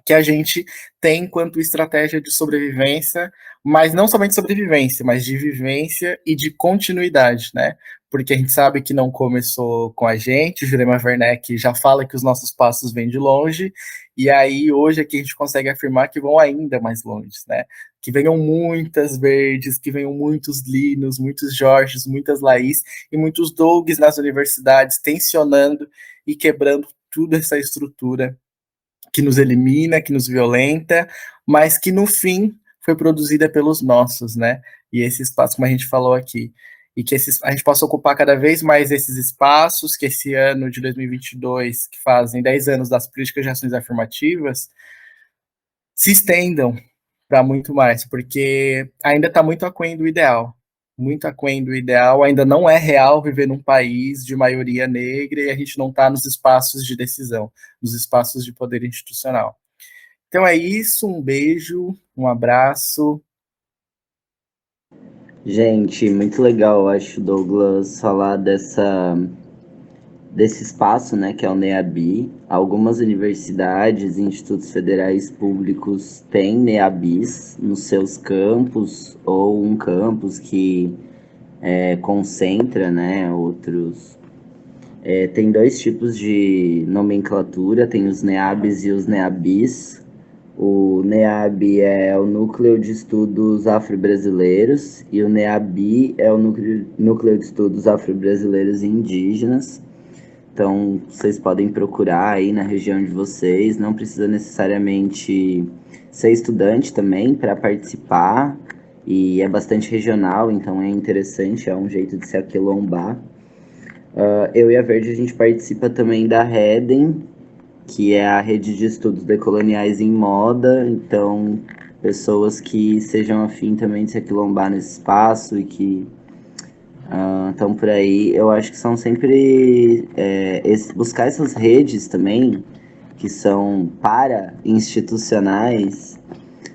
[SPEAKER 5] que a gente tem enquanto estratégia de sobrevivência, mas não somente sobrevivência, mas de vivência e de continuidade, né? Porque a gente sabe que não começou com a gente, o Jurema Werneck já fala que os nossos passos vêm de longe, e aí hoje aqui a gente consegue afirmar que vão ainda mais longe, né? Que venham muitas Verdes, que venham muitos Linos, muitos Jorges, muitas Laís e muitos Dougs nas universidades, tensionando e quebrando toda essa estrutura que nos elimina, que nos violenta, mas que no fim foi produzida pelos nossos, né? E esse espaço, como a gente falou aqui, e que a gente possa ocupar cada vez mais esses espaços, que esse ano de 2022, que fazem 10 anos das políticas de ações afirmativas, se estendam para muito mais, porque ainda está muito aquém do ideal. Muito aquém do ideal, ainda não é real viver num país de maioria negra e a gente não está nos espaços de decisão, nos espaços de poder institucional. Então é isso, um beijo, um abraço.
[SPEAKER 3] Gente, muito legal, acho, Douglas, falar desse espaço, né, que é o NEABI. Algumas universidades e institutos federais públicos têm NEABIs nos seus campos, ou um campus que concentra, né, outros. Tem dois tipos de nomenclatura, tem os NEABs e os NEABIs. O NEAB é o Núcleo de Estudos Afro-Brasileiros e o NEABI é o Núcleo de Estudos Afro-Brasileiros e Indígenas. Então, vocês podem procurar aí na região de vocês, não precisa necessariamente ser estudante também para participar, e é bastante regional, então é interessante, é um jeito de se aquilombar. Eu e a Verde, a gente participa também da REDEM, que é a Rede de Estudos Decoloniais em Moda, então pessoas que sejam afim também de se aquilombar nesse espaço e que estão por aí, eu acho que são sempre buscar essas redes também, que são para-institucionais,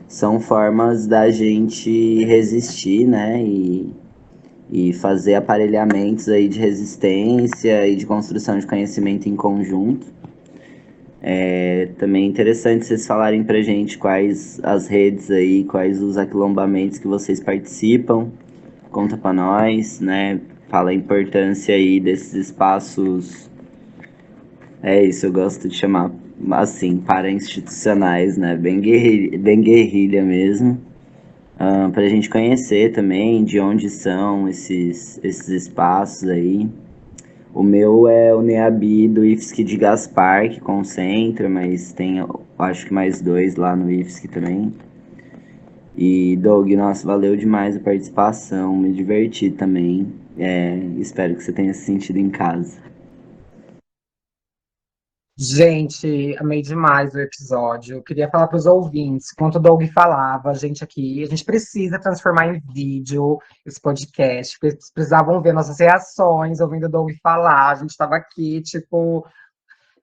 [SPEAKER 3] são formas da gente resistir, né, e fazer aparelhamentos aí de resistência e de construção de conhecimento em conjunto. Também é interessante vocês falarem pra gente quais as redes aí, quais os aquilombamentos que vocês participam. Conta pra nós, né? Fala a importância aí desses espaços. É isso, eu gosto de chamar assim, para-institucionais, né? Bem guerrilha mesmo. Pra gente conhecer também de onde são esses espaços aí. O meu é o Neabi do IFSC de Gaspar, que concentra, mas tem, acho que mais 2 lá no IFSC também. E, Doug, nossa, valeu demais a participação, me diverti também. Espero que você tenha se sentido em casa.
[SPEAKER 2] Gente, amei demais o episódio. Eu queria falar para os ouvintes, enquanto o Doug falava, a gente precisa transformar em vídeo esse podcast, porque eles precisavam ver nossas reações, ouvindo o Doug falar. A gente estava aqui, tipo,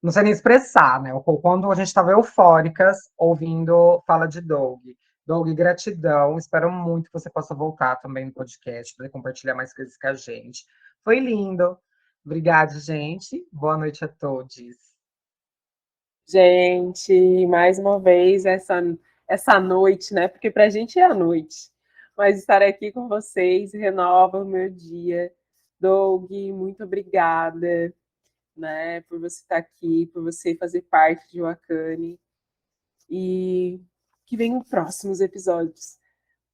[SPEAKER 2] não sei nem expressar, né? Quando a gente estava eufóricas ouvindo fala de Doug. Doug, gratidão. Espero muito que você possa voltar também no podcast para compartilhar mais coisas com a gente. Foi lindo. Obrigada, gente. Boa noite a todos.
[SPEAKER 4] Gente, mais uma vez essa noite, né? Porque pra gente é a noite. Mas estar aqui com vocês renova o meu dia. Doug, muito obrigada, né, por você estar aqui, por você fazer parte de Wakane. E que venham próximos episódios.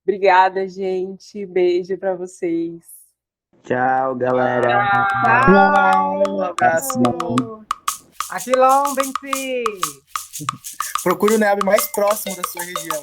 [SPEAKER 4] Obrigada, gente. Beijo para vocês.
[SPEAKER 3] Tchau, galera.
[SPEAKER 5] Um abraço.
[SPEAKER 2] Aquilombentem-se!
[SPEAKER 5] Procure o NEAB mais próximo da sua região.